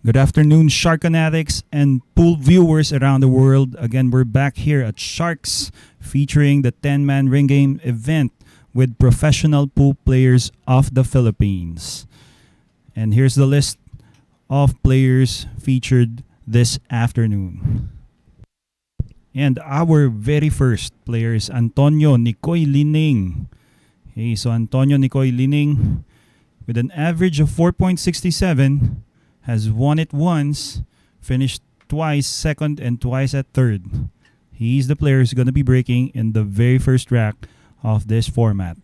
Good afternoon, Shark fanatics and pool viewers around the world. Again, we're back here at Sharks featuring the 10-man ring game event with professional pool players of the Philippines. And here's the list of players featured this afternoon. And our very first player is Antonio Nikoi Lining. Okay, so Antonio Nikoi Lining with an average of 4.67 has won it once, finished twice second and twice at third. He's the player who's going to be breaking in the very first rack of this format.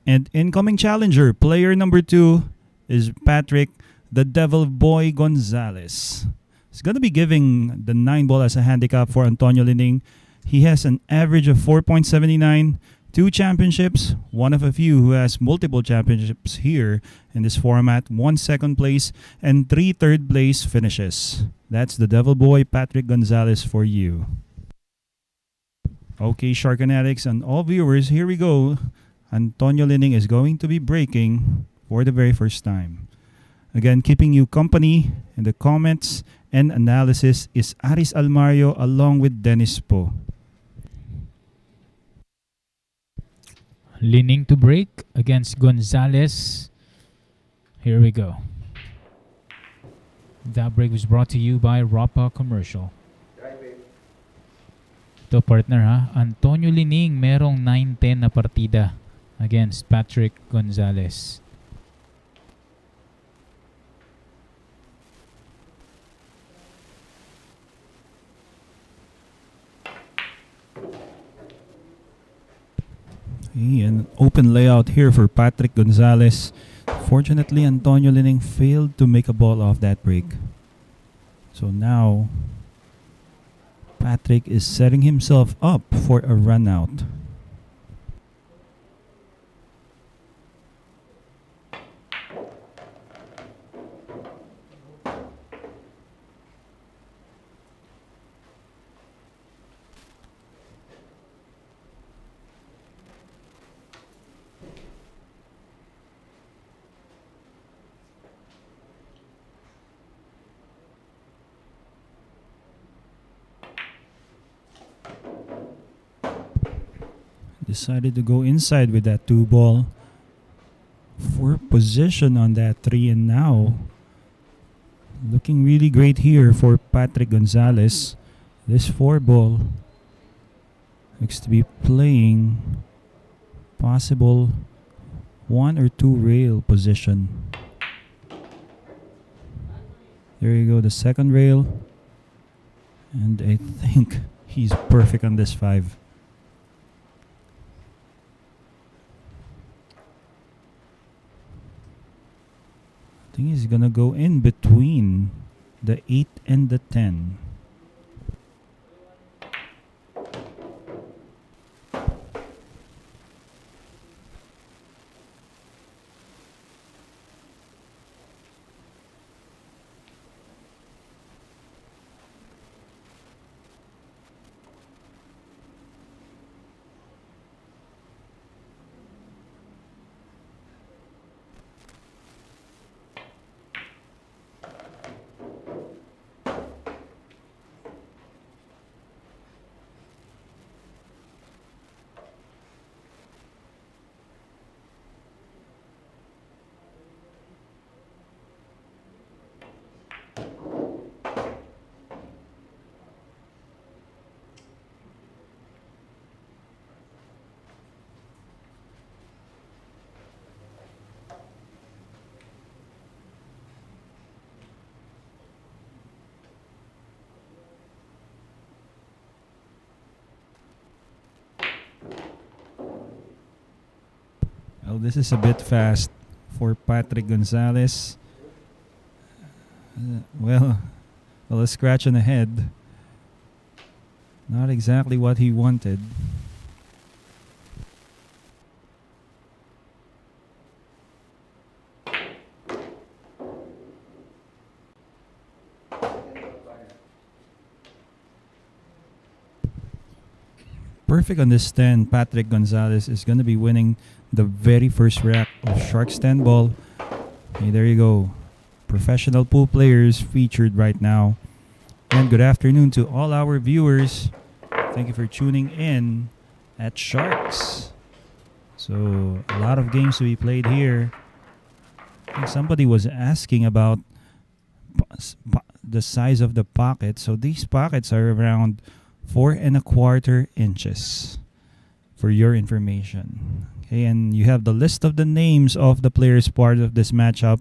And incoming challenger, player number 2, is Patric the Devil Boy Gonzales. He's going to be giving the 9-ball as a handicap for Antonio Lining. He has an average of 4.79, 2 championships, one of a few who has multiple championships here in this format, 1 second place, and 3 third place finishes. That's the Devil Boy Patric Gonzales for you. Okay, Shark fanatics and all viewers, here we go. Antonio Lining is going to be breaking for the very first time. Again, keeping you company in the comments and analysis is Aris Almario along with Dennis Po. Lining to break against Gonzalez. Here we go. That break was brought to you by Rapa Commercial. Ito partner ha, Antonio Lining merong 9-10 na partida against Patric Gonzales. An open layout here for Patric Gonzales. Fortunately, Antonio Lining failed to make a ball off that break. So now, Patric is setting himself up for a run out. Decided to go inside with that 2-ball for position on that 3, and now looking really great here for Patric Gonzales. This 4-ball looks to be playing possible 1 or 2 rail position. There you go, the second rail, and I think he's perfect on this 5. I think he's gonna go in between the 8 and the 10. Well, this is a bit fast for Patric Gonzales. Well, a scratch on the head. Not exactly what he wanted. Perfect on this 10, Patric Gonzales is going to be winning the very first rack of Sharks 10 ball. Okay, there you go. professional pool players featured right now. And good afternoon to all our viewers. Thank you for tuning in at Sharks. So, a lot of games to be played here. I think somebody was asking about the size of the pocket. So, these pockets are around 4.25 inches for your information. Okay, and you have the list of the names of the players part of this matchup.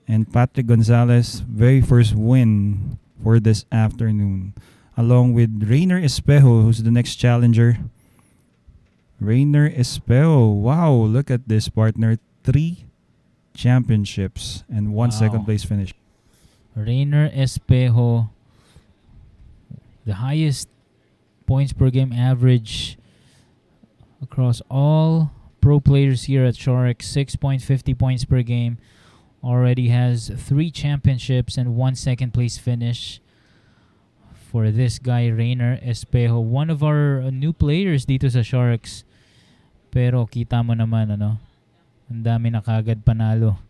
And Patric Gonzales, very first win for this afternoon, along with Rayner Espejo, who's the next challenger. Rayner Espejo, wow, look at this, partner. 3 championships and 1 second place finish. Rayner Espejo, the highest points per game average across all pro players here at Sharks, 6.50 points per game. Already has 3 championships and 1 second place finish for this guy, Rayner Espejo. One of our new players dito sa Sharks. Pero kita mo naman, ang dami na kagad panalo.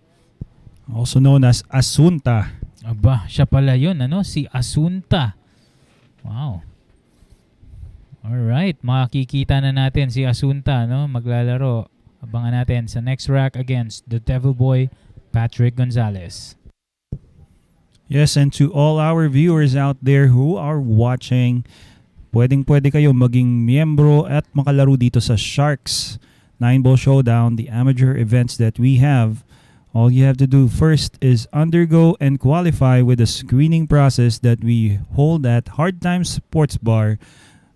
Also known as Asunta. Aba, siya pala yun, si Asunta. Wow. Alright, makikita na natin si Asunta, maglalaro. Abangan natin sa next rack against the Devil Boy, Patric Gonzales. Yes, and to all our viewers out there who are watching, pwede kayo maging miyembro at makalaro dito sa Sharks 9-Ball Showdown, the amateur events that we have. All you have to do first is undergo and qualify with a screening process that we hold at Hard Times Sports Bar,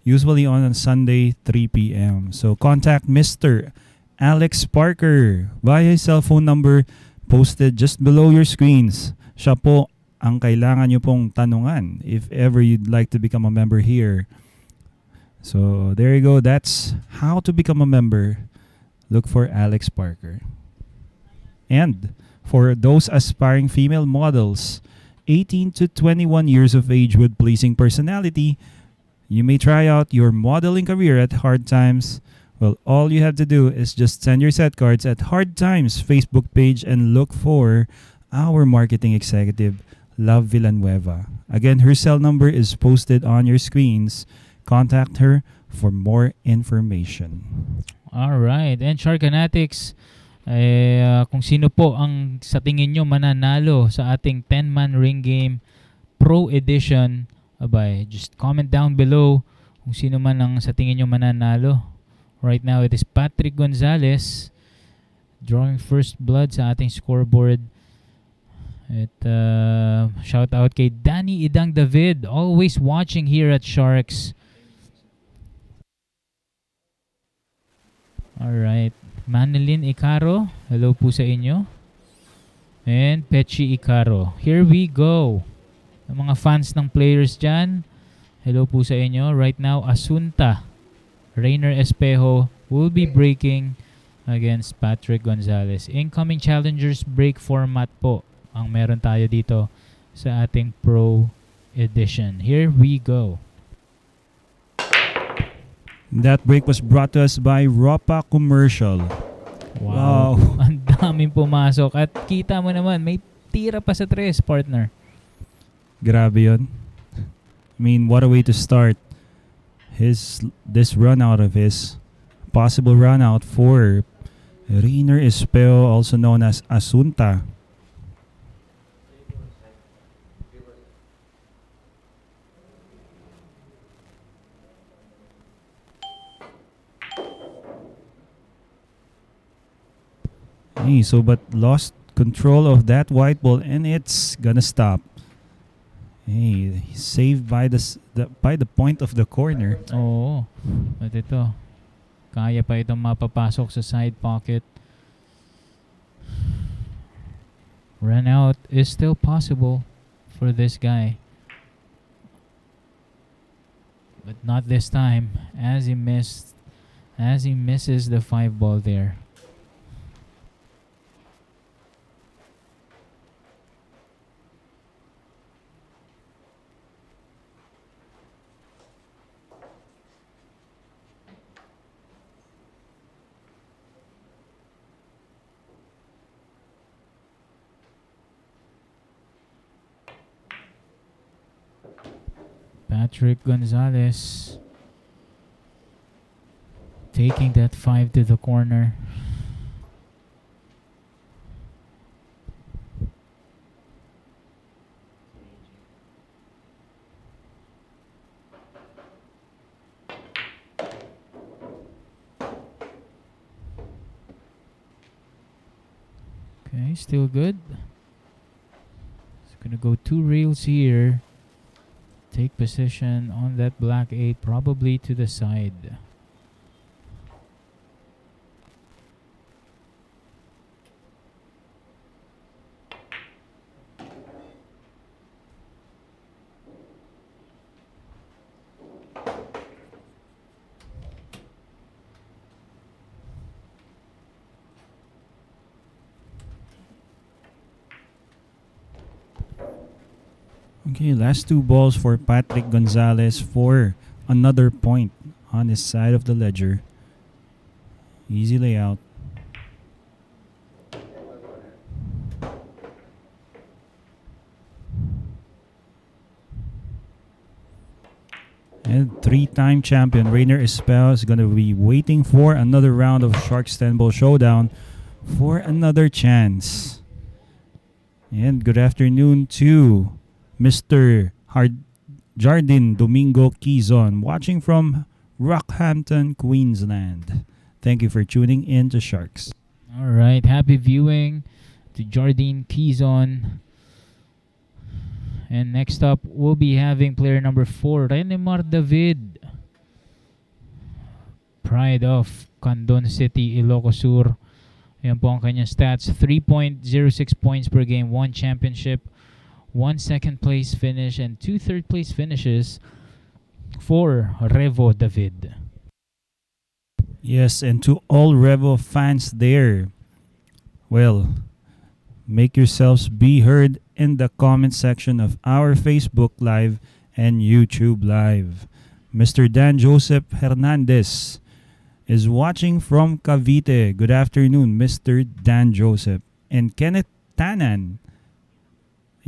usually on a Sunday, 3 p.m. So contact Mr. Alex Parker via his cell phone number posted just below your screens. Siya po ang kailangan nyo pong tanungan if ever you'd like to become a member here. So there you go. That's how to become a member. Look for Alex Parker. And for those aspiring female models, 18 to 21 years of age with pleasing personality, you may try out your modeling career at Hard Times. Well, all you have to do is just send your set cards at Hard Times Facebook page and look for our marketing executive, Love Villanueva. Again, her cell number is posted on your screens. Contact her for more information. All right, and Shark Fanatics, kung sino po ang sa tingin nyo mananalo sa ating 10-man ring game Pro Edition, just comment down below kung sino man ang sa tingin nyo mananalo. Right now, it is Patric Gonzales drawing first blood sa ating scoreboard. Shout out kay Danny Idang David, always watching here at Sharks. Alright, Manilyn Icaro, hello po sa inyo. And Pechi Icaro, here we go. Ang mga fans ng players dyan, hello po sa inyo. Right now, Asunta, Rayner Espejo will be breaking against Patric Gonzales. Incoming challengers break format po ang meron tayo dito sa ating Pro Edition. Here we go. That break was brought to us by Ropa Commercial. Wow. Ang daming pumasok. At kita mo naman, may tira pa sa 3, partner. Grabe yun. I mean, what a way to start this run out of his possible run out for Rayner Espejo, also known as Asunta. Hey, but lost control of that white ball and it's gonna stop. Hey, saved by the point of the corner. Oo. At ito, kaya pa itong mapapasok sa side pocket. Run out is still possible for this guy. But not this time, as he misses the 5 ball there. Patric Gonzales taking that 5 to the corner. Okay, still good. It's gonna go 2 rails here. Take position on that black 8, probably to the side. Okay, last 2 balls for Patric Gonzales for another point on his side of the ledger. Easy layout. And 3-time champion Rayner Espejo is going to be waiting for another round of Sharks 10 Ball Showdown for another chance. And good afternoon to Mr. Jardin Domingo Quizon, watching from Rockhampton, Queensland. Thank you for tuning in to Sharks. All right, happy viewing to Jardine Quizon. And next up, we'll be having player number 4, Renemar David. Pride of Candon City, Ilocos Sur. Ayan po ang kanyang stats. 3.06 points per game, 1 championship, 1 second place finish, and 2 third place finishes for Revo David. Yes, and to all Revo fans there, well, make yourselves be heard in the comment section of our Facebook Live and YouTube Live. Mr. Dan Joseph Hernandez is watching from Cavite. Good afternoon, Mr. Dan Joseph. And Kenneth Tanan.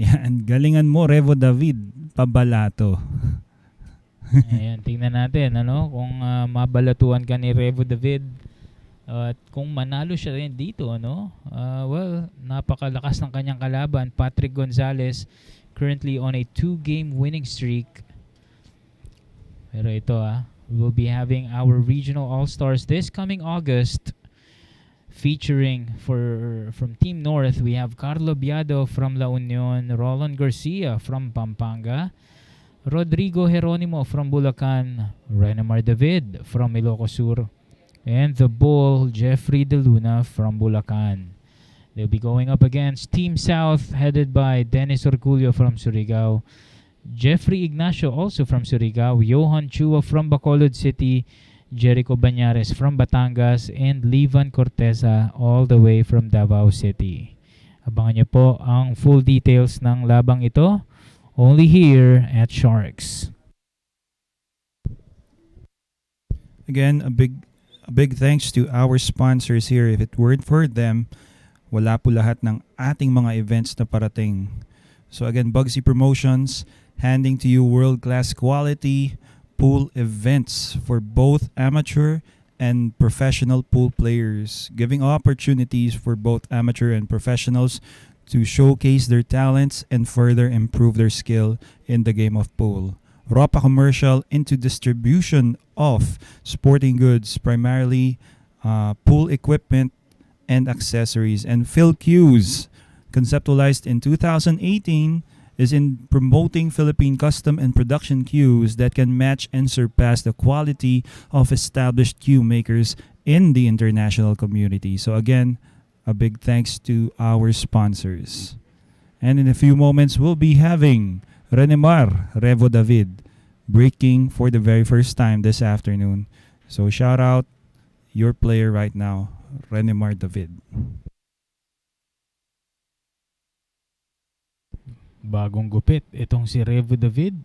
Yan, galingan mo, Revo David. Pabalato. Ayan, tingnan natin kung mabalatuan ka ni Revo David. At kung manalo siya rin dito, well, napakalakas ng kanyang kalaban. Patric Gonzales currently on a 2-game winning streak. Pero ito we'll be having our regional all-stars this coming August. Featuring from Team North, we have Carlo Biado from La Union, Roland Garcia from Pampanga, Rodrigo Geronimo from Bulacan, Renemar David from Ilocos Sur, and the Bull, Jeffrey De Luna from Bulacan. They'll be going up against Team South, headed by Dennis Orculio from Surigao, Jeffrey Ignacio also from Surigao, Johan Chua from Bacolod City, Jerico Bañares from Batangas, and Levan Corteza all the way from Davao City. Abangan niyo po ang full details ng labang ito only here at Sharks. Again, a big thanks to our sponsors here. If it weren't for them, wala po lahat ng ating mga events na parating. So again, Bugsy Promotions, handing to you world-class quality pool events for both amateur and professional pool players, giving opportunities for both amateur and professionals to showcase their talents and further improve their skill in the game of pool. Ropa Commercial into distribution of sporting goods, primarily pool equipment and accessories. And Phil Cues, conceptualized in 2018, is in promoting Philippine custom and production cues that can match and surpass the quality of established cue makers in the international community. So again, a big thanks to our sponsors. And in a few moments, we'll be having Renemar Revo David breaking for the very first time this afternoon. So shout out your player right now, Renemar David. Bagong gupit itong si Revo David.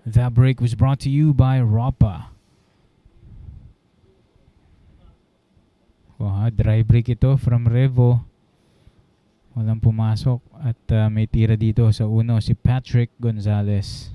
That break was brought to you by Ropa. Dry break ito from Revo. Walang pumasok at may tira dito sa uno si Patric Gonzales.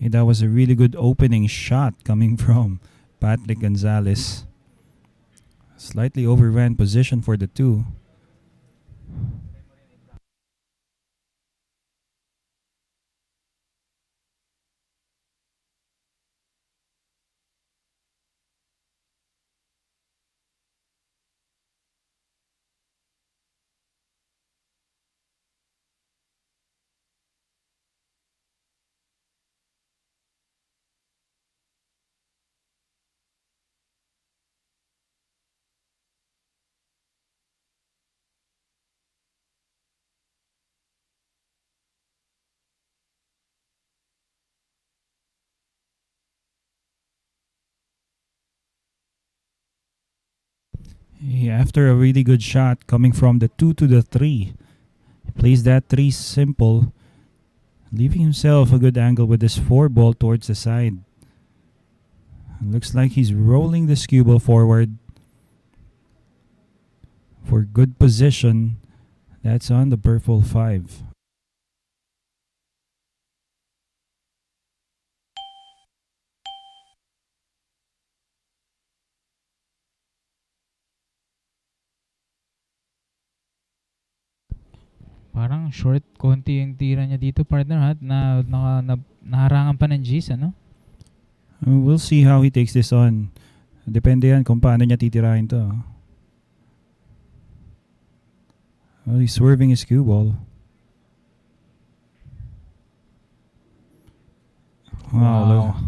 Hey, that was a really good opening shot coming from Patric Gonzales. Slightly overran position for the two. After a really good shot coming from the 2 to the 3, he plays that 3 simple, leaving himself a good angle with this 4 ball towards the side. Looks like he's rolling the cue ball forward for good position. That's on the purple 5. Parang short konti yung tira niya dito, partner, ha? Naharangan pa ng G's, ano? We'll see how he takes this on. Depende yan kung paano niya titirahin to. Well, he's swerving his cue ball. Wow.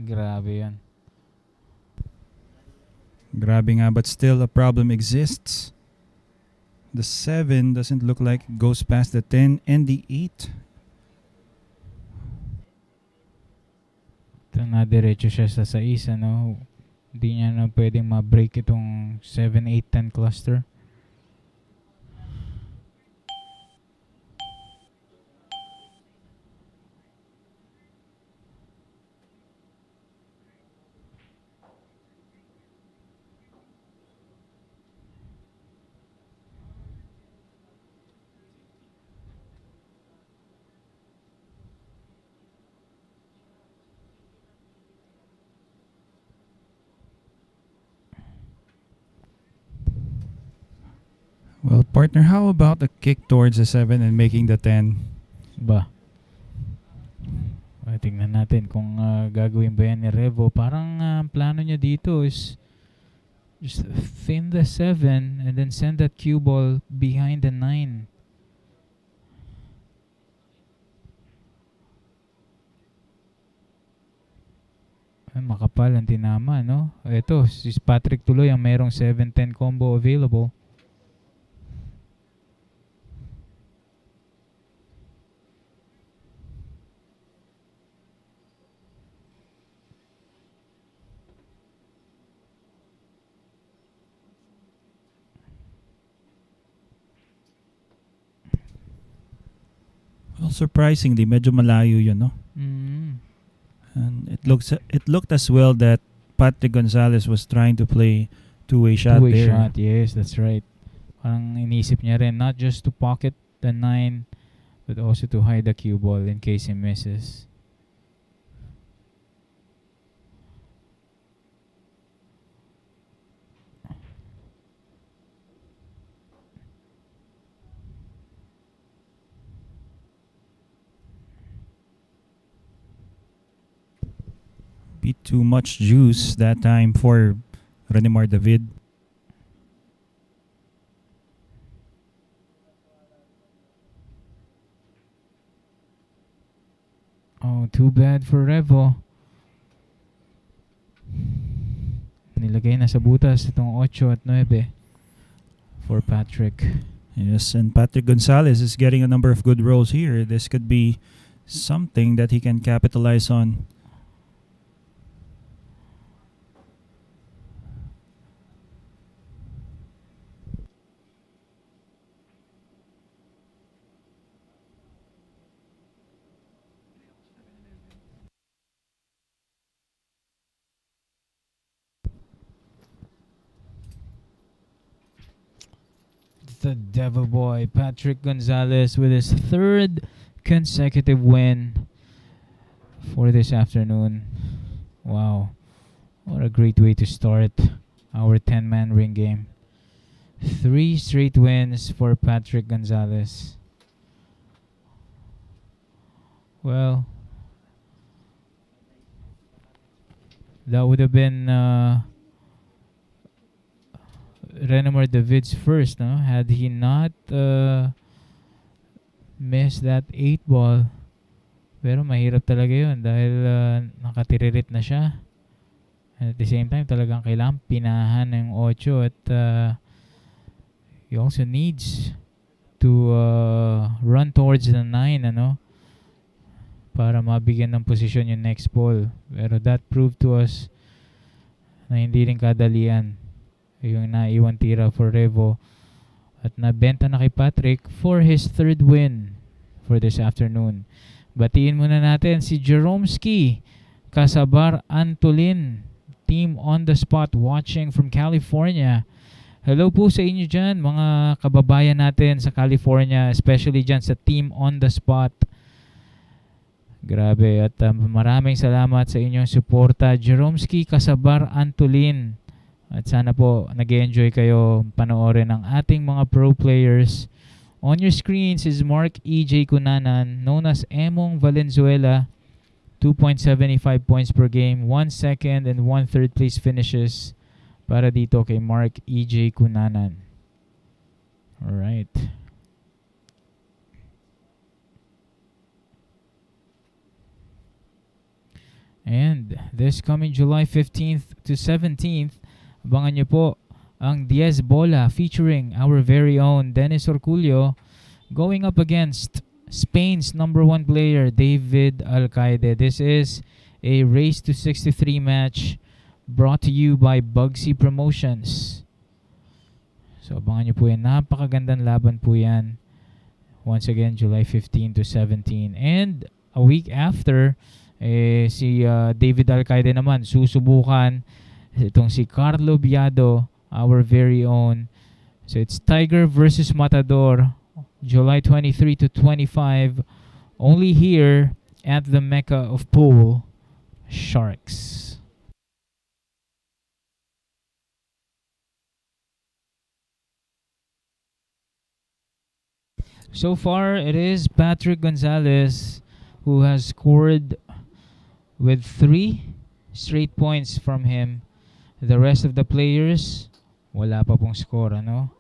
Grabe yan. Grabe nga, but still a problem exists. The 7 doesn't look like it goes past the 10 and the 8. Ito na diretso siya sa 6, ano? Hindi niya na pwedeng ma-break itong 7, 8, 10 cluster. Well, partner, how about a kick towards the 7 and making the 10? Ba? Tingnan natin kung gagawin ba yan ni Revo. Parang plano niya dito is just fin the 7 and then send that cue ball behind the 9. Makapal ang tinama, no? Ito, si Patric tuloy ang merong 7-10 combo available. Well, surprisingly, medyo malayo yun, no? Mm. And it looked as well that Patric Gonzales was trying to play two-way shot Two-way there. shot, yes, that's right. Parang inisip niya rin, not just to pocket the 9, but also to hide the cue ball in case he misses. Bit too much juice that time for Renemar David. Oh, too bad for Revo. Nilagay na sa butas itong 8 at 9 for Patric. Yes, and Patric Gonzales is getting a number of good rolls here. This could be something that he can capitalize on. the Devil Boy, Patric Gonzales, with his third consecutive win for this afternoon. Wow. What a great way to start our 10-man ring game. 3 straight wins for Patric Gonzales. Well, that would have been Renemar David's first, no? Had he not missed that 8 ball. Pero mahirap talaga yun dahil nakatiririt na siya. And at the same time, talagang kailangan pinahan ng 8 at he also needs to run towards the 9, ano? Para mabigyan ng posisyon yung next ball. Pero that proved to us na hindi rin kadalian yung naiwan tira for Revo. At nabenta na kay Patric for his third win for this afternoon. Batiin muna natin si Jeromski Casabar Antolin, team on the spot watching from California. Hello po sa inyo dyan, mga kababayan natin sa California, especially dyan sa team on the spot. Grabe, at maraming salamat sa inyong suporta. Jeromski Casabar Antolin. At sana po nag-enjoy kayo panoorin ang ating mga pro players. On your screens is Marc Ejay Cunanan, known as Emong Valenzuela. 2.75 points per game, 1 second and 1 third place finishes para dito kay Marc Ejay Cunanan. Alright. And this coming July 15th to 17th, abangan nyo po ang 10 Bola featuring our very own Dennis Orculio going up against Spain's number 1 player, David Alcaide. This is a race to 63 match brought to you by Bugsy Promotions. So abangan nyo po yan. Napakagandang laban po yan. Once again, July 15 to 17. And a week after, si David Alcaide naman susubukan itong si Carlo Biado, our very own. So it's Tiger versus Matador, July 23 to 25, only here at the Mecca of Pool, Sharks. So far, it is Patric Gonzales who has scored with 3 straight points from him. The rest of the players, wala pa pong score, ano?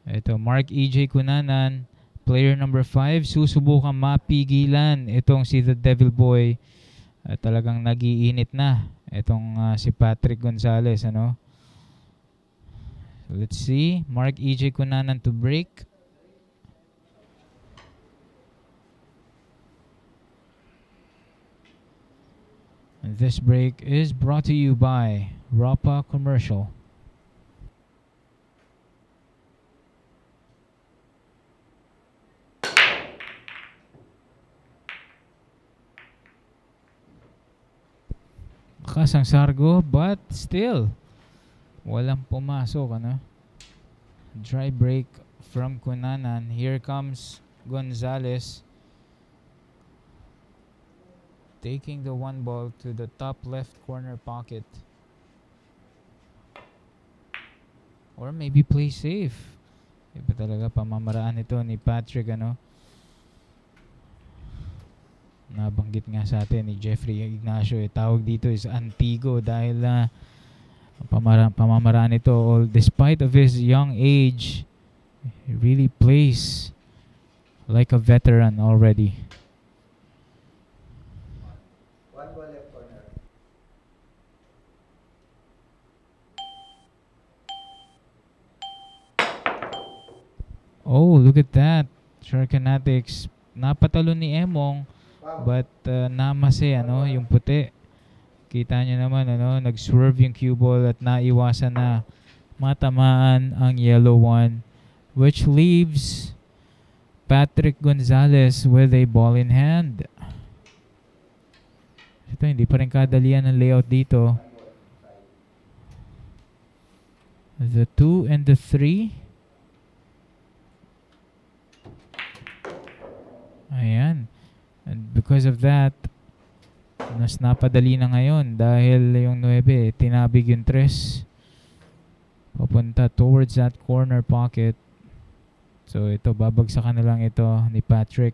Ito, Marc Ejay Cunanan, player number 5, susubukan mapigilan itong si The Devil Boy. At talagang nagiinit na itong si Patric Gonzales, ano? So let's see, Marc Ejay Cunanan to break. And this break is brought to you by Rapa Commercial. Bakas ang sargo, but still walang pumasok, ano? Dry break from Cunanan. Here comes Gonzalez, taking the 1 ball to the top left corner pocket. Or maybe play safe. Iba talaga pamamaraan ito ni Patric, ano? Nabanggit nga sa atin ni Jeffrey Ignacio, tawag dito is Antigo dahil pamamaraan ito, despite of his young age, he really plays like a veteran already. Oh, look at that. Sharkanatics. Napatalo ni Emong, but namase, ano, yung puti. Kita nyo naman, ano, nag-swerve yung cue ball at naiwasan na matamaan ang yellow one, which leaves Patric Gonzales with a ball in hand. Ito, hindi pa rin kadalian ang layout dito. The 2 and the 3. Ayan. And because of that, mas napadali na ngayon dahil yung 9 tinabig yung 3 papunta towards that corner pocket. So ito, babagsakan na lang ito ni Patric.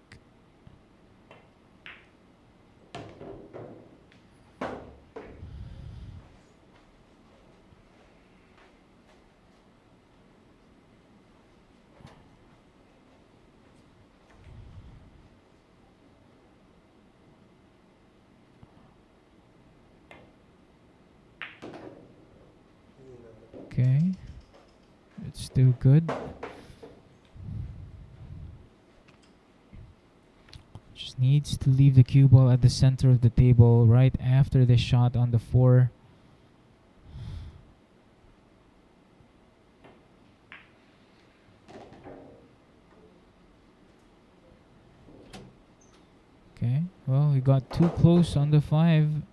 Okay. It's still good. Just needs to leave the cue ball at the center of the table right after the shot on the 4. Okay. Well, we got too close on the 5.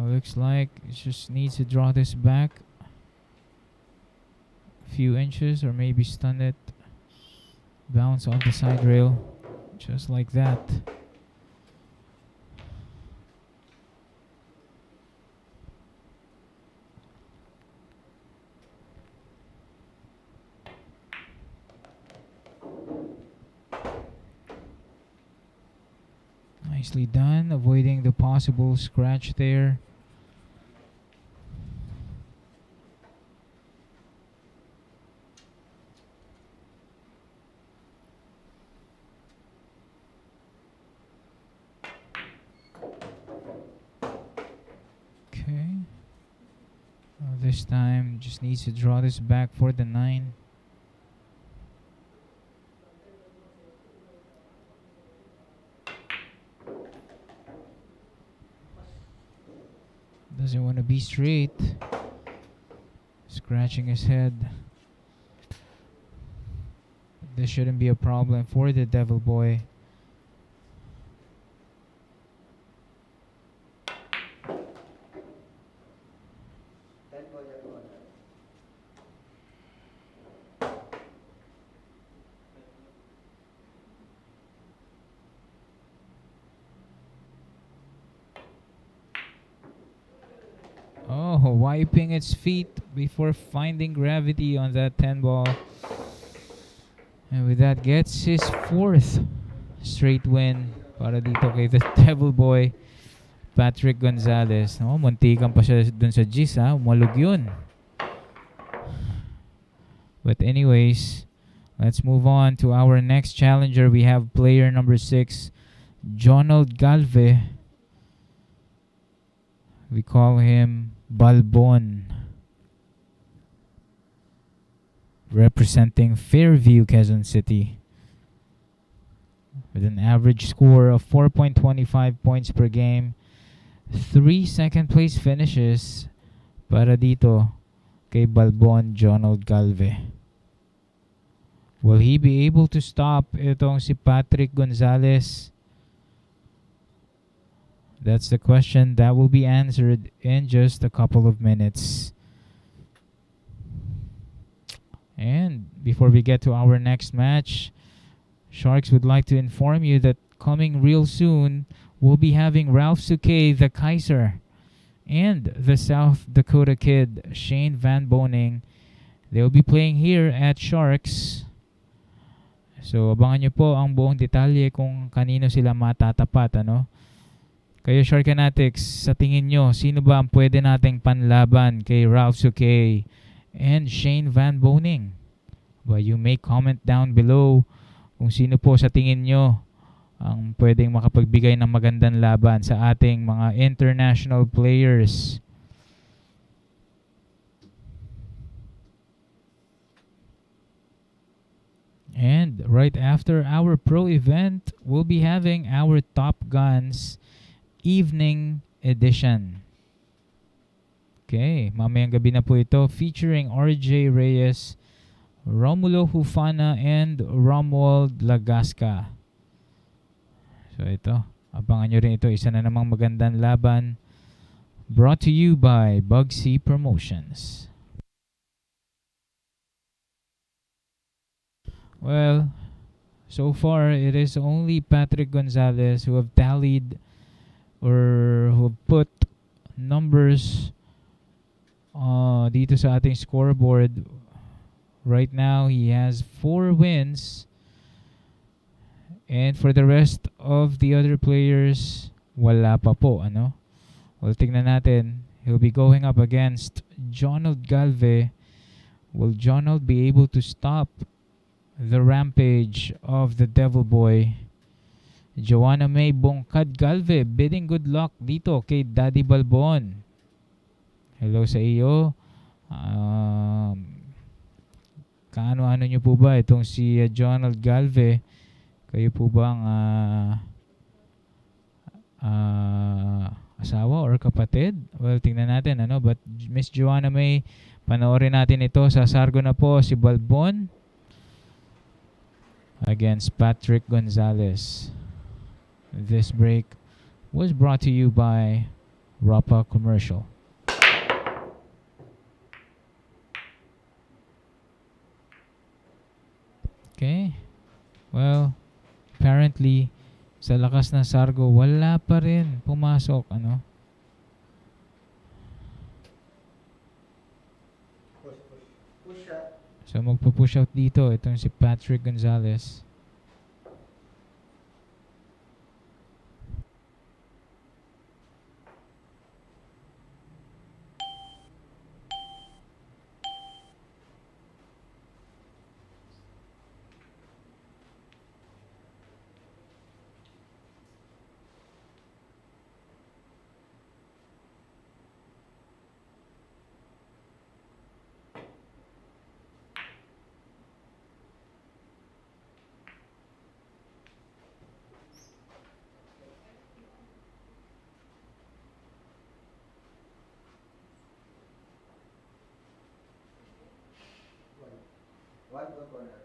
Looks like it just needs to draw this back a few inches or maybe stun it. Bounce off the side rail. Just like that. Nicely done, avoiding the possible scratch there. This time just needs to draw this back for the 9. Doesn't want to be straight. Scratching his head. This shouldn't be a problem for the Devil Boy. Oh, wiping its feet before finding gravity on that 10 ball. And with that, gets his 4th straight win para dito kay the Devil Boy, Patric Gonzales. Oh, muntikan pa siya dun sa Gis, ha? Umalog yun. But anyways, let's move on to our next challenger. We have player number 6, Jonald Galve. We call him Balbon, representing Fairview, Quezon City, with an average score of 4.25 points per game, 3 second place finishes para dito kay Balbon Jonald Galve. Will he be able to stop itong si Patric Gonzales? That's the question that will be answered in just a couple of minutes. And before we get to our next match, Sharks would like to inform you that coming real soon, we'll be having Ralph Suke, the Kaiser, and the South Dakota Kid, Shane Van Boning. They'll be playing here at Sharks. So abangan nyo po ang buong detalye kung kanino sila matatapat, ano? Kayo Sharkanatics, sa tingin nyo, sino ba ang pwede nating panlaban kay Ralph Suke and Shane Van Boning? Well, you may comment down below kung sino po sa tingin nyo ang pwedeng makapagbigay ng magandang laban sa ating mga international players. And right after our pro event, we'll be having our Top Guns Evening Edition. Okay, mamayang gabi na po ito, featuring RJ Reyes, Romulo Hufana, and Romuald Lagasca. So ito, abangan nyo rin ito, isa na namang magandang laban, brought to you by Bugsy Promotions. Well, So far, it is only Patric Gonzales who have tallied or who have put numbers dito sa ating scoreboard. Right now, he has 4 wins. And for the rest of the other players, wala pa po, ano? Well, tignan natin. He'll be going up against Jonald Galve. Will Jonald be able to stop the rampage of the Devil Boy? Joanna May Bongkad Galve, bidding good luck dito kay Daddy Balbon. Hello sa iyo. Kaano-ano nyo po ba itong si Jonald Galve? Kayo po bang asawa or kapatid? Well, tingnan natin, ano? But Miss Joanna May, panoorin natin ito. Sasargo na po si Balbon against Patric Gonzales. This break was brought to you by Rapa Commercial. Okay. Well, apparently, sa lakas ng sargo, wala pa rin pumasok, ano? Push out. So, magpo-push out dito. Itong si Patric Gonzales. One more corner.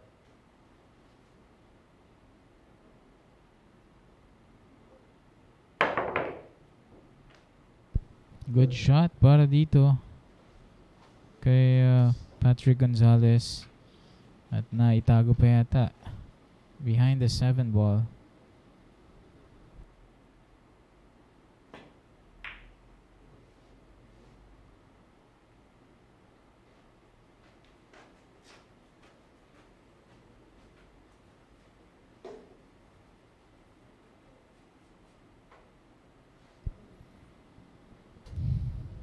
Good shot para dito kay Patric Gonzales. At naitago pa yata behind the 7 ball.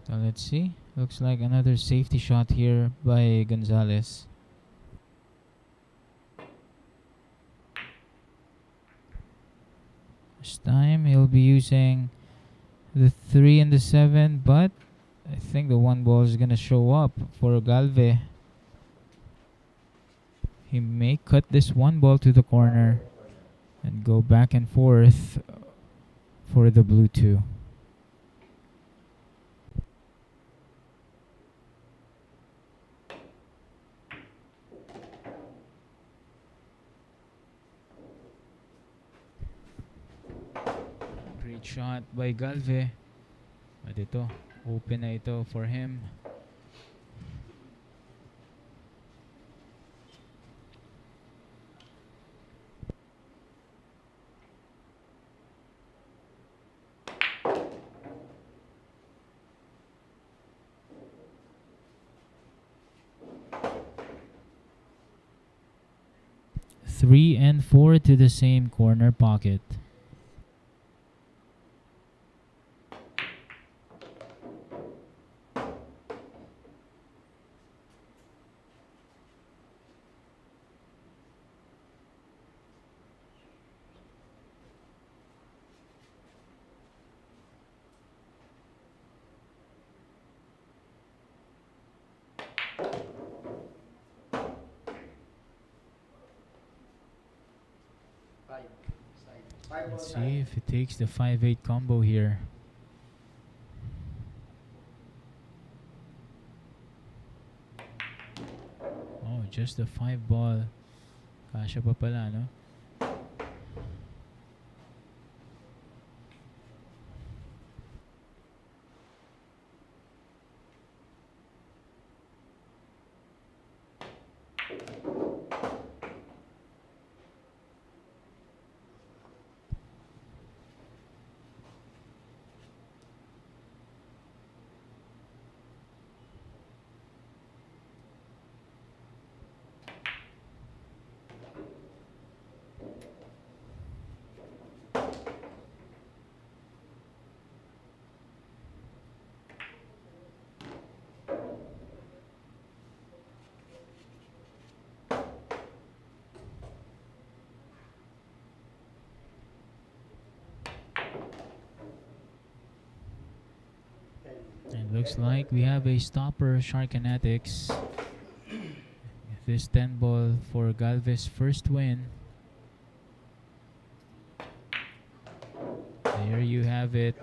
So let's see. Looks like another safety shot here by Gonzalez. This time he'll be using the 3 and the 7, but I think the 1 ball is gonna show up for Galve. He may cut this 1 ball to the corner and go back and forth for the blue 2. Great shot by Galve. But ito, open na ito for him. Three and 4 to the same corner pocket. Let's see if it takes the 5-8 combo here. Oh, just the 5 ball. Kasya pa pala, no? It looks like we have a stopper, Shark Kinetics. This 10 ball for Galve's first win. There you have it.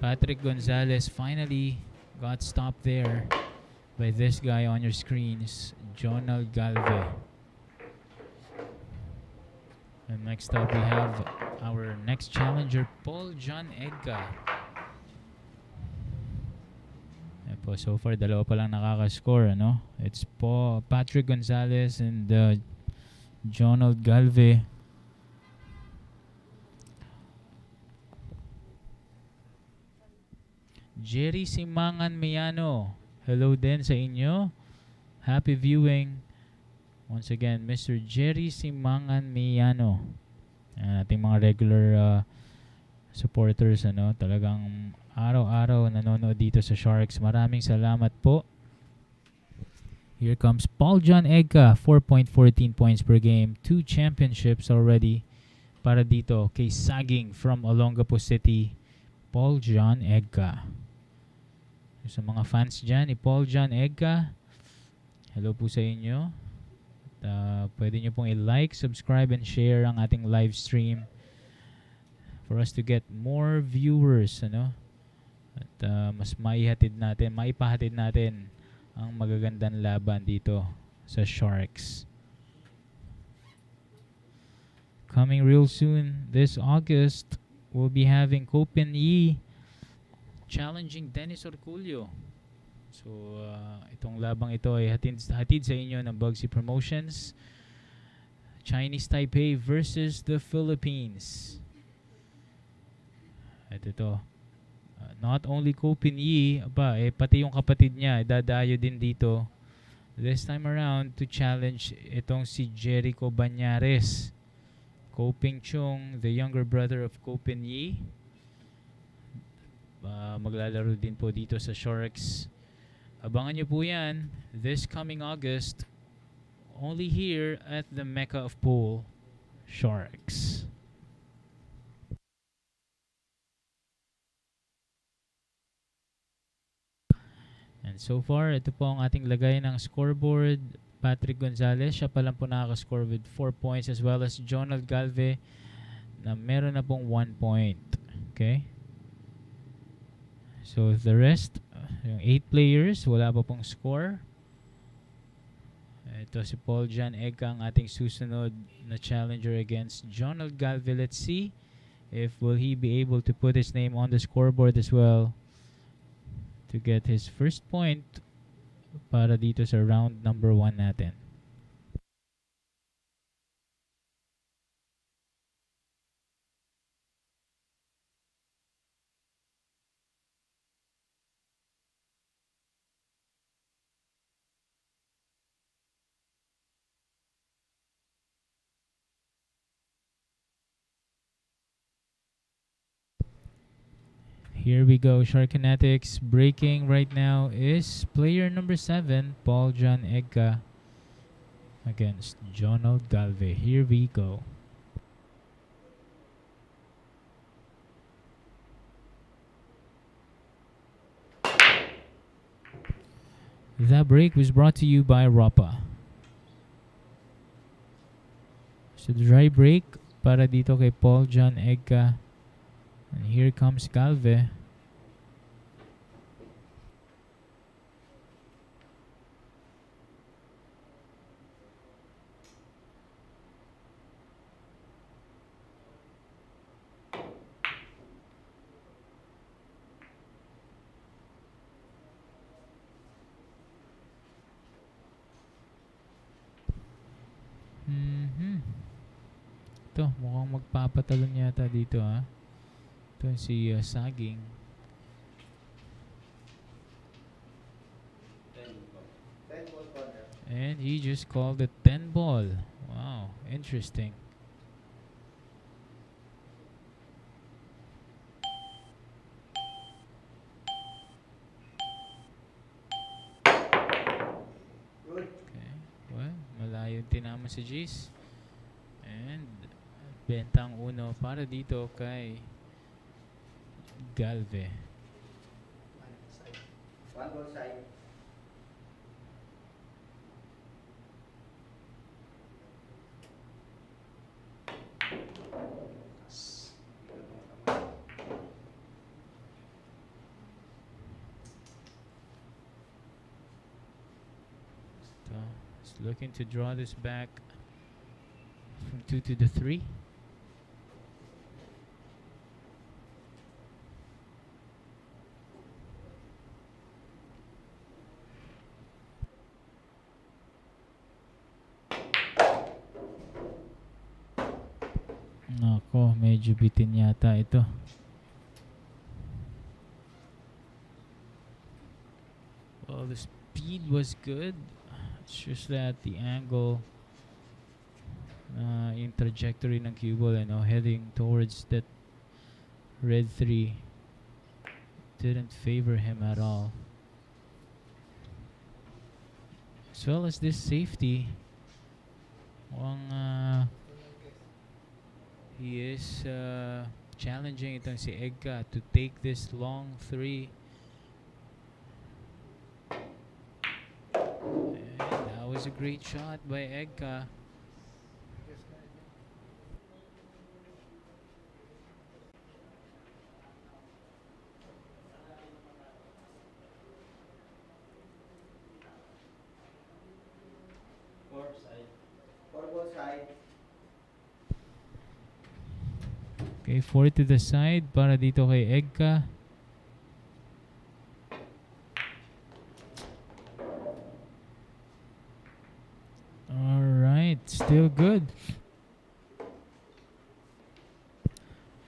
Patric Gonzales finally got stopped there by this guy on your screens, Jonald Galve. And next up we have our next challenger, Paul John Egca. Po, so far dalawa pa lang nakaka-score, ano? It's Patric Gonzales and Jonald Galve. Jerry Simangan Miano, hello din sa inyo. Happy viewing. Once again, Mr. Jerry Simangan Miano. Ating mga regular supporters, ano? Talagang araw-araw nanonood dito sa Sharks. Maraming salamat po. Here comes Paul John Egca, 4.14 points per game. 2 championships already para dito kay Saging from Olongapo City, Paul John Egca. Sa mga fans dyan ni Paul John Egca, hello po sa inyo. At, pwede nyo pong i-like, subscribe, and share ang ating live stream for us to get more viewers, ano? At mas maipahatid natin ang magagandang laban dito sa Sharks. Coming real soon this August, we'll be having Kopen Yi challenging Dennis Orculio. So itong labang ito ay hatid sa inyo ng Bugsy Promotions. Chinese Taipei versus the Philippines. At ito, not only Kopen Yi, pati yung kapatid niya dadayo din dito this time around to challenge itong si Jerico Bañares. Koping Chung, the younger brother of Kopen Yi, maglalaro din po dito sa Sharks. Abangan nyo po yan this coming August, only here at the Mecca of Pool, Sharks. And so far, ito po ang ating lagay ng scoreboard. Patric Gonzales, siya pa lang po nakaka-score with 4 points, as well as Jonald Galve na meron na pong 1 point. Okay? So the rest, yung 8 players, wala pa pong score. Ito si Paul John Egca ang ating susunod na challenger against Jonald Galve. Let's see if will he be able to put his name on the scoreboard as well to get his first point para dito sa round number 1 natin. Here we go, Shark Kinetics. Breaking right now is player number 7, Paul John Egca against Jonald Galve. Here we go. That break was brought to you by Rapa. So dry break para dito kay Paul John Egca. And here comes Galve. Ito, mukhang magpapatalon yata dito, ha. Ito si Saging. And he just called it 10 ball. Wow, interesting. Okay, well, malayo tinama si Jace. And bentang uno para dito kay Galve. One goal side. He's looking to draw this back from 2 to the 3. Nako, medyo bitin yata ito. Well, the speed was good. It's just that the angle in trajectory ng cue ball, heading towards that red 3 didn't favor him at all. As well as this safety, he is challenging itong si Egca to take this long 3. And that was a great shot by Egca. Four goal side. Okay, 4 to the side para dito kay Egca. Alright, still good.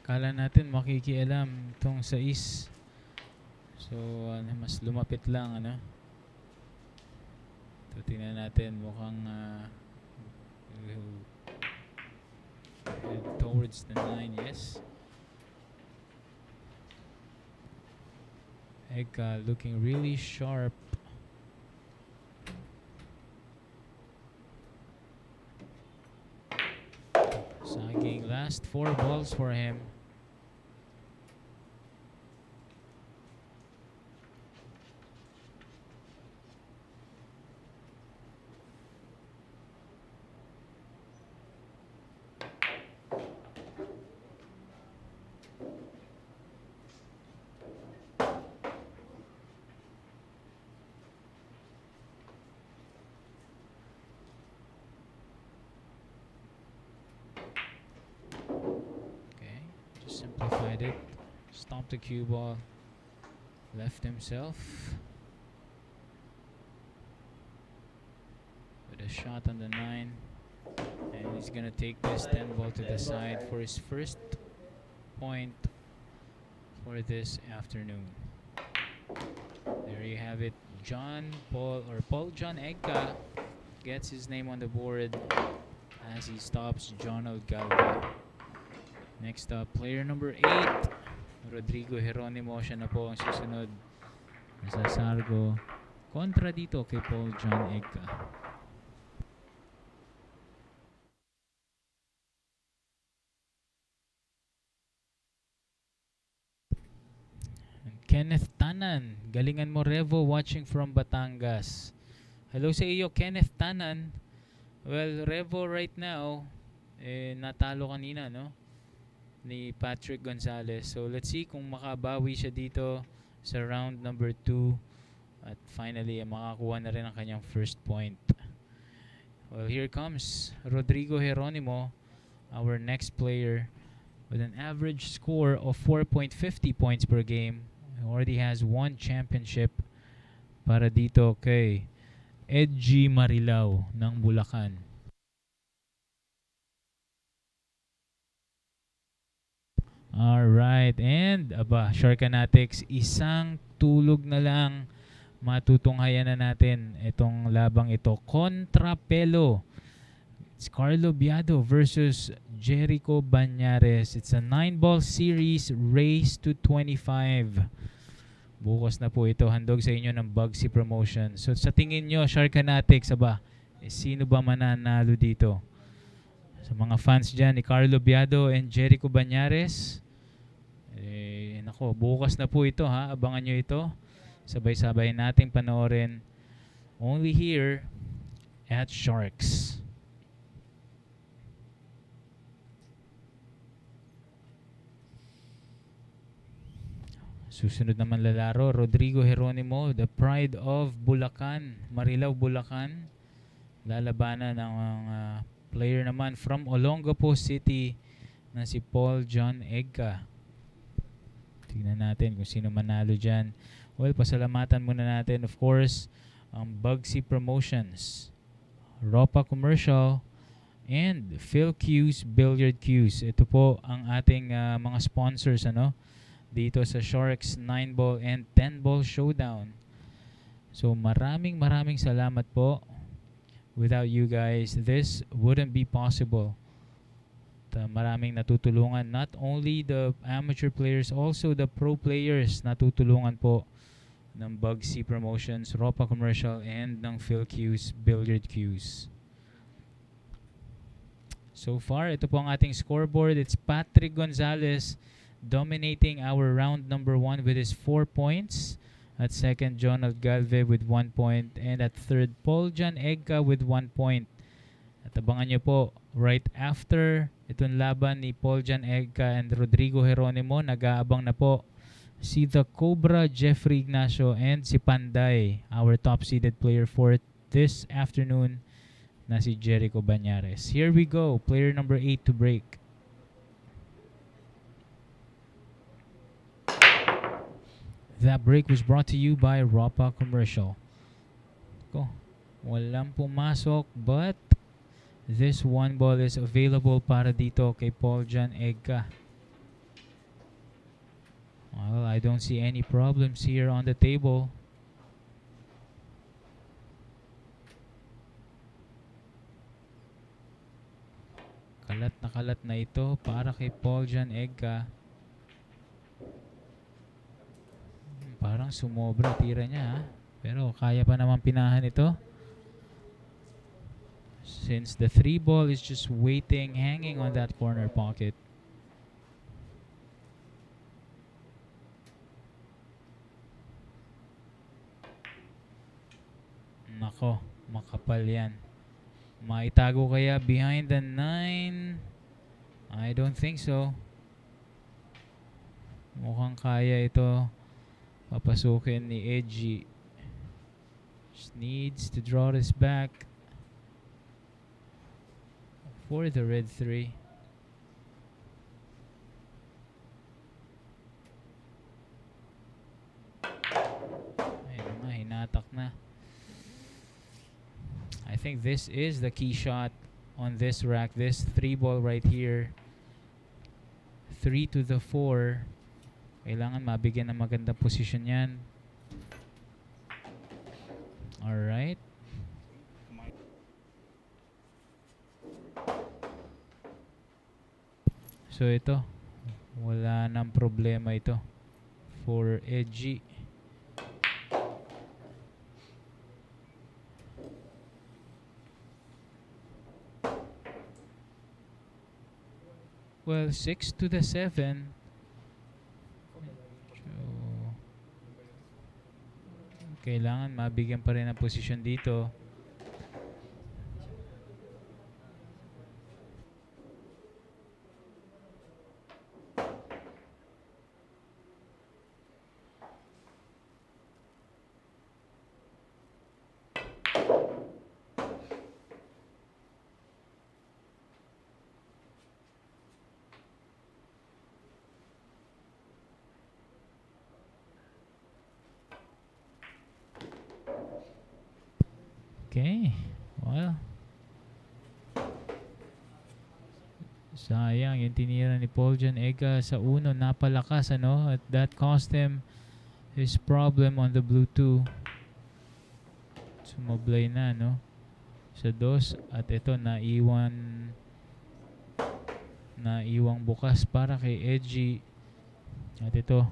Kala natin makikialam itong sais. So, mas lumapit lang, So, tingnan natin, mukhang head towards the 9, yes. Egca looking really sharp. Saging last 4 balls for him. Simplified it, stomped the cue ball, left himself with a shot on the 9, and he's gonna take this 10 ball to the side for his first point for this afternoon. There you have it. Paul John Egca gets his name on the board as he stops Jonald Galve. Next up, player number 8, Rodrigo Geronimo. Siya na po ang susunod sa Sargo kontra dito kay Paul John Egca. Kenneth Tanan, galingan mo Revo, watching from Batangas. Hello sa iyo, Kenneth Tanan. Well, Revo right now, natalo kanina, ni Patric Gonzales. So let's see kung makabawi siya dito sa round number 2 at finally makakuha na rin ang kanyang first point. Well, here comes Rodrigo Geronimo, our next player, with an average score of 4.50 points per game. He already has 1 championship para dito kay Ejay Marilao ng Bulacan. Alright, and Sharkanatics, isang tulog na lang matutunghayan na natin itong labang ito. Kontrapelo. It's Carlo Biado versus Jerico Bañares. It's a 9-ball series, race to 25. Bukas na po ito, handog sa inyo ng Bugsy Promotion. So sa tingin nyo, Sharkanatics, sino ba mananalo dito? Sa mga fans dyan ni Carlo Biado and Jerico Bañares, nako, bukas na po ito, ha? Abangan nyo ito sabay-sabay nating panoorin only here at Sharks. Susunod naman lalaro, Rodrigo Geronimo, the pride of Bulacan, Marilao, Bulacan. Lalabanan ng player naman from Olongapo City na si Paul John Egca. Tignan natin kung sino manalo dyan. Well, pasalamatan muna natin, of course, ang Bugsy Promotions, Ropa Commercial, and Phil Q's Billiard Q's. Ito po ang ating mga sponsors dito sa Sharks 9-ball and 10-ball Showdown. So maraming salamat po. Without you guys, this wouldn't be possible. Maraming natutulungan, not only the amateur players, also the pro players natutulungan po ng Bugsy Promotions, Ropa Commercial, and ng Phil Q's Billiard Q's. So far, ito po ang ating scoreboard. It's Patric Gonzales dominating our round number 1 with his 4 points. At second, Jonald Galve with 1 point. And at third, Paul John Egca with 1 point. At abangan nyo po, right after itong laban ni Paul John Egca and Rodrigo Geronimo, nag-aabang na po si The Cobra Jeffrey Ignacio and si Panday, our top-seeded player for this afternoon, na si Jerico Bañares. Here we go, player number 8 to break. That break was brought to you by Ropa Commercial. Walang pumasok, but this 1 ball is available para dito kay Paul John Egca. Well, I don't see any problems here on the table. Kalat na ito para kay Paul John Egca. Parang sumobra tira niya, pero kaya pa naman pinahan ito. Since the 3 ball is just waiting, hanging on that corner pocket. Nako, makapal yan. Maitago kaya behind the 9? I don't think so. Mukhang kaya ito papasukin ni Ejay. Just needs to draw this back for the red 3. Ayun na, hinatak na. I think this is the key shot on this rack. This 3 ball right here. 3 to the 4. Kailangan mabigyan ng magandang posisyon yan. Alright. So ito, wala nang problema ito for Ejay. Well, 6 to the 7. Kailangan mabigyan pa rin ng posisyon dito. Okay, well, sayang yung tinira ni Paul John Egca sa uno, napalakas at that cost him his problem on the blue 2. Sumablay na sa 2 at ito naiwang bukas para kay Ejay. At ito,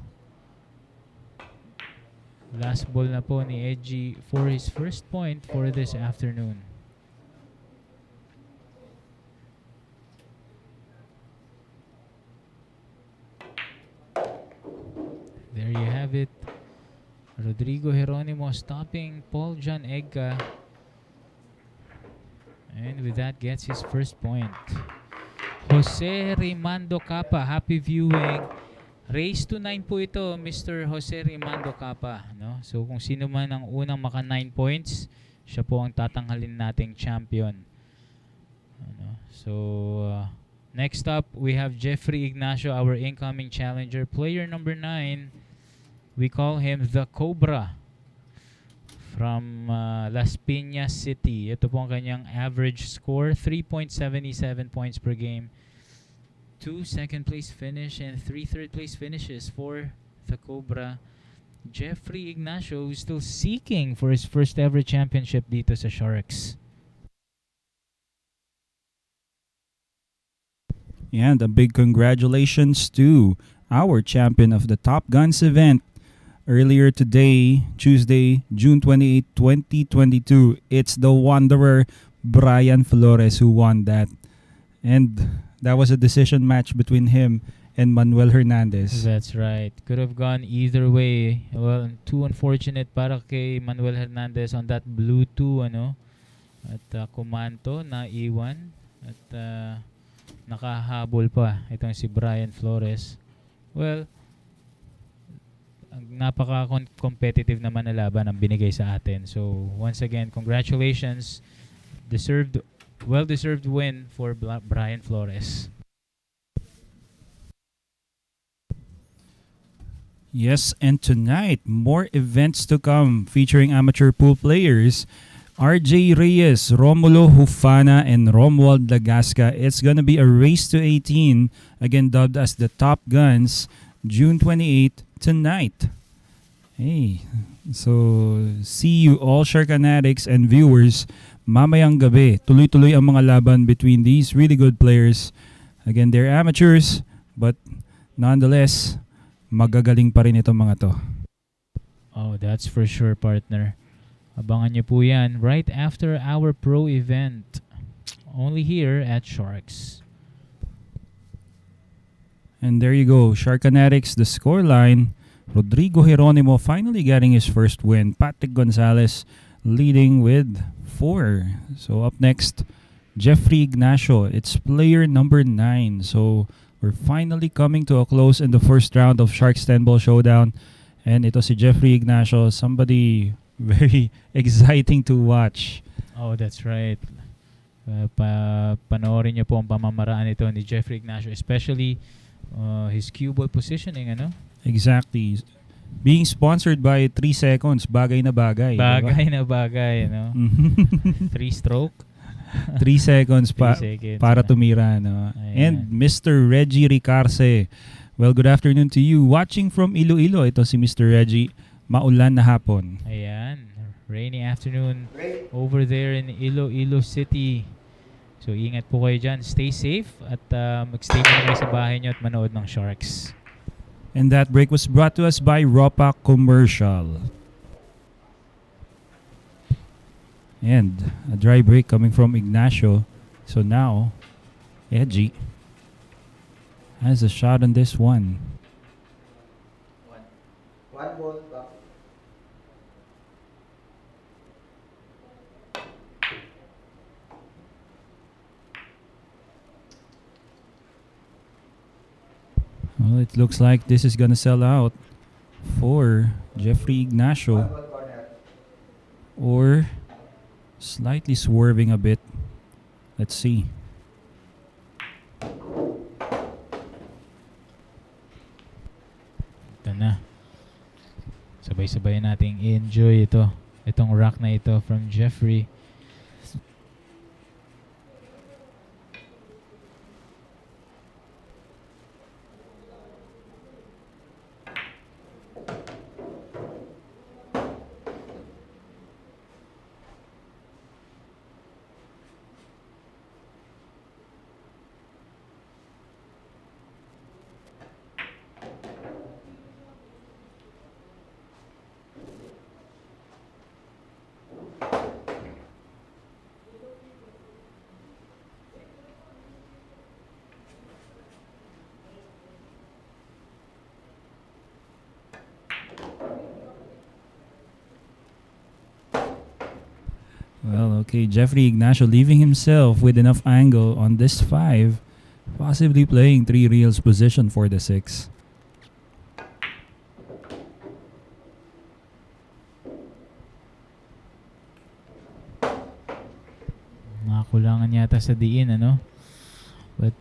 last ball na po ni Ejay for his first point for this afternoon. There you have it. Rodrigo Geronimo stopping Paul John Egca. And with that, gets his first point. Jose Rimando Capa, happy viewing. Race to 9 po ito, Mr. Jose Rimando Capa. No? So kung sino man ang unang maka 9 points, siya po ang tatanghalin nating champion. Ano? So, next up, we have Jeffrey Ignacio, our incoming challenger. Player number 9, we call him the Cobra from Las Piñas City. Ito po ang kanyang average score, 3.77 points per game. 2 second place finish and 3 third place finishes for the Cobra. Jeffrey Ignacio is still seeking for his first ever championship dito sa Sharks. And a big congratulations to our champion of the Top Guns event earlier today, Tuesday, June 28, 2022. It's the Wanderer Brian Flores who won that. And that was a decision match between him and Manuel Hernandez. That's right. Could have gone either way. Well, too unfortunate para kay Manuel Hernandez on that blue 2, ano? At kumanto na iwan. At nakahabol pa itong si Brian Flores. Well, napaka-competitive naman na laban ang binigay sa atin. So, once again, congratulations. Well-deserved win for Brian Flores. Yes, and tonight, more events to come featuring amateur pool players. RJ Reyes, Romulo Hufana, and Romuald Lagasca. It's gonna be a race to 18, again dubbed as the Top Guns, June 28 tonight. Hey, so see you all Shark Fanatics and viewers mamayang gabi. Tuloy-tuloy ang mga laban between these really good players. Again, they're amateurs, but nonetheless, magagaling pa rin itong mga to. Oh, that's for sure, partner. Abangan nyo po yan right after our pro event. Only here at Sharks. And there you go, Shark Fanatics, the scoreline. Rodrigo Geronimo finally getting his first win. Patric Gonzales leading with 4. So up next, Jeffrey Ignacio. It's player number 9. So we're finally coming to a close in the first round of Sharks 10 Ball Showdown. And ito si Jeffrey Ignacio, somebody very exciting to watch. Oh, that's right. Panoorin niyo po ang pamamaraan ito ni Jeffrey Ignacio, especially his cue ball positioning, ano? Exactly. Being sponsored by 3 seconds, bagay na bagay. Bagay diba? na bagay, no? 3 stroke. 3 seconds seconds, para tumira, no? Ayan. And Mr. Reggie Ricarce. Well, good afternoon to you. Watching from Iloilo, ito si Mr. Reggie. Maulan na hapon. Ayan. Rainy afternoon over there in Iloilo City. So, ingat po kayo dyan. Stay safe at magstay muna kayo sa bahay nyo at manood ng Sharks. And that break was brought to us by Ropa Commercial. And a dry break coming from Ignacio. So now, Ejay has a shot on this one. One ball back. Well, it looks like this is gonna sell out for Jeffrey Ignacio. One ball corner. Or slightly swerving a bit. Let's see. Ito na. Sabay-sabay nating enjoy ito. Itong rock na ito from Jeffrey. Well, okay, Jeffrey Ignacio leaving himself with enough angle on this 5, possibly playing 3 reels position for the 6. Nakakulangan yata sa diin, ano? But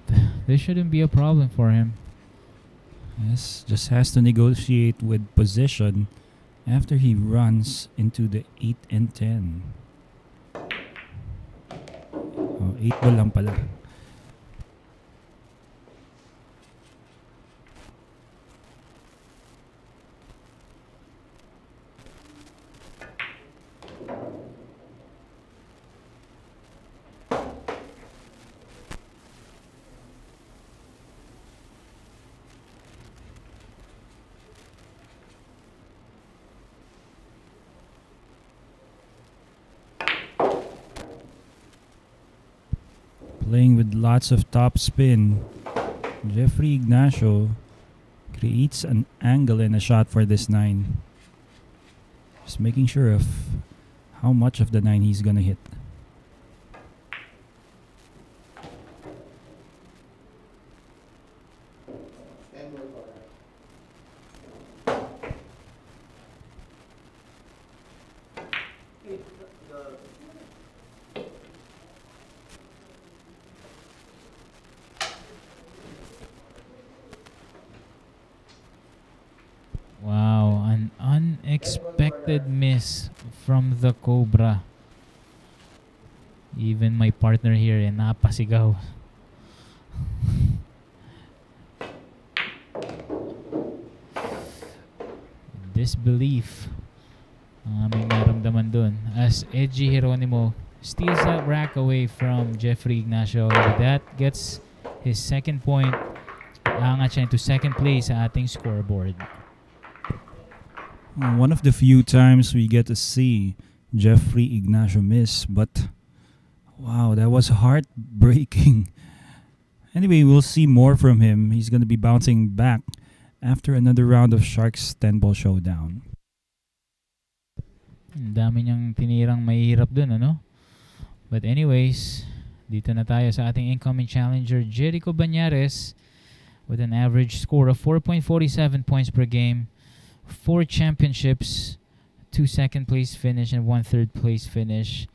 this shouldn't be a problem for him. Yes, just has to negotiate with position after he runs into the 8 and 10. Oh, 8 ball lang pala. Playing with lots of top spin, Jeffrey Ignacio creates an angle and a shot for this 9. Just making sure of how much of the 9 he's gonna hit. Stand by for that. Wow, an unexpected miss from the Cobra. Even my partner here napasigaw. Disbelief ang aming naramdaman dun as Ejay Geronimo steals that rack away from Jeffrey Ignacio. With that, gets his second point. Aangat siya into second place sa ating scoreboard. One of the few times we get to see Jeffrey Ignacio miss, but wow, that was heartbreaking. Anyway, we'll see more from him. He's going to be bouncing back after another round of Sharks 10-ball showdown. Ang dami niyang tinirang mahihirap dun, ano? But anyways, dito na tayo sa ating incoming challenger, Jerico Bañares, with an average score of 4.47 points per game, 4 championships, 2 second place finish, and 1 third place finish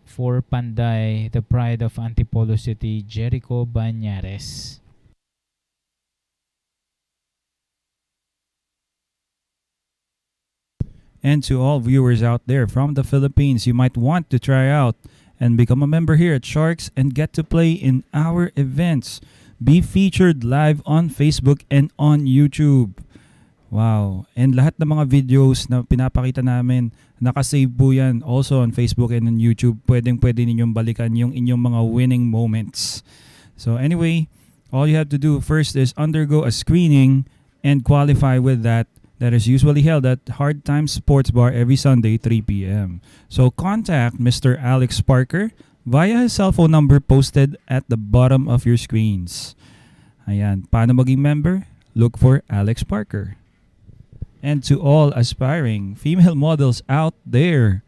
for Panday, the pride of Antipolo City, Jerico Bañares. And to all viewers out there from the Philippines, you might want to try out and become a member here at Sharks and get to play in our events. Be featured live on Facebook and on YouTube. Wow. And lahat ng mga videos na pinapakita namin, nakasave po yan also on Facebook and on YouTube. Pwede ninyong balikan yung inyong mga winning moments. So anyway, all you have to do first is undergo a screening and qualify with that. That is usually held at Hard Times Sports Bar every Sunday, 3 p.m. So contact Mr. Alex Parker via his cell phone number posted at the bottom of your screens. Ayan. Paano maging member? Look for Alex Parker. And to all aspiring female models out there,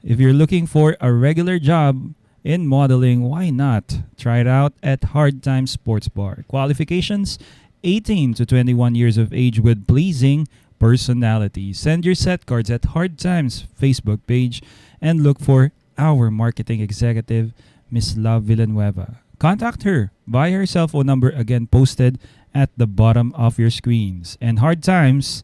if you're looking for a regular job in modeling, why not? Try it out at Hard Times Sports Bar. Qualifications, 18 to 21 years of age with pleasing personality. Send your set cards at Hard Times Facebook page and look for our marketing executive, Miss Love Villanueva. Contact her via her cell phone number, again posted at the bottom of your screens. And Hard Times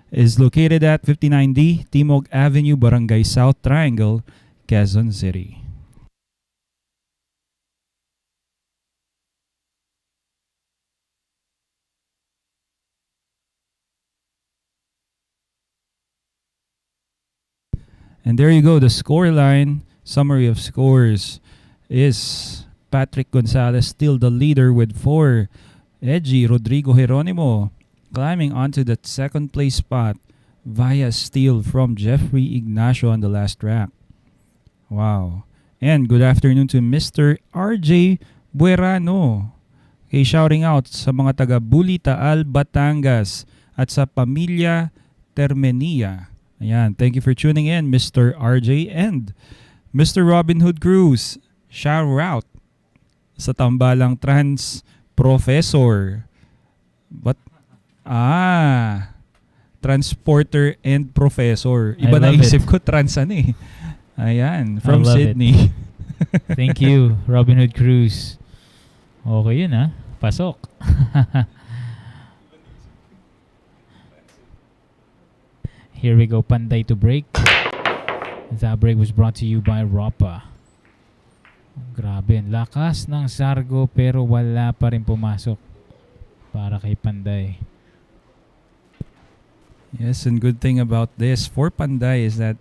is located at 59D Timog Avenue, Barangay South Triangle, Quezon City. And there you go, the score line. Summary of scores is Patric Gonzales still the leader with 4. Ejay Rodrigo Geronimo climbing onto the second place spot via steal from Jeffrey Ignacio on the last rack. Wow. And good afternoon to Mr. RJ Buerano. Okay, shouting out sa mga taga Bulitaal, Batangas at sa Pamilya Termenia. Ayan, thank you for tuning in, Mr. RJ and Mr. Robin Hood Cruz, shout out sa tambalang trans professor. But, transporter and professor. Iba I na love isip it. ko, trans ano eh. Ayan, from love it. Sydney. Thank you, Robin Hood Cruz. Okay yun ha. Pasok. Here we go. Panday to break. That break was brought to you by Ropa. Grabe. Ang lakas ng Sargo pero wala pa rin pumasok para kay Panday. Yes, and good thing about this for Panday is that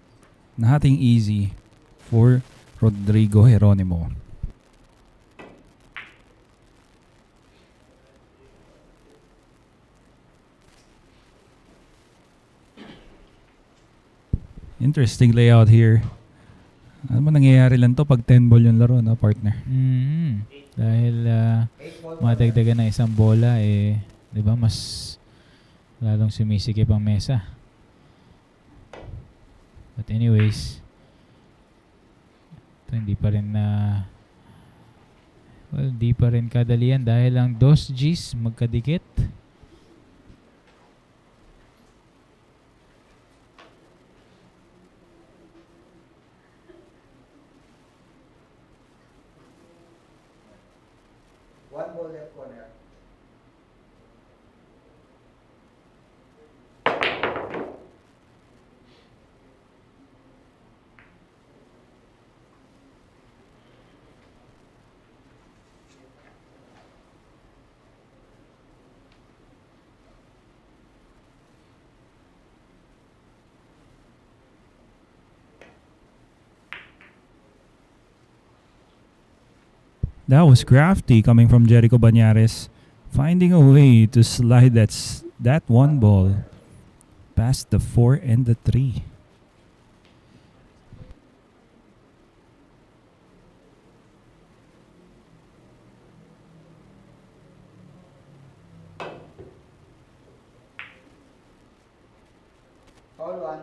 nothing easy for Rodrigo Geronimo. Interesting layout here. Ano mo nangyayari lang to pag 10 ball yung laro, no, partner? Dahil madagdagan na isang bola, eh, di ba, mas lalong sumisikip ang mesa. But anyways, ito hindi pa rin hindi pa rin kadalian dahil ang dos Gs magkadikit. One ball left corner. That was crafty coming from Jerico Bañares, finding a way to slide that one ball past the 4 and the 3. All one.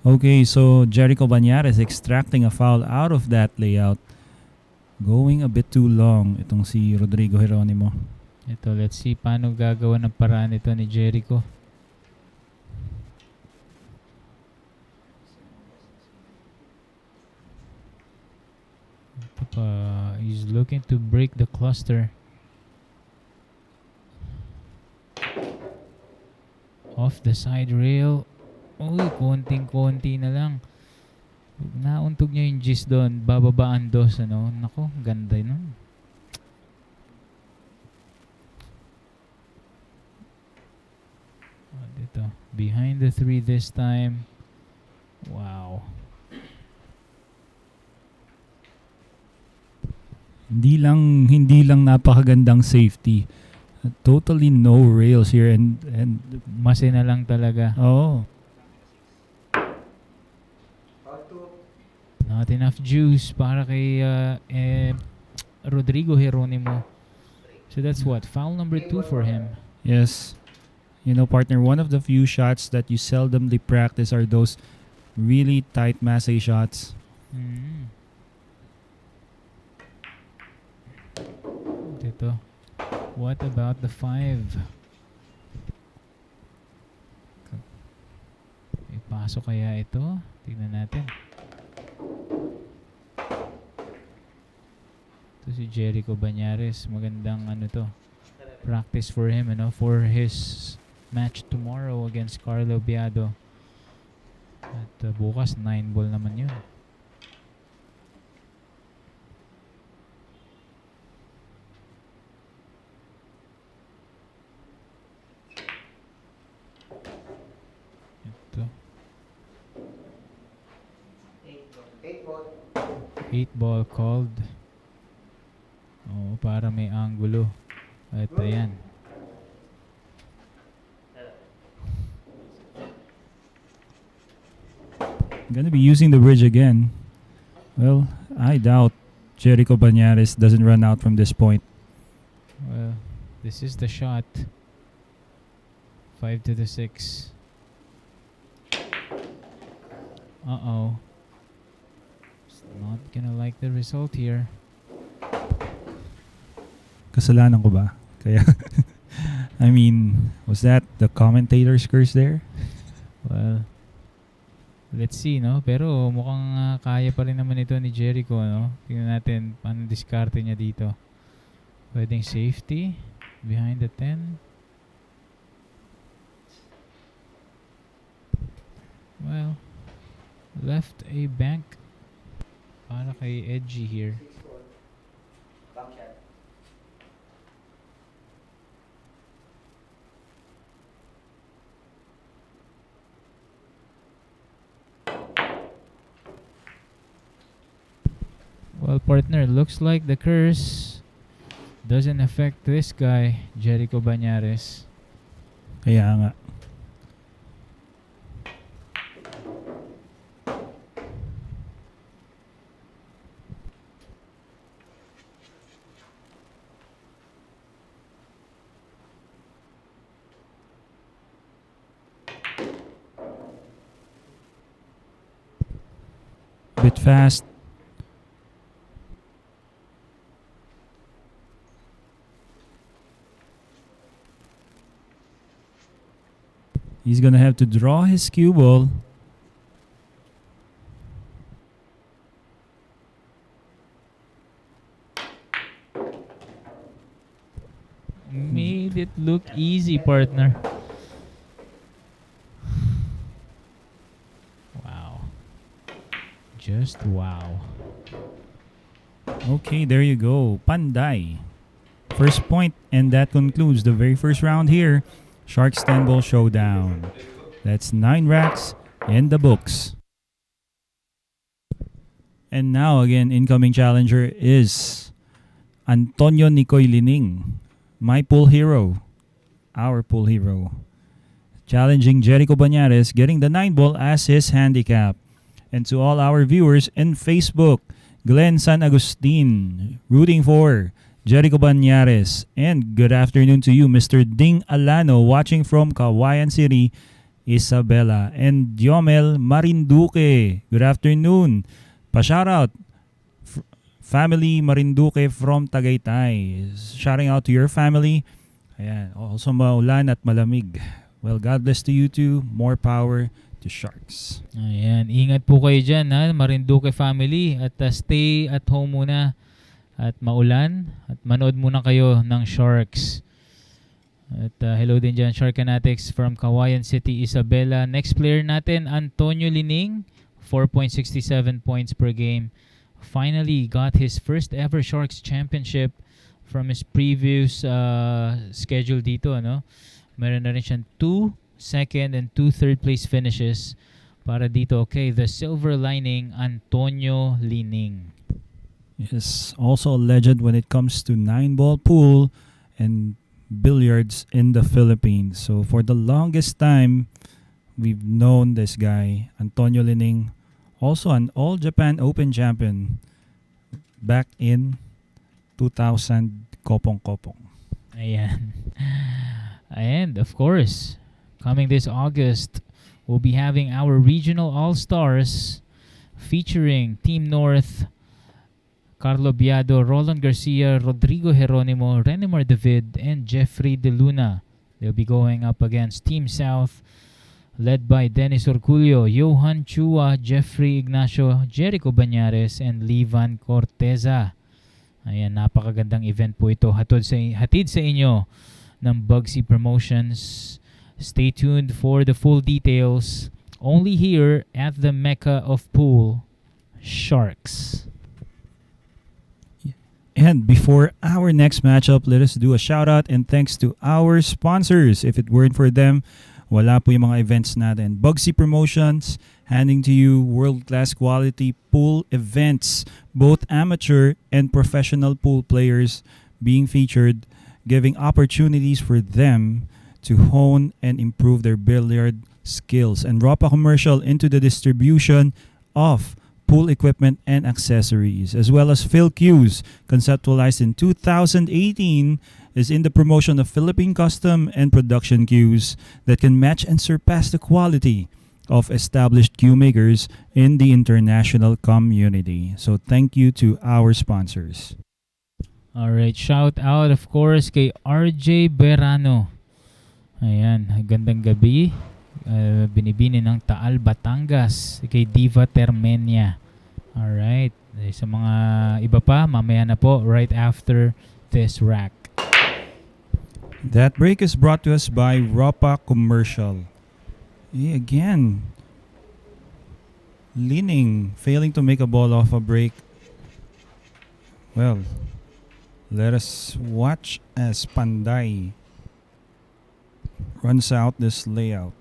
Okay, so Jerico Bañares extracting a foul out of that layout. Going a bit too long itong si Rodrigo Geronimo. Ito, let's see paano gagawa ng paraan ito ni Jerico. Ito pa, he's looking to break the cluster. Off the side rail. Uy, konting-konti na lang. Nauntog niya yung G's doon. Bababaan dos, ano. Nako, ganda nun. Dito. Behind the 3 this time. Wow. Hindi lang napakagandang safety. Totally no rails here and Masina lang talaga. oh. Not enough juice para kay Rodrigo Geronimo. So that's what? Foul number 2 for him. Yes. You know, partner, one of the few shots that you seldomly practice are those really tight masse shots. Dito. What about the 5? Ipasok kaya ito? Tingnan natin. Ito si Jerico Bañares. Magandang ano to. Practice for him, for his match tomorrow against Carlo Biado. At bukas 9 ball naman yun. Ito. 8 ball called. Oh, para may angulo. At ayan. Gonna be using the bridge again. Well, I doubt Jerico Bañares doesn't run out from this point. Well, this is the shot. 5 to the 6. Uh-oh. It's not gonna like the result here. Kasalanan ko ba? Kaya, I mean, was that the commentator's curse there? Well, let's see, no? Pero mukhang kaya pa rin naman ito ni Jerico, no? Tingnan natin paano diskarte niya dito. Pwedeng safety behind the 10. Well, left a bank para kay Ejay here. 6-4. Back shot. Well, partner, looks like the curse doesn't affect this guy, Jerico Bañares. Kaya nga. Bit fast. He's gonna have to draw his cue ball. Made it look easy, partner. Wow. Just wow. Okay, there you go. Panday. First point, and that concludes the very first round here. Sharks 10 ball showdown. That's 9 racks in the books. And now again, incoming challenger is Antonio Nikoi Lining, my pool hero, our pool hero. Challenging Jerico Bañares, getting the 9 ball as his handicap. And to all our viewers in Facebook, Glenn San Agustin, rooting for Jerico Bañares. And good afternoon to you, Mr. Ding Alano, watching from Cagayan City, Isabela. And Diomel Marinduque, good afternoon. Pa-shoutout, family Marinduque from Tagaytay. Shouting out to your family. Ayan, also maulan at malamig. Well, God bless to you too. More power to Sharks. Ayan, ingat po kayo dyan, ha, Marinduque family. At stay at home muna. At maulan. At manood muna kayo ng Sharks. At hello din dyan, Shark Fanatics from Cagayan City, Isabela. Next player natin, Antonio Lining. 4.67 points per game. Finally got his first ever Sharks championship from his previous schedule dito, ano? Meron na rin siyang 2 second and 2 third place finishes para dito. Okay, the silver lining, Antonio Lining. Yes, also a legend when it comes to 9-ball pool and billiards in the Philippines. So for the longest time, we've known this guy, Antonio Lining, also an All Japan Open champion back in 2000 Kopong. Ayan. And of course, coming this August, we'll be having our regional all-stars featuring Team North, Carlo Biado, Roland Garcia, Rodrigo Geronimo, Renemar David, and Jeffrey De Luna. They'll be going up against Team South, led by Dennis Orculio, Johan Chua, Jeffrey Ignacio, Jerico Bañares, and Levan Corteza. Ayan, napakagandang event po ito. Hatid sa inyo ng Bugsy Promotions. Stay tuned for the full details. Only here at the Mecca of Pool, Sharks. And before our next matchup, let us do a shout out and thanks to our sponsors. If it weren't for them, wala po yung mga events natin. Bugsy Promotions, handing to you world-class quality pool events, both amateur and professional pool players being featured, giving opportunities for them to hone and improve their billiard skills. And Ropa Commercial into the distribution of pool equipment and accessories, as well as Phil Cues, conceptualized in 2018, is in the promotion of Philippine custom and production cues that can match and surpass the quality of established cue makers in the international community. So thank you to our sponsors. Alright, shout out of course kay RJ Berano. Ayan, gandang gabi. Binibini ng Taal, Batangas. Kay Diva Termenia. Alright, sa mga iba pa, mamaya na po right after this rack. That break is brought to us by Ropa Commercial. Again, leaning, failing to make a ball off a break. Well, let us watch as Panday runs out this layout.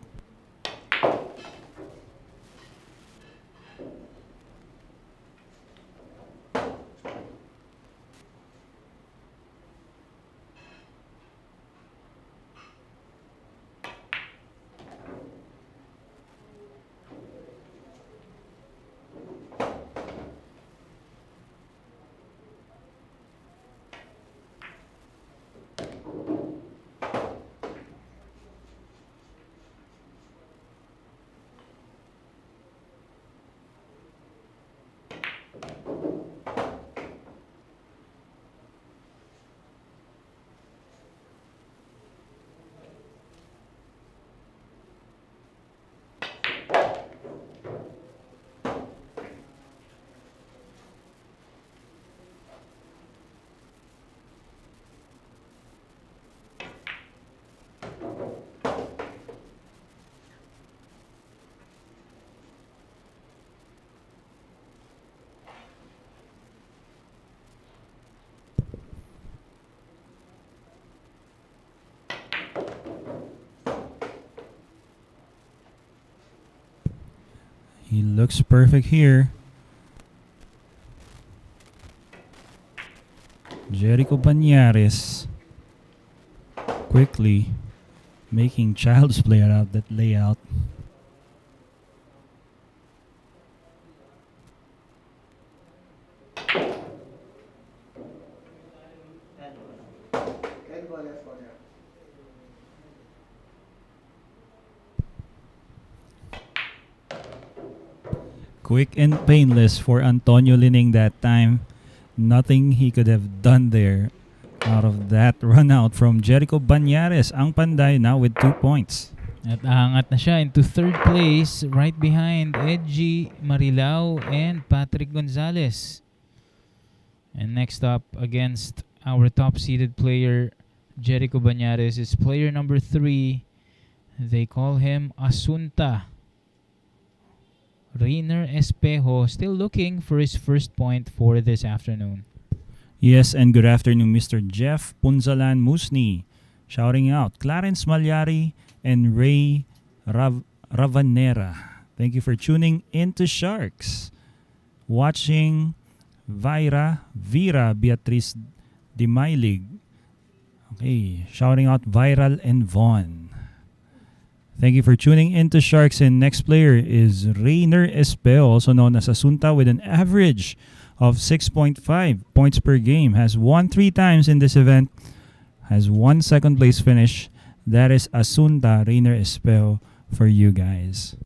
He looks perfect here. Jerico Bañares quickly making child's play out that layout. Quick and painless for Antonio Lining that time. Nothing he could have done there out of that run out from Jerico Bañares. Ang Panday now with 2 points. At aangat na siya into third place right behind Ejay, Marilao, and Patric Gonzales. And next up against our top-seeded player, Jerico Bañares, is player number 3. They call him Asunta. Rayner Espejo still looking for his first point for this afternoon. Yes, and good afternoon, Mr. Jeff Punzalan Musni. Shouting out Clarence Malyari and Ray Ravanera. Thank you for tuning into Sharks. Watching Vira Beatriz Dimailig. Okay, shouting out Viral and Vaughn. Thank you for tuning into Sharks. And next player is Rayner Espejo, also known as Asunta, with an average of 6.5 points per game. Has won 3 times in this event. Has 1 second place finish. That is Asunta, Rayner Espejo for you guys.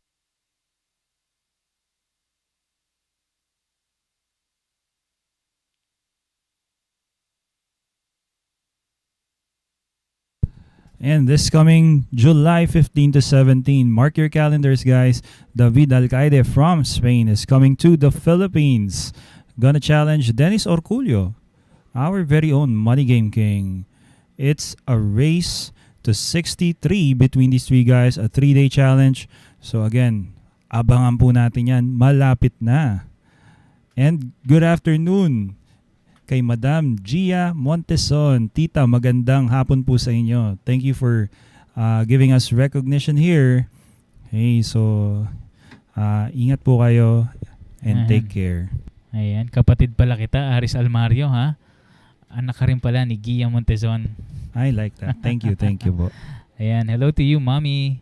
And this coming July 15 to 17, mark your calendars, guys. David Alcaide from Spain is coming to the Philippines. Gonna challenge Dennis Orculio, our very own Money Game King. It's a race to 63 between these 3 guys, a 3-day challenge. So again, abangan po natin yan. Malapit na. And good afternoon kay Madam Gia Monteson. Tita, magandang hapon po sa inyo. Thank you for giving us recognition here. Hey, so ingat po kayo and take care. Ayan, kapatid pala kita, Aris Almario, ha? Anak ka rin pala ni Gia Monteson. I like that. Thank you po. Ayan, hello to you, Mommy.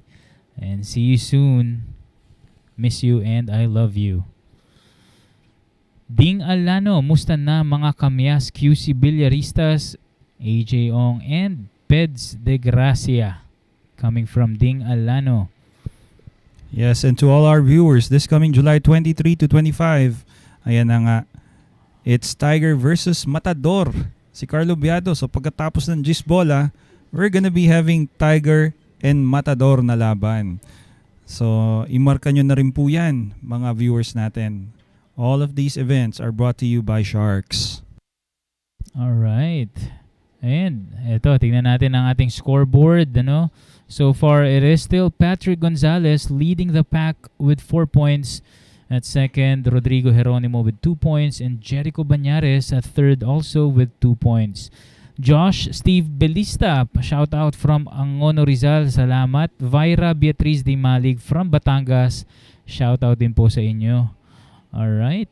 And see you soon. Miss you and I love you. Ding Alano, musta na mga kamyas QC Billiaristas, AJ Ong and Peds de Gracia, coming from Ding Alano. Yes, and to all our viewers, this coming July 23 to 25, ayan na nga, it's Tiger versus Matador, si Carlo Biado. So pagkatapos ng Gis Bola, we're gonna be having Tiger and Matador na laban. So imarka nyo na rin po yan, mga viewers natin. All of these events are brought to you by Sharks. Alright. And eto, tingnan natin ang ating scoreboard. Ano? So far, it is still Patric Gonzales leading the pack with 4 points. At second, Rodrigo Geronimo with 2 points. And Jerico Bañares at third also with 2 points. Josh Steve Belista, shout out from Angono Rizal, salamat. Vaira Beatriz Di Malig from Batangas, shout out din po sa inyo. Alright.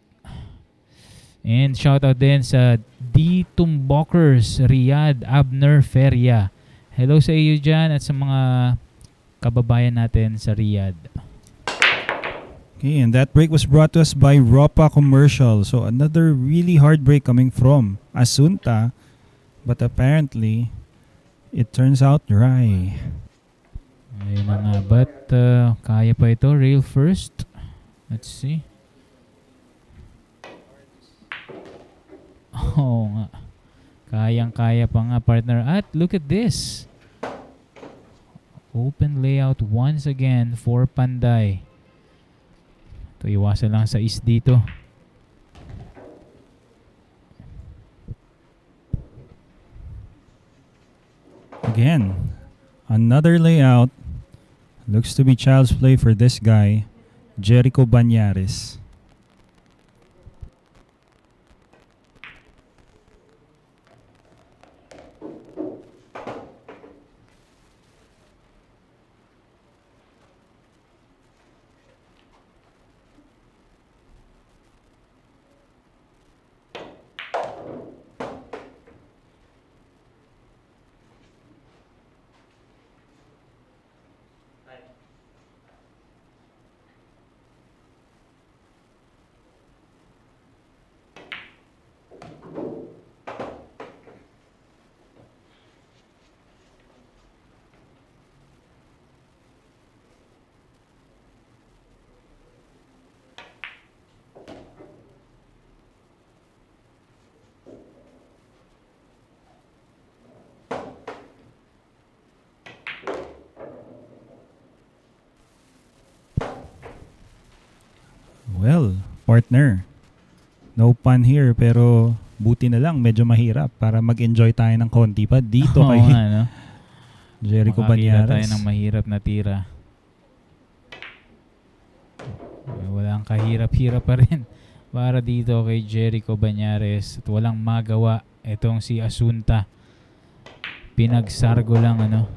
And shout out din sa D. Tumbokers, Riyadh Abner Feria. Hello sa iyo dyan at sa mga kababayan natin sa Riyadh. Okay, and that break was brought to us by Ropa Commercial. So another really hard break coming from Asunta, but apparently it turns out dry. Ayun na nga, but kaya pa ito, rail first. Let's see. Oo nga. Kayang-kaya pa nga, partner. At look at this. Open layout once again for Panday. Ito, iwasan lang sa is dito. Again, another layout. Looks to be child's play for this guy, Jerico Bañares. Well, partner, no pun here pero buti na lang medyo mahirap para mag-enjoy tayo ng konti pa dito kay no? Jerico Makakita tayo Bañares. ng mahirap na tira. Walang kahirap-hirap pa rin para dito kay Jerico Bañares. At walang magawa itong si Asunta. Pinagsargo lang ano.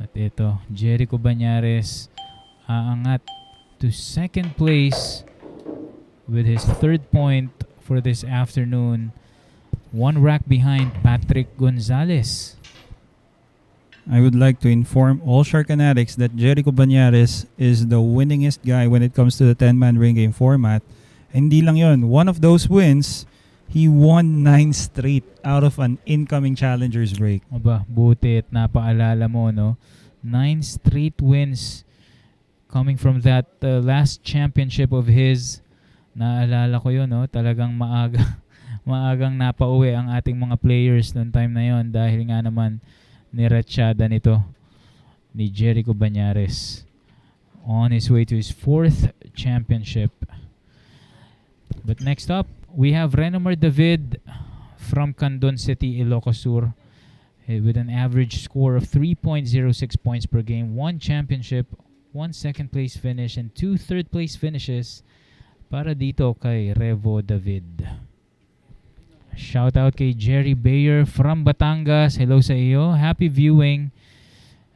At ito, Jerico Bañares aangat to second place with his third point for this afternoon. One rack behind Patric Gonzales. I would like to inform all Shark fanatics that Jerico Bañares is the winningest guy when it comes to the 10-man ring game format. Hindi lang yon. One of those wins, he won 9 straight out of an incoming challengers break. Aba, buti at napaalala mo, no? 9 straight wins coming from that last championship of his. Naalala ko yun, no? Talagang maagang napauwi ang ating mga players noong time na yon dahil nga naman niratsyada nito ni Jerico Bañares on his way to his 4th championship. But next up, we have Renemar David from Candon City, Ilocos Sur, with an average score of 3.06 points per game, 1 championship, 1 second place finish, and 2 third place finishes para dito kay Revo David. Shout out kay Jerry Bayer from Batangas. Hello sa iyo. Happy viewing.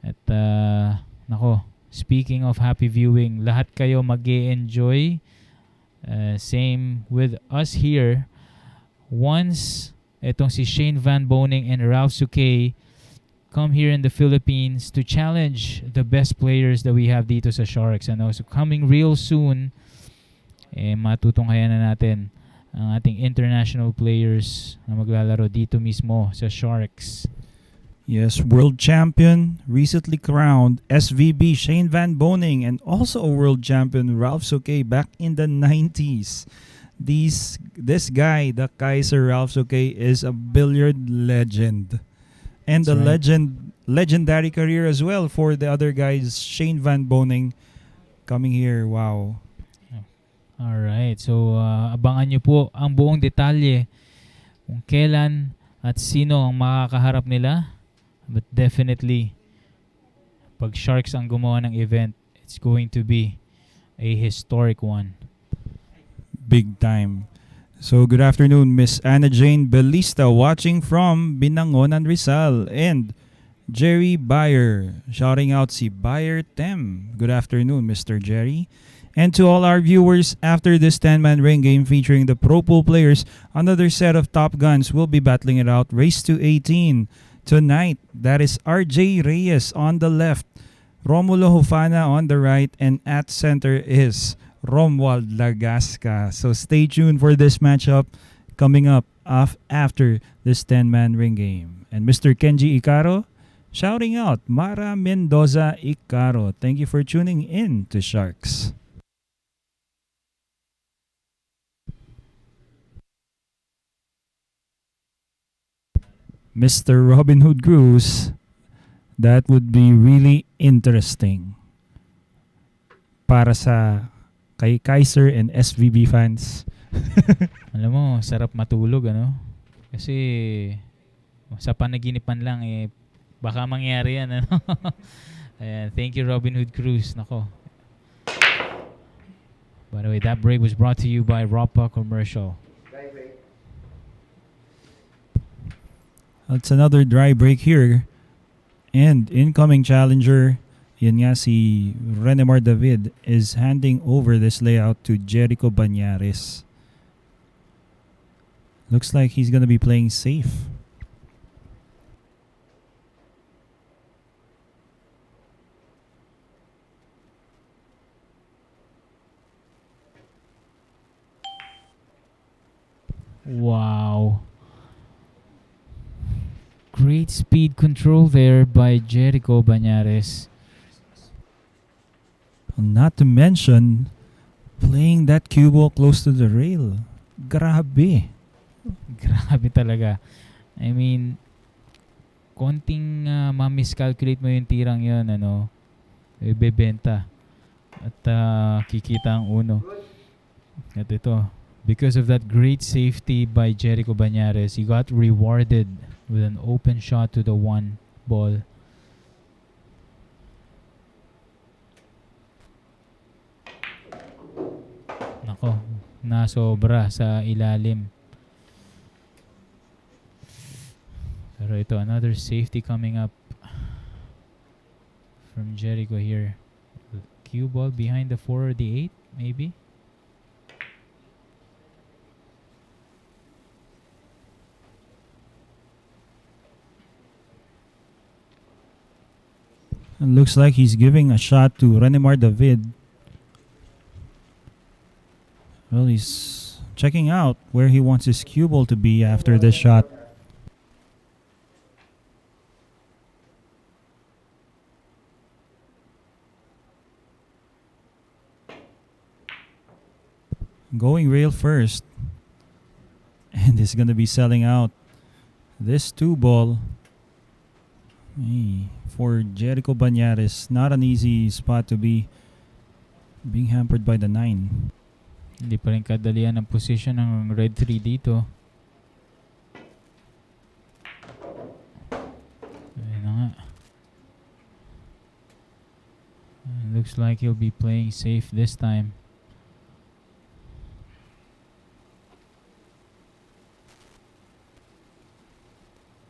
At nako, speaking of happy viewing, lahat kayo mag-e-enjoy. Same with us here. Once etong si Shane Van Boning and Ralph Sukay come here in the Philippines to challenge the best players that we have dito sa Sharks. Ano? So coming real soon, matutunghayan na natin ang ating international players na maglalaro dito mismo sa Sharks. Yes, world champion, recently crowned SVB Shane Van Boning, and also a world champion Ralph Soke back in the 90s. This guy, the Kaiser Ralph Soke, is a billiard legend. And That's a right. legendary career as well for the other guys. Shane Van Boning coming here. Wow. Alright, so abangan nyo po ang buong detalye kung kailan at sino ang makakaharap nila. But definitely, pag Sharks ang gumawa ng event, it's going to be a historic one. Big time. So good afternoon, Miss Anna Jane Belista watching from Binangonan, Rizal. And Jerry Bayer, shouting out si Bayer Tem. Good afternoon, Mr. Jerry. And to all our viewers, after this 10-man ring game featuring the Pro Pool players, another set of top guns will be battling it out. Race to 18 tonight. That is RJ Reyes on the left, Romulo Hufana on the right, and at center is Romuald Lagasca. So stay tuned for this matchup coming up after this 10-man ring game. And Mr. Kenji Icaro shouting out Mara Mendoza Icaro. Thank you for tuning in to Sharks. Mr. Robin Hood Cruz, that would be really interesting para sa kay Kaiser and SVB fans. Alam mo, sarap matulog, ano? Kasi sa panaginipan lang, baka mangyari yan, ano? Ayan, thank you, Robin Hood Cruz. Nako. By the way, that break was brought to you by Ropa Commercial. Galvey. It's another dry break here. And incoming challenger, yun nga si Renemar David, is handing over this layout to Jerico Bañares. Looks like he's gonna be playing safe. Wow. Great speed control there by Jerico Bañares. Not to mention, playing that cue ball close to the rail. Grabe. Grabe talaga. I mean, konting ma-miscalculate mo yung tirang yun, ano, ibebenta. At kikita ang uno. At ito, because of that great safety by Jerico Bañares, he got rewarded with an open shot to the one ball. Nako, nasobra sa ilalim. Pero ito, another safety coming up from Jerico here. Cue ball behind the 4 or the 8, maybe? It looks like he's giving a shot to Renemar David. Well, he's checking out where he wants his cue ball to be after this shot. Going rail first. And he's going to be selling out this 2-ball. Hey, for Jerico Bañares, not an easy spot to be being hampered by the 9. Hindi pa rin kadalian ang position ng red 3 dito. Ayun na nga. Looks like he'll be playing safe this time.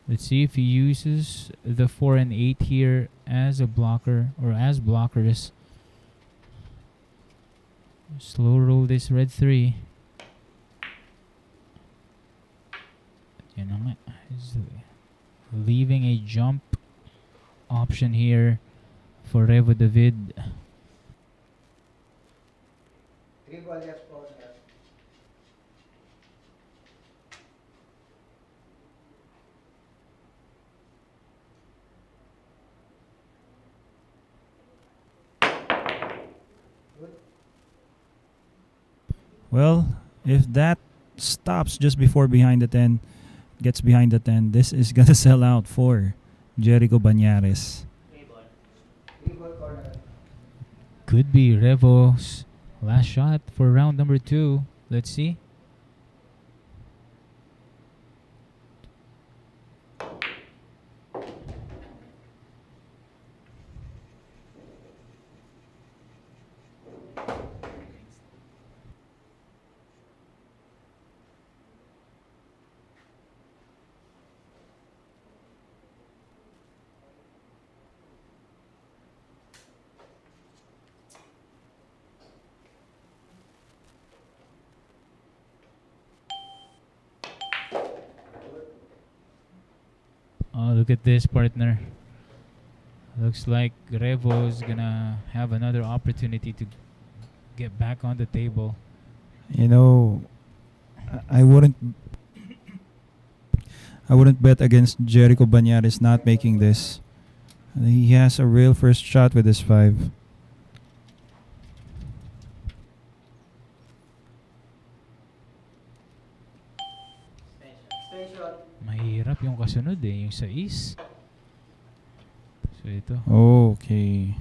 Let's see if he uses the 4 and 8 here as a blocker or as blockers. Slow roll this red 3. Yun na nga. He's leaving a jump option here for Revo David. 3 ball left ball, sir. Well, if that stops just before behind the 10, gets behind the 10, this is gonna sell out for Jerico Bañares. Three-ball corner. Could be Revo's last shot for round number 2. Let's see. Oh, look at this, partner. Looks like Revo's gonna have another opportunity to get back on the table. You know, I wouldn't bet against Jerico Bañares not making this. He has a real first shot with this 5. Extension. Mahirap yung kasunod yung 6. So ito. Okay.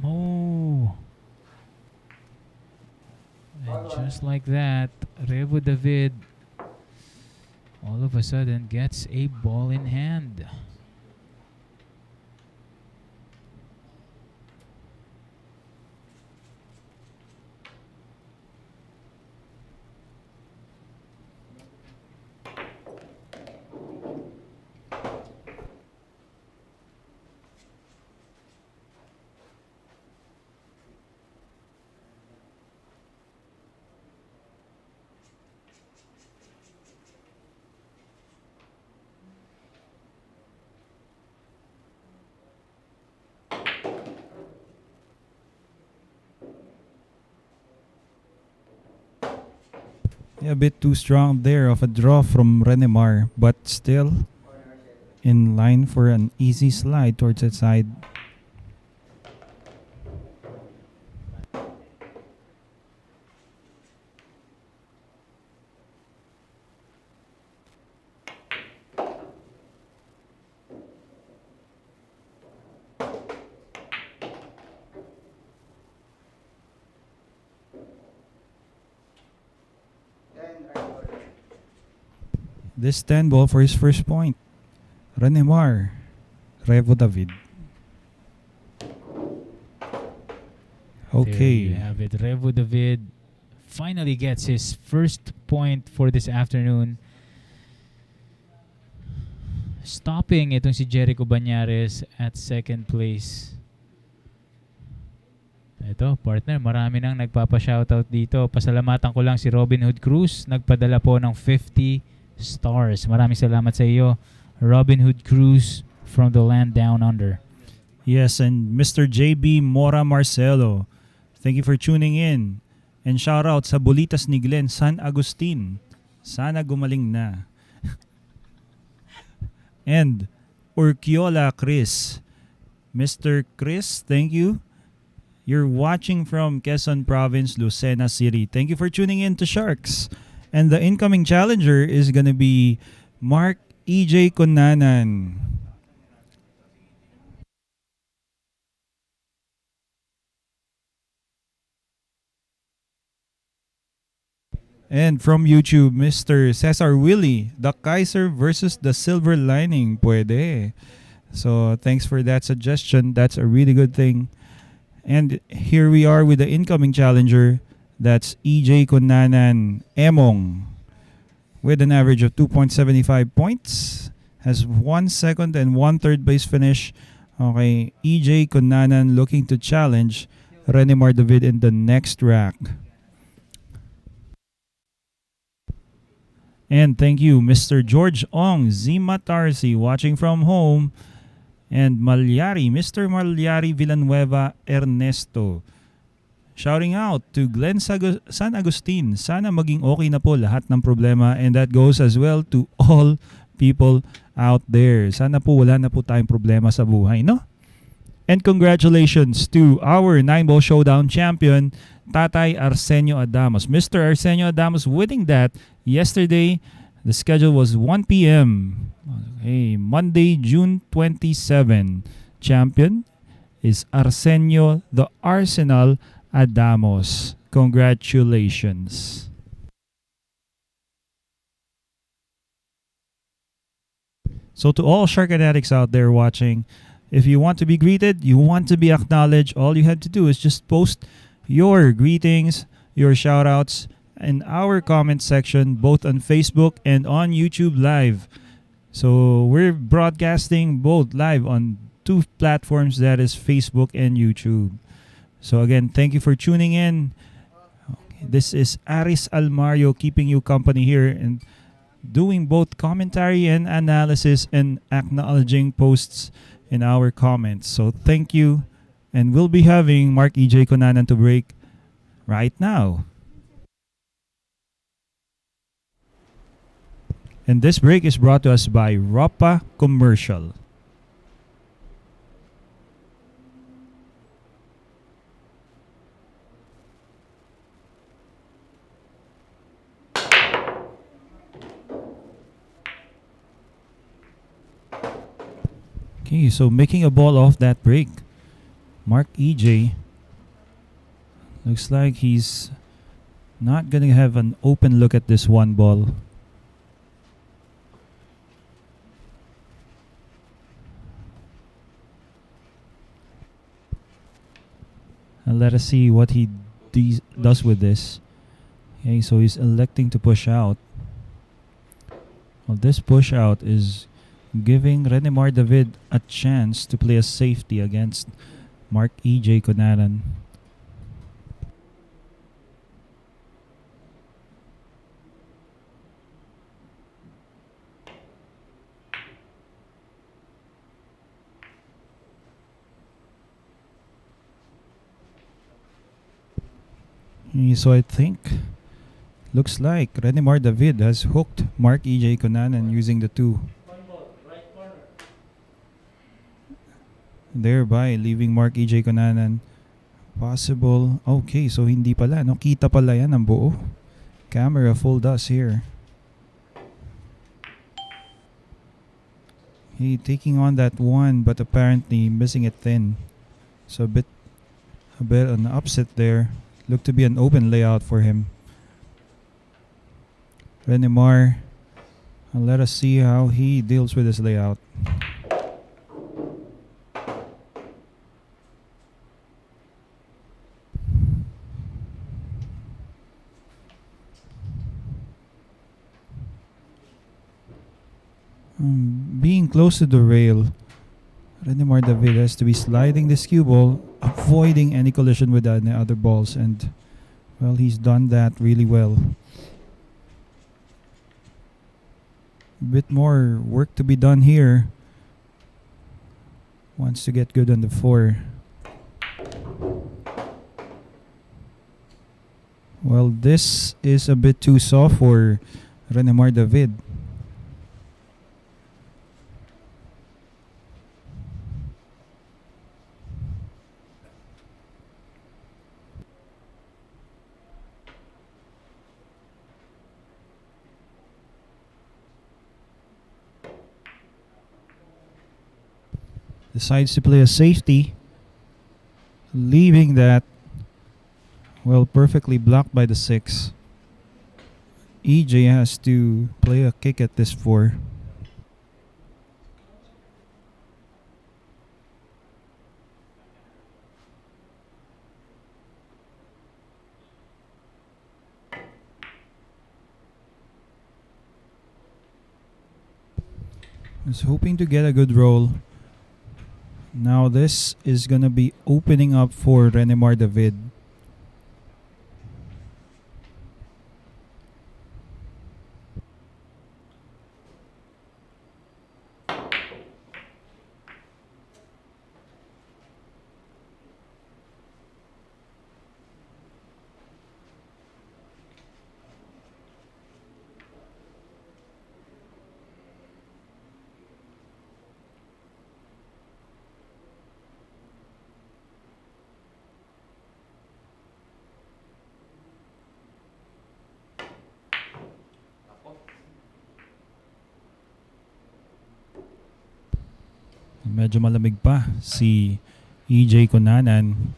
Oh. And just like that, Revo David all of a sudden gets a ball in hand. Yeah, a bit too strong there of a draw from Renemar, but still in line for an easy slide towards that side. This 10 ball for his first point. Renemar, Revo David. There Okay. you have it. Revo David finally gets his first point for this afternoon. Stopping itong si Jerico Bañares at second place. Ito, partner, marami nang nagpapa-shoutout dito. Pasalamatan ko lang si Robin Hood Cruz. Nagpadala po ng 50 stars. Maraming salamat sa iyo, Robin Hood Cruz from the land down under. Yes, and Mr. JB Mora Marcelo, thank you for tuning in. And shout out sa Bolitas ni Glenn San Agustin. Sana gumaling na. And Urquiola Chris. Mr. Chris, thank you. You're watching from Quezon Province, Lucena City. Thank you for tuning in to Sharks. And the incoming challenger is gonna be Marc Ejay Cunanan. And from YouTube, Mr. Cesar Willie, the Kaiser versus the Silver Lining. Pwede. So thanks for that suggestion. That's a really good thing. And here we are with the incoming challenger. That's Ejay Cunanan Emong with an average of 2.75 points. Has 1 second and 1 third base finish. Okay, Ejay Cunanan looking to challenge Renemar David in the next rack. And thank you, Mr. George Ong Zima Tarsi, watching from home. And Malyari, Mr. Malyari Villanueva Ernesto. Shouting out to Glenn San Agustin. Sana maging okay na po lahat ng problema, and that goes as well to all people out there. Sana po wala na po tayong problema sa buhay, no? And congratulations to our 9-ball showdown champion, Tatay Arsenio Adamos. Mr. Arsenio Adamos winning that yesterday. The schedule was 1 p.m. Okay, Monday, June 27. Champion is Arsenio the Arsenal Adamos. Congratulations. So to all Shark Fanatics out there watching, if you want to be greeted, you want to be acknowledged, all you have to do is just post your greetings, your shoutouts in our comment section, both on Facebook and on YouTube Live. So we're broadcasting both live on two platforms, that is Facebook and YouTube. So again, thank you for tuning in. Okay, this is Aris Almario keeping you company here and doing both commentary and analysis and acknowledging posts in our comments. So thank you. And we'll be having Marc Ejay Cunanan to break right now. And this break is brought to us by Ropa Commercial. Okay, so making a ball off that break, Marc Ejay looks like he's not going to have an open look at this one ball. And let us see what he does with this. Okay, so he's electing to push out. Well, this push out is giving Renemar David a chance to play a safety against Marc Ejay Cunanan. So I think looks like Renemar David has hooked Marc Ejay Cunanan using the 2. Thereby leaving Marc Ejay Cunanan possible. Okay, so hindi pala, no? Kita pala yan ang buo. Camera fooled us here. He taking on that 1 but apparently missing it thin. So a bit an upset there. Looked to be an open layout for him. Renemar, let us see how he deals with this layout. Being close to the rail, Renemar David has to be sliding this cue ball, avoiding any collision with any other balls, and well, he's done that really well. A bit more work to be done here. Wants to get good on the 4. Well, this is a bit too soft for Renemar David. Decides to play a safety, leaving that, well, perfectly blocked by the 6. Ejay has to play a kick at this 4. Was hoping to get a good roll. Now this is going to be opening up for Renemar David. Medyo malamig pa si Ejay Cunanan.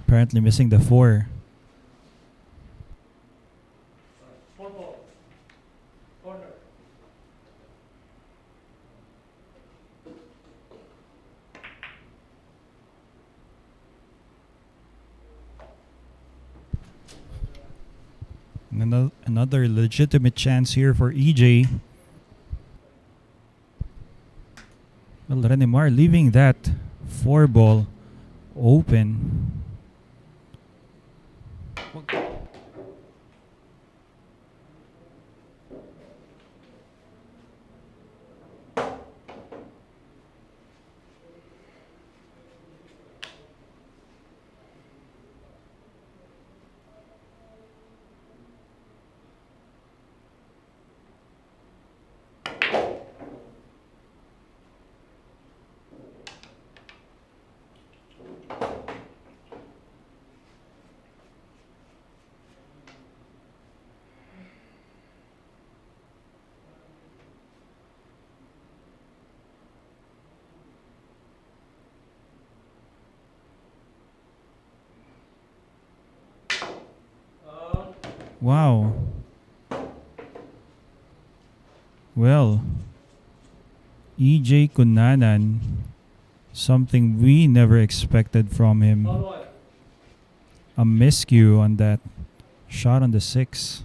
Apparently missing the 4. Another legitimate chance here for Ejay. Well, Renemar leaving that 4 ball open. Wow. Well, Ejay Cunanan, something we never expected from him. A miscue on that shot on the 6.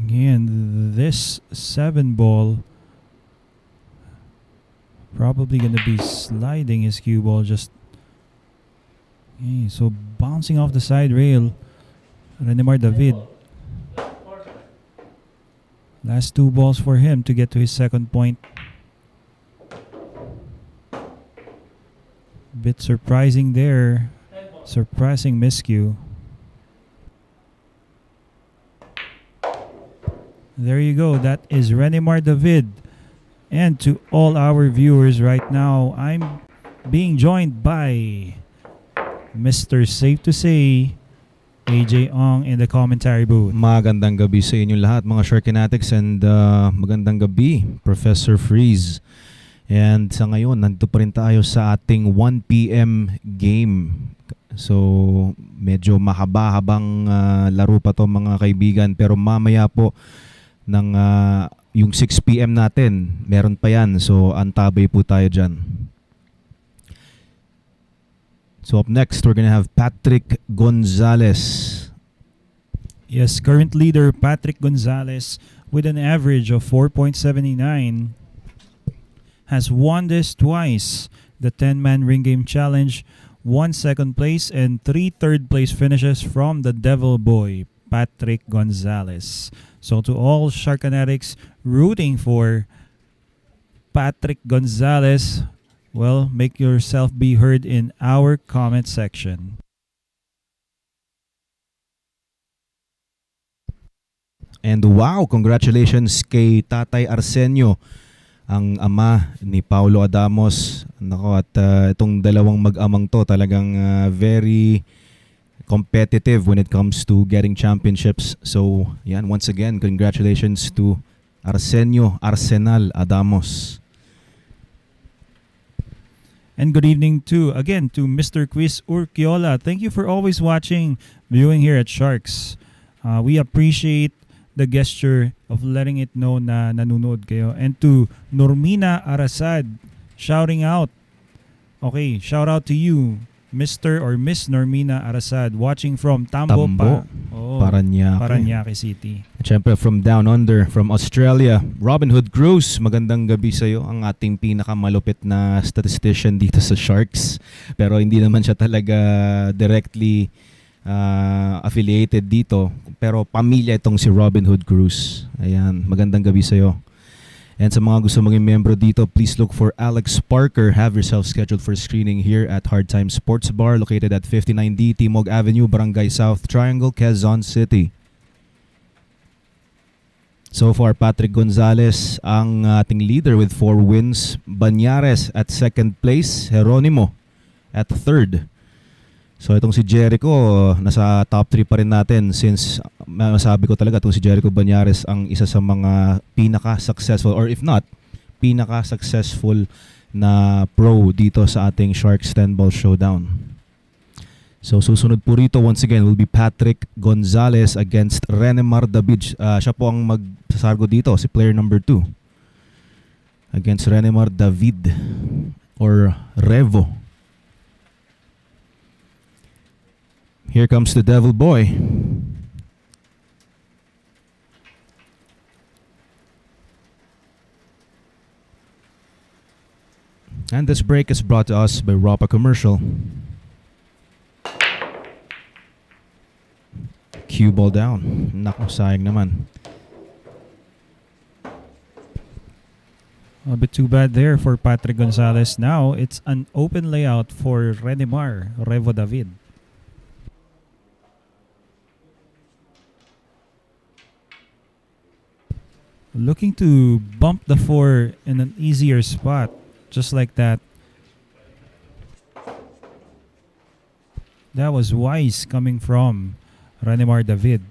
Again, this 7 ball probably gonna be sliding his cue ball just. Okay, so bouncing off the side rail. Renemar David. Last 2 balls for him to get to his second point. Bit surprising there. Surprising miscue. There you go. That is Renemar David. And to all our viewers right now, I'm being joined by Mr. Safe to Say, Ejay Ong in the commentary booth. Magandang gabi sa inyo lahat mga Sharkinatics and magandang gabi Professor Freeze. And sa ngayon, nandito pa rin tayo sa ating 1 p.m. game. So medyo mahaba-habang laro pa to mga kaibigan, pero mamaya po ng yung 6 p.m. natin, meron pa yan. So antabay po tayo dyan. So up next, we're gonna have Patric Gonzales. Yes, current leader Patric Gonzales with an average of 4.79 has won this twice. The 10-man ring game challenge, 1 second place and 3 third place finishes from the Devil Boy, Patric Gonzales. So to all Sharkanatics rooting for Patric Gonzales, well, make yourself be heard in our comment section. And wow, congratulations kay Tatay Arsenio, ang ama ni Paulo Adamos. Nako, at itong dalawang mag-amang to talagang very competitive when it comes to getting championships. So, yan, once again, congratulations to Arsenio Arsenal Adamos. And good evening to Mr. Quiz Urquiola. Thank you for always watching, viewing here at Sharks. We appreciate the gesture of letting it know na nanonood kayo. And to Normina Arasad, shouting out. Okay, shout out to you, Mr. or Miss Normina Arasad, watching from Tambo. Paranaque City. At syempre from down under, from Australia, Robin Hood Cruz, magandang gabi sa'yo, ang ating pinakamalupit na statistician dito sa Sharks. Pero hindi naman siya talaga directly affiliated dito. Pero pamilya itong si Robin Hood Cruz. Ayan, magandang gabi sa'yo. And sa mga gusto maging membro dito, please look for Alex Parker. Have yourself scheduled for screening here at Hard Time Sports Bar, located at 59D Timog Avenue, Barangay South Triangle, Quezon City. So far, Patric Gonzales ang ating leader with 4 wins. Bañares at second place. Geronimo at third. So itong si Jerico, nasa top 3 pa rin natin since masabi ko talaga itong si Jerico Bañares ang isa sa mga pinaka-successful or if not, pinaka-successful na pro dito sa ating Sharks 10-ball showdown. So susunod po rito once again will be Patric Gonzales against Renemar David. Siya po ang magsasargo dito, si player number 2. Against Renemar David or Revo. Here comes the Devil Boy. And this break is brought to us by Rapa Commercial. Cue ball down. Naku, sayang naman. A bit too bad there for Patric Gonzales. Now it's an open layout for Renemar David. Looking to bump the 4 in an easier spot. Just like that. That was wise coming from Renemar David.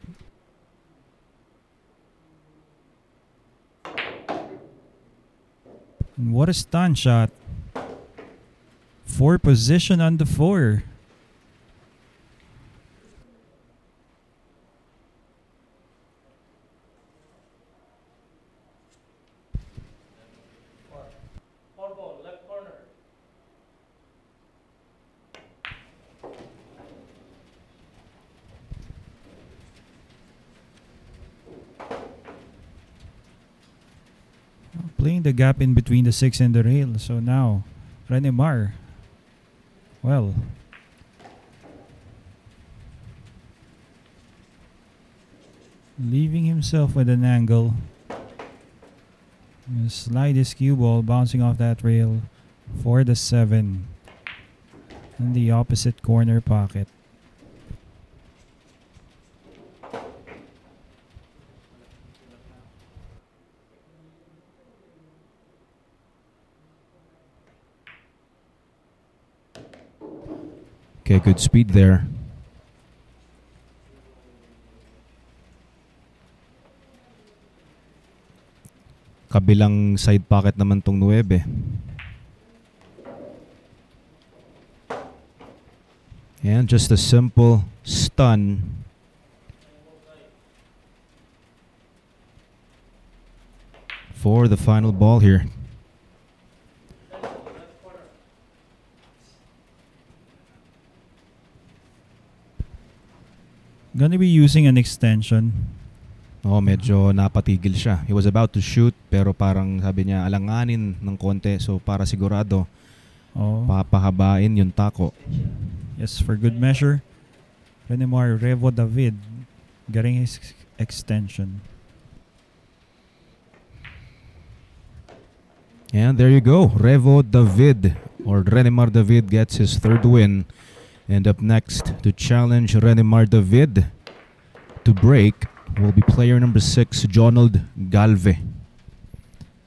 And what a stun shot. 4 position on the 4. Playing the gap in between the 6 and the rail. So now, Renemar, well, leaving himself with an angle. Slide his cue ball, bouncing off that rail for the 7 in the opposite corner pocket. Okay, good speed there. Kabilang side pocket naman tong 9. And just a simple stun. For the final ball here. Gonna be using an extension. Oh, medyo napatigil siya. He was about to shoot pero parang sabi niya alanganin ng konti. So para sigurado papahabain yung tako. Yes, for good measure. Renemar David getting his extension. And there you go. Revo David or Renemar David gets his 3rd win. And up next to challenge Renemar David to break will be player number 6, Jonald Galve.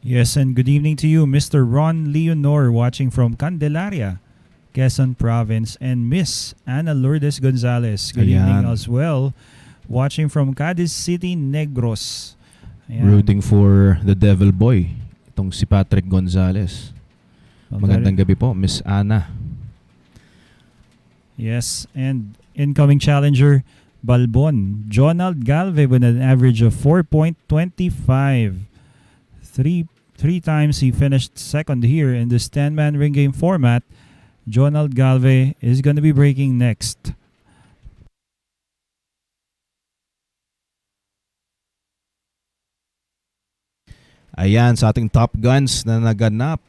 Yes, and good evening to you, Mr. Ron Leonor, watching from Candelaria, Quezon Province, and Miss Ana Lourdes Gonzales. Good evening as well, watching from Cadiz City, Negros. Ayan. Rooting for the Devil Boy, itong si Patric Gonzales. Magandang gabi po, Miss Ana. Yes, and incoming challenger, Balbon, Jonald Galve with an average of 4.25. Three times he finished second here in this 10-man ring game format. Jonald Galve is going to be breaking next. Ayan, sa ating top guns na naganap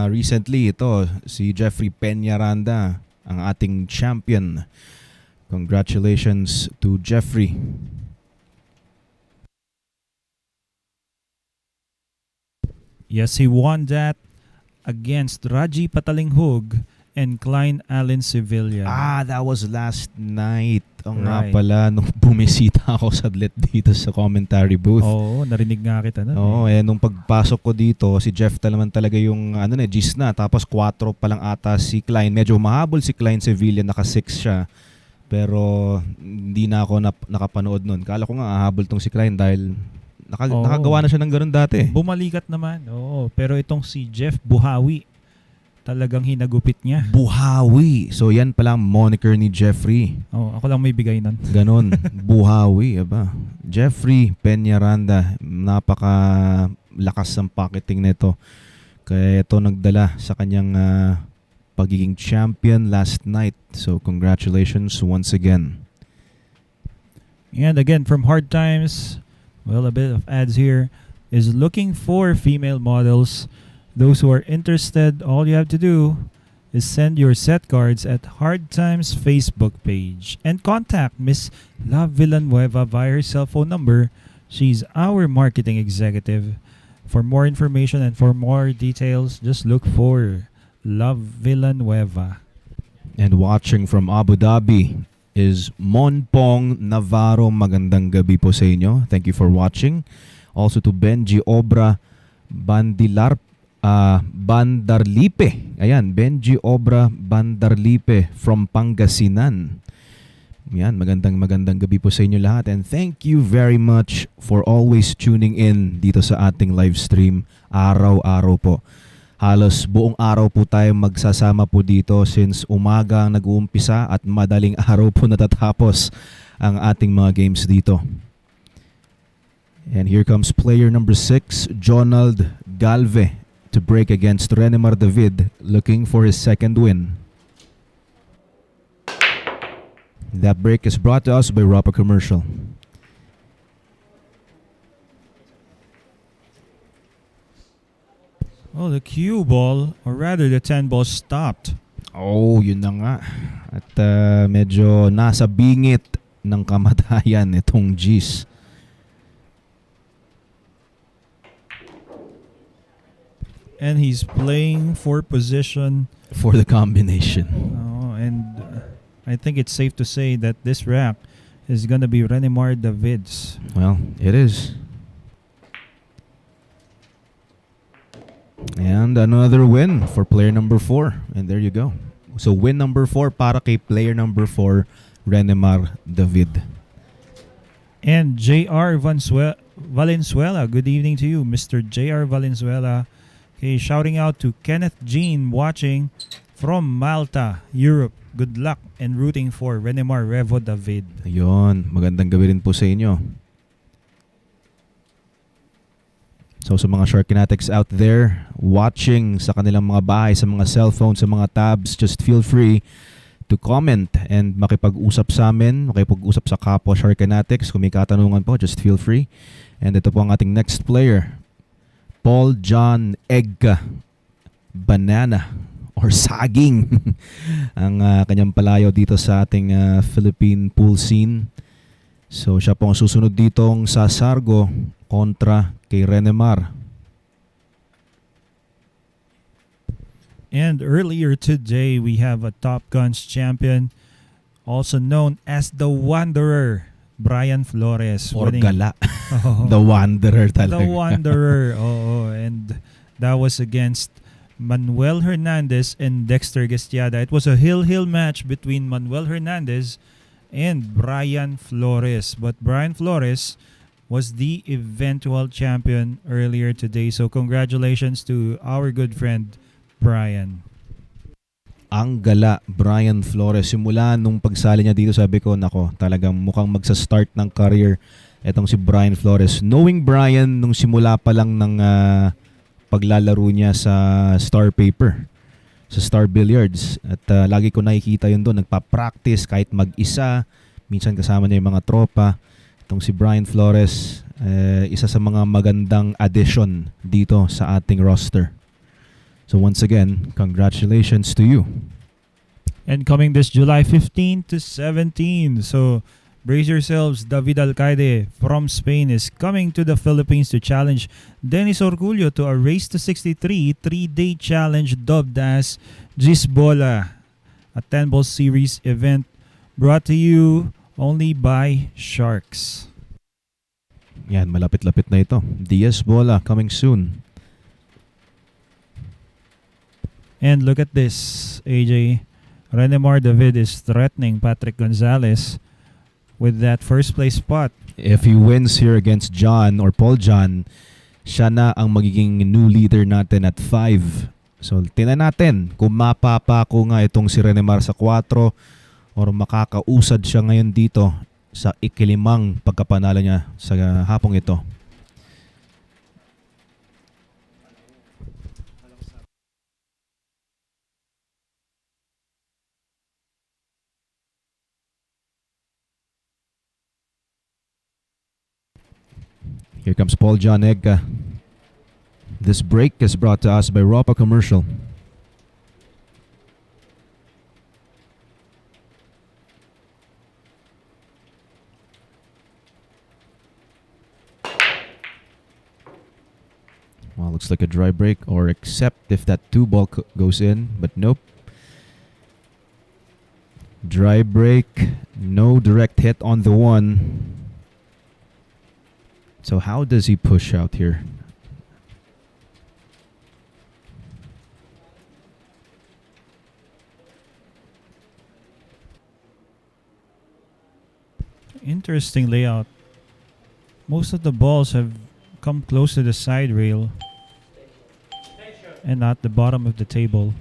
recently, ito si Jeffrey Peñaranda, ang ating champion. Congratulations to Jeffrey. Yes, he won that against Raji Patalinghug and Klein Allen Sevilla. That was last night. Nga Right. pala, nung bumisita ako saglit dito sa commentary booth. Oo, narinig nga kita nun. Oo, nung pagpasok ko dito, si Jeff naman talaga yung Gis na. Tapos 4 pa lang ata si Klein. Medyo mahabol si Klein Sevilla, naka 6 siya. Pero hindi na ako nakapanood nun. Kala ko nga ahabol tong si Klein dahil nakagawa na siya ng ganun dati. Bumalikat naman. Oo, pero itong si Jeff Buhawi, talagang hinagupit niya. Buhawi. So yan pala ang moniker ni Jeffrey. Oh, ako lang may bigay nun. Ganon. Buhawi. Aba. Jeffrey Peñaranda. Napaka lakas ng pocketing nito. Kaya ito nagdala sa kanyang pagiging champion last night. So congratulations once again. And again, from Hard Times, well, a bit of ads here, is looking for female models. Those who are interested, all you have to do is send your set cards at Hard Times Facebook page and contact Miss La Villanueva via her cell phone number. She's our marketing executive. For more information and for more details, just look for Love Villanueva. And watching from Abu Dhabi is Monpong Navarro. Magandang gabi po sa inyo. Thank you for watching. Also to Benji Obra Bandarlipe. Ayan, Benji Obra Bandarlipe from Pangasinan. Yan, magandang gabi po sa inyo lahat. And thank you very much for always tuning in dito sa ating live stream. Araw-araw po. Halos buong araw po tayo magsasama po dito since umaga ang nag-uumpisa at madaling araw po natatapos ang ating mga games dito. And here comes player number 6, Jonald Galve, to break against Renemar David, looking for his second win. That break is brought to us by Rapa Commercial. Oh, the cue ball, or rather the 10 ball stopped. Oh, yun na nga. At medyo nasa bingit ng kamatayan itong G's. And he's playing for position. For the combination. Oh, and I think it's safe to say that this rack is going to be Renemar David's. Well, it is. And another win for player number 4. And there you go. So win number 4 para kay player number 4, Renemar David. And J.R. Valenzuela. Good evening to you, Mr. J.R. Valenzuela. Okay, shouting out to Kenneth Jean watching from Malta, Europe. Good luck and rooting for Renemar Revo David. Ayun, magandang gabi rin po sa inyo. So sa mga Sharkinatics out there watching sa kanilang mga bahay, sa mga cellphone, sa mga tabs, just feel free to comment and makipag-usap sa amin, makipag-usap sa kapwa Sharkinatics. Kung may katanungan po, just feel free. And ito po ang ating next player, Paul John Egca Banana or Saging ang kanyang palayo dito sa ating Philippine pool scene. So siya po ang susunod ditong sa Sargo kontra kay Renemar. And earlier today, we have a Top Guns champion, also known as the Wanderer, Brian Flores. Or winning. Gala. Oh, The Wanderer talaga. the Wanderer. Oh, and that was against Manuel Hernandez and Dexter Gestiada. It was a hill match between Manuel Hernandez and Brian Flores. But Brian Flores was the eventual champion earlier today. So congratulations to our good friend, Brian. Ang gala, Brian Flores. Simula nung pagsali niya dito, sabi ko, nako, talagang mukhang magsa-start ng career etong si Brian Flores. Knowing Brian nung simula pa lang ng paglalaro niya sa Star Paper, sa Star Billiards. At lagi ko nakikita yun doon, nagpa-practice kahit mag-isa, minsan kasama niya yung mga tropa. Itong si Brian Flores, isa sa mga magandang addition dito sa ating roster. So once again, congratulations to you. And coming this July 15 to 17. So Brace yourselves. David Alcaide from Spain is coming to the Philippines to challenge Dennis Orgullo to a race to 63 3-day challenge dubbed as Gisbola, a 10-ball series event brought to you only by Sharks. Yan, malapit-lapit na ito. DS Bola coming soon. And look at this, AJ. Renemar David is threatening Patric Gonzales with that first place spot. If he wins here against John or Paul John, siya na ang magiging new leader natin at 5. So, tingnan natin kung mapapako nga itong si Renemar sa 4 or makakausad siya ngayon dito sa ikilimang pagkapanalo niya sa hapong ito. Here comes Paul John Egca. This break is brought to us by Ropa Commercial. Well, looks like a dry break, or except if that 2-ball goes in, but nope. Dry break, no direct hit on the 1. So how does he push out here? Interesting layout. Most of the balls have come close to the side rail and not the bottom of the table.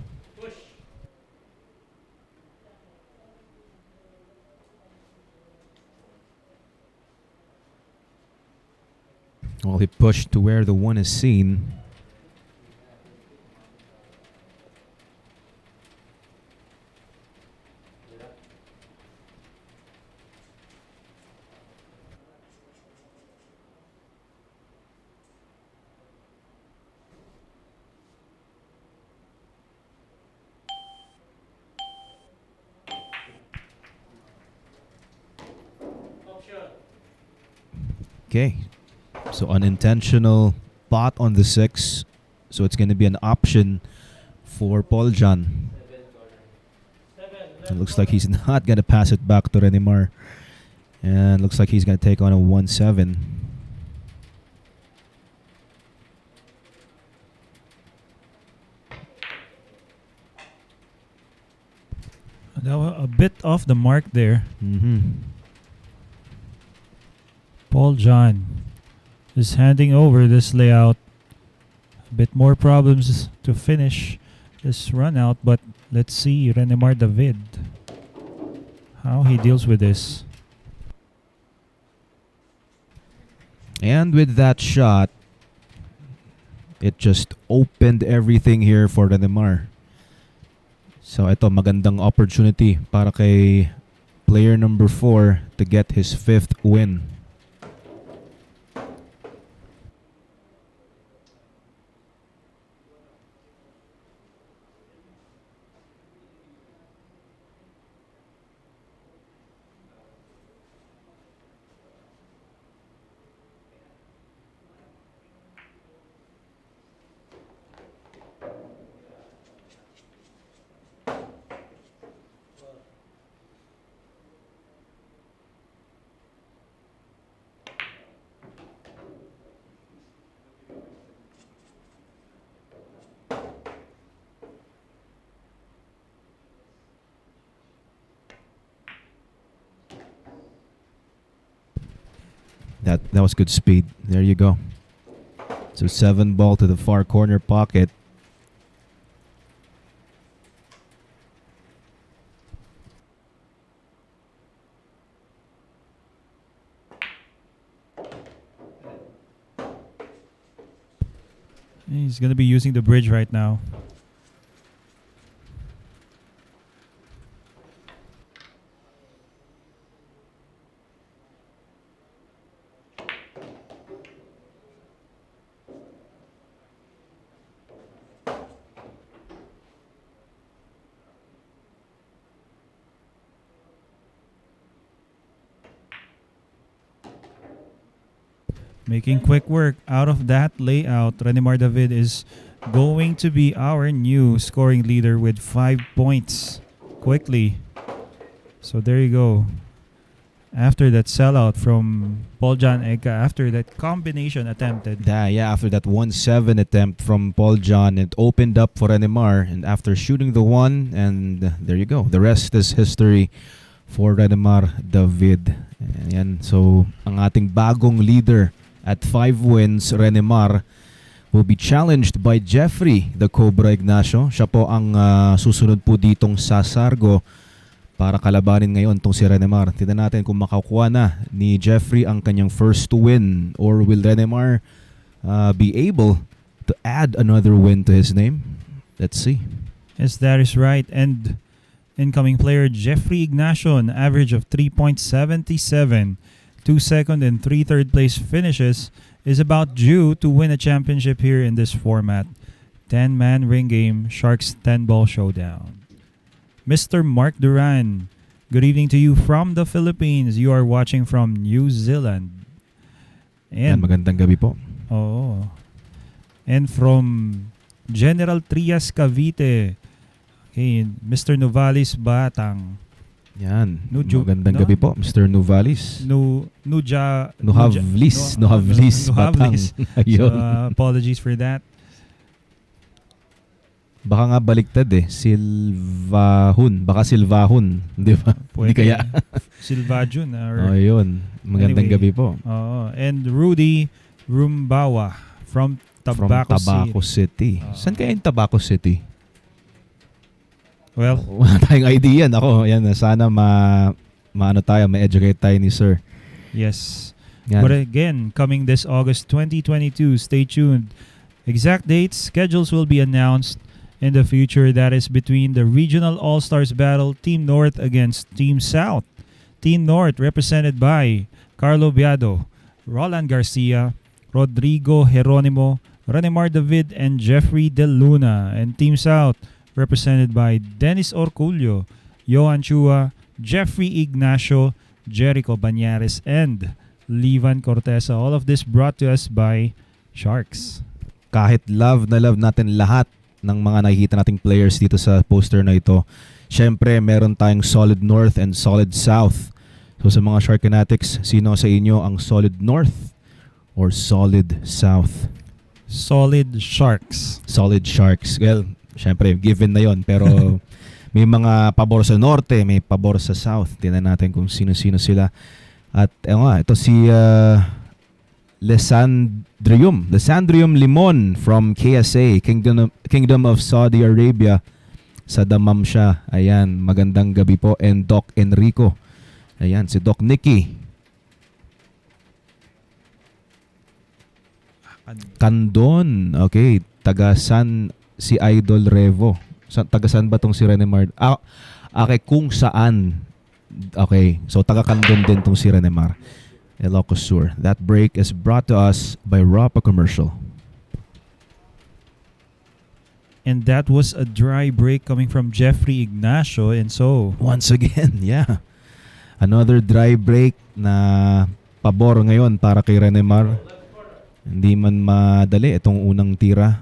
Well, he pushed to where the 1 is seen. Okay. So unintentional pot on the 6. So it's going to be an option for Paul John. It looks like he's not going to pass it back to Renemar. And looks like he's going to take on a 1-7. That was a bit off the mark there. Paul John is handing over this layout. A bit more problems to finish this run out, but let's see Renemar David, how he deals with this. And with that shot, it just opened everything here for Renemar. So ito, magandang opportunity para kay player number 4 to get his 5th win. That was good speed. There you go. So 7-ball to the far corner pocket. He's going to be using the bridge right now. Making quick work out of that layout. Renemar David is going to be our new scoring leader with 5 points quickly. So there you go. After that sellout from Paul John Egca, after that combination attempted. Yeah, after that 1-7 attempt from Paul John, it opened up for Renemar, and after shooting the one, and there you go. The rest is history for Renemar David. Ayan, so ang ating bagong leader at 5 wins, Renemar, will be challenged by Jeffrey the Cobra Ignacio. Siya po ang susunod po ditong sasargo para kalabanin ngayon tong si Renemar. Tignan natin kung makakuha na ni Jeffrey ang kanyang first win, or will Renemar be able to add another win to his name? Let's see. Yes, that is right. And incoming player Jeffrey Ignacio, an average of 3.77, 2 second and 3 third place finishes, is about due to win a championship here in this format. 10-man ring game, Sharks 10-ball showdown. Mr. Marc Duran, good evening to you from the Philippines. You are watching from New Zealand. And magandang gabi po. Oh. And from General Trias Cavite. Okay, Mr. Novales Batang. Yan. Magandang gabi po, Mr. Nuvalis. Nuhavlis Batang. So, apologies for that. Baka nga baliktad Silvahun. Baka Silvahun. Di ba? Hindi kaya. Silvajun. Yun. Magandang gabi po. And Rudy Rumbawa from Tabaco City. Saan kaya yung Tabaco City? Well, wala tayong idea. Ako, yan, sana maano tayo, ma-educate tayo ni Sir. Yes. Yan. But again, coming this August 2022, stay tuned. Exact dates, schedules will be announced in the future. That is between the Regional All-Stars battle, Team North against Team South. Team North represented by Carlo Biado, Roland Garcia, Rodrigo Geronimo, Renemar David, and Jeffrey De Luna. And Team South represented by Dennis Orculio, Johan Chua, Jeffrey Ignacio, Jerico Bañares, and Livan Cortesa. All of this brought to us by Sharks. Kahit love na love natin lahat ng mga nakikita nating players dito sa poster na ito, syempre meron tayong solid North and solid South. So sa mga Shark Fanatics, sino sa inyo ang solid North or solid South? Solid Sharks. Solid Sharks. Well, syempre given na yon, pero may mga pabor sa Norte, may pabor sa South. Tingnan natin kung sino-sino sila. At ito si Lesandrium Limon from KSA, Kingdom of Saudi Arabia. Sa Damam siya. Ayan, magandang gabi po. And Doc Enrico. Ayan, si Doc Nicky. Kandon. Okay, tagasan si Idol Revo. Tagasan ba tong si Renemar? Okay, kung saan. Okay, so taga-Kandon din tong si Renemar. Ilocos Sur. That break is brought to us by Rapa Commercial. And that was a dry break coming from Jeffrey Ignacio. And so, once again, yeah. Another dry break na pabor ngayon para kay Renemar. Hindi man madali itong unang tira,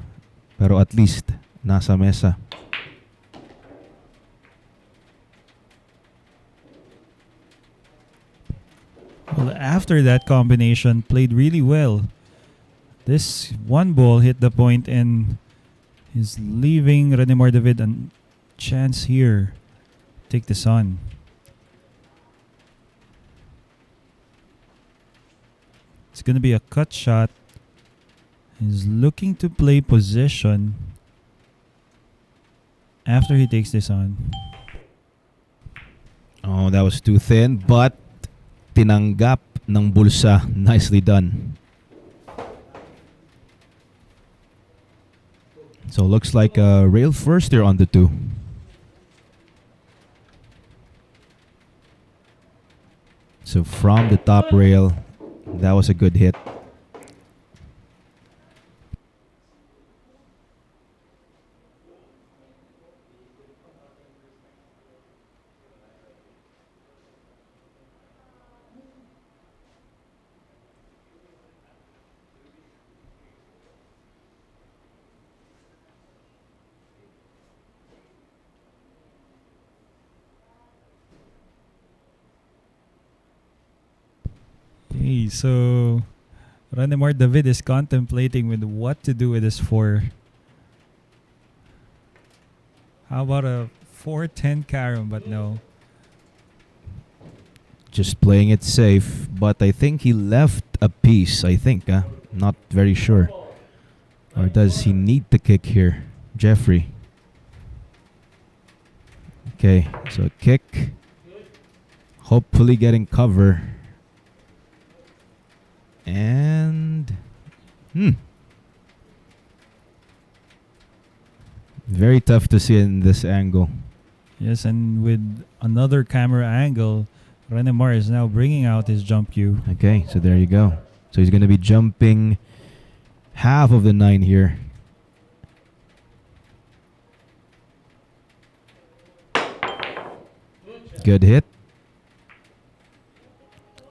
pero at least nasa mesa. well, after that combination, played really well. This one ball hit the point and is leaving Renemar David a chance here. Take this on. It's going to be a cut shot. He's looking to play position after he takes this on. Oh, that was too thin, but tinanggap ng bulsa. Nicely done. So looks like a rail first there on the two. So from the top rail, that was a good hit. Okay, so Renemar David is contemplating with what to do with his 4. How about a 4-10 carom? But no. Just playing it safe, but I think he left a piece, I think. Not very sure. Or does he need to kick here? Jeffrey. Okay, so kick. Hopefully getting cover. And... very tough to see in this angle. Yes, and with another camera angle, Renemar is now bringing out his jump cue. Okay, so there you go. So he's going to be jumping half of the 9 here. Good hit.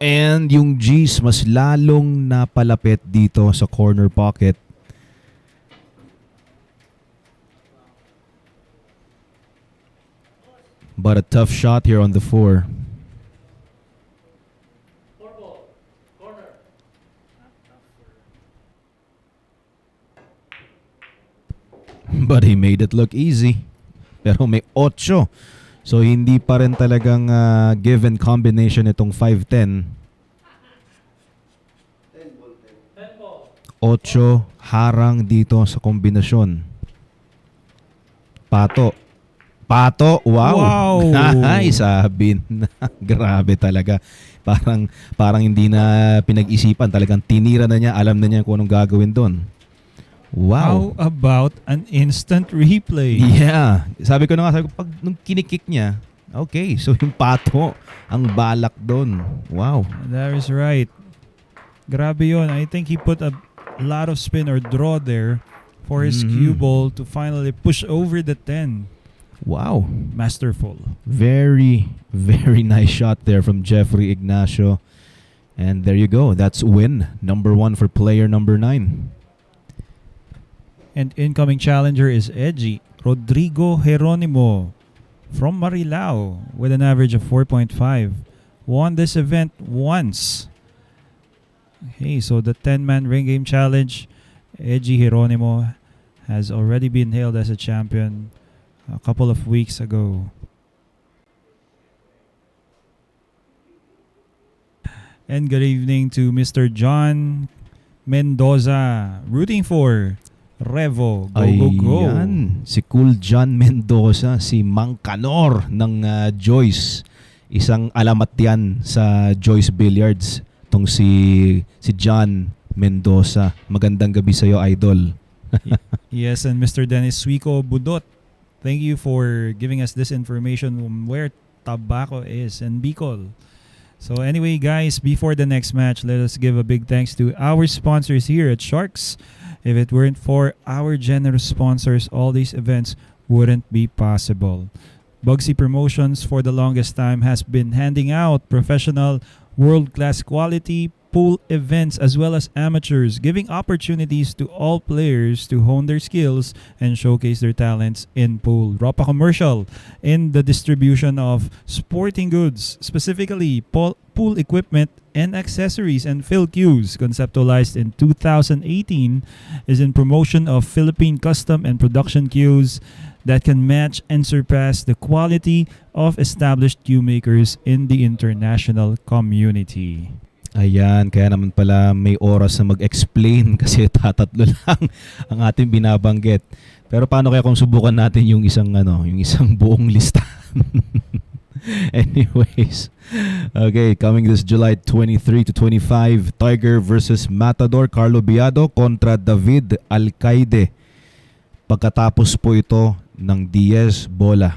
And yung G's mas lalong napalapit dito sa corner pocket. But a tough shot here on the 4. But he made it look easy. Pero may 8. So hindi pa rin talagang given combination itong 5-10. 8 harang dito sa kombinasyon. Pato. Wow. Ay, sabi na. Grabe talaga. Parang hindi na pinag-isipan. Talagang tinira na niya. Alam na niya kung anong gagawin doon. Wow. How about an instant replay? Yeah. Sabi ko pag nung kinikik niya, okay, so yung pato ang balak doon. Wow. That is right. Grabe yun. I think he put a lot of spin or draw there for his cue ball to finally push over the 10. Wow. Masterful. Very, very nice shot there from Jeffrey Ignacio. And there you go. That's win number 1 for player number 9. And incoming challenger is Ejay, Rodrigo Geronimo from Marilao with an average of 4.5. Won this event once. Okay, so the 10-man ring game challenge, Ejay Geronimo has already been hailed as a champion a couple of weeks ago. And good evening to Mr. John Mendoza, rooting for Revo. Go. Ayan, si Cool John Mendoza, si Mang Canor ng Joyce. Isang alamat yan sa Joyce Billiards. Itong si John Mendoza. Magandang gabi sa iyo, idol. Yes, and Mr. Dennis Suico Budot, thank you for giving us this information on where Tabaco is and Bicol. So anyway, guys, before the next match, let us give a big thanks to our sponsors here at Sharks. If it weren't for our generous sponsors, all these events wouldn't be possible. Bugsy Promotions for the longest time has been handing out professional, world-class quality pool events as well as amateurs, giving opportunities to all players to hone their skills and showcase their talents in pool. Ropa Commercial in the distribution of sporting goods, specifically pool equipment and accessories, and Phil Cues, conceptualized in 2018, is in promotion of Philippine custom and production cues that can match and surpass the quality of established cue makers in the international community. Ayan, kaya naman pala may oras na mag-explain kasi tatatlo lang ang ating binabanggit. Pero paano kaya kung subukan natin yung isang buong lista? Anyways, okay, coming this July 23 to 25, Tiger versus Matador, Carlo Biado kontra David Alcaide. Pagkatapos po ito ng Diez Bola.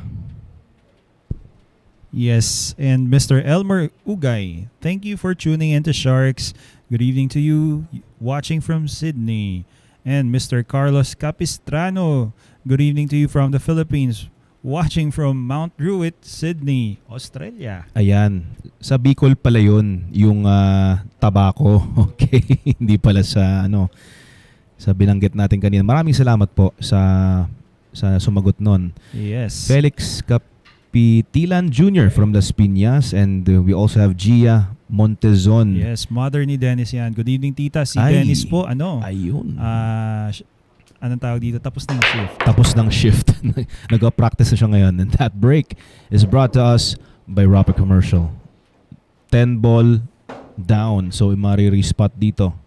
Yes, and Mr. Elmer Ugay, thank you for tuning into Sharks. Good evening to you watching from Sydney. And Mr. Carlos Capistrano, good evening to you from the Philippines, watching from Mount Druitt, Sydney, Australia. Ayan, sa Bicol pala yun, yung tabako. Okay, hindi pala sa sa binanggit natin kanina. Maraming salamat po sa sumagot nun. Yes. Felix Tilan Jr. from Las Piñas, and we also have Gia Montezon. Yes, mother ni Dennis yan. Good evening, tita. Si Ay, Dennis po, ayun. Anong tawag dito? Tapos na yung shift. Tapos ng shift. Nag-practice na siya ngayon. And that break is brought to us by Rapid Commercial. 10 ball down. So, mari-respot dito.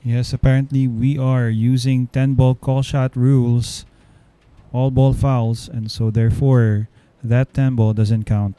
Yes, apparently we are using 10 ball call shot rules. All ball fouls. And so, therefore, that 10 ball doesn't count.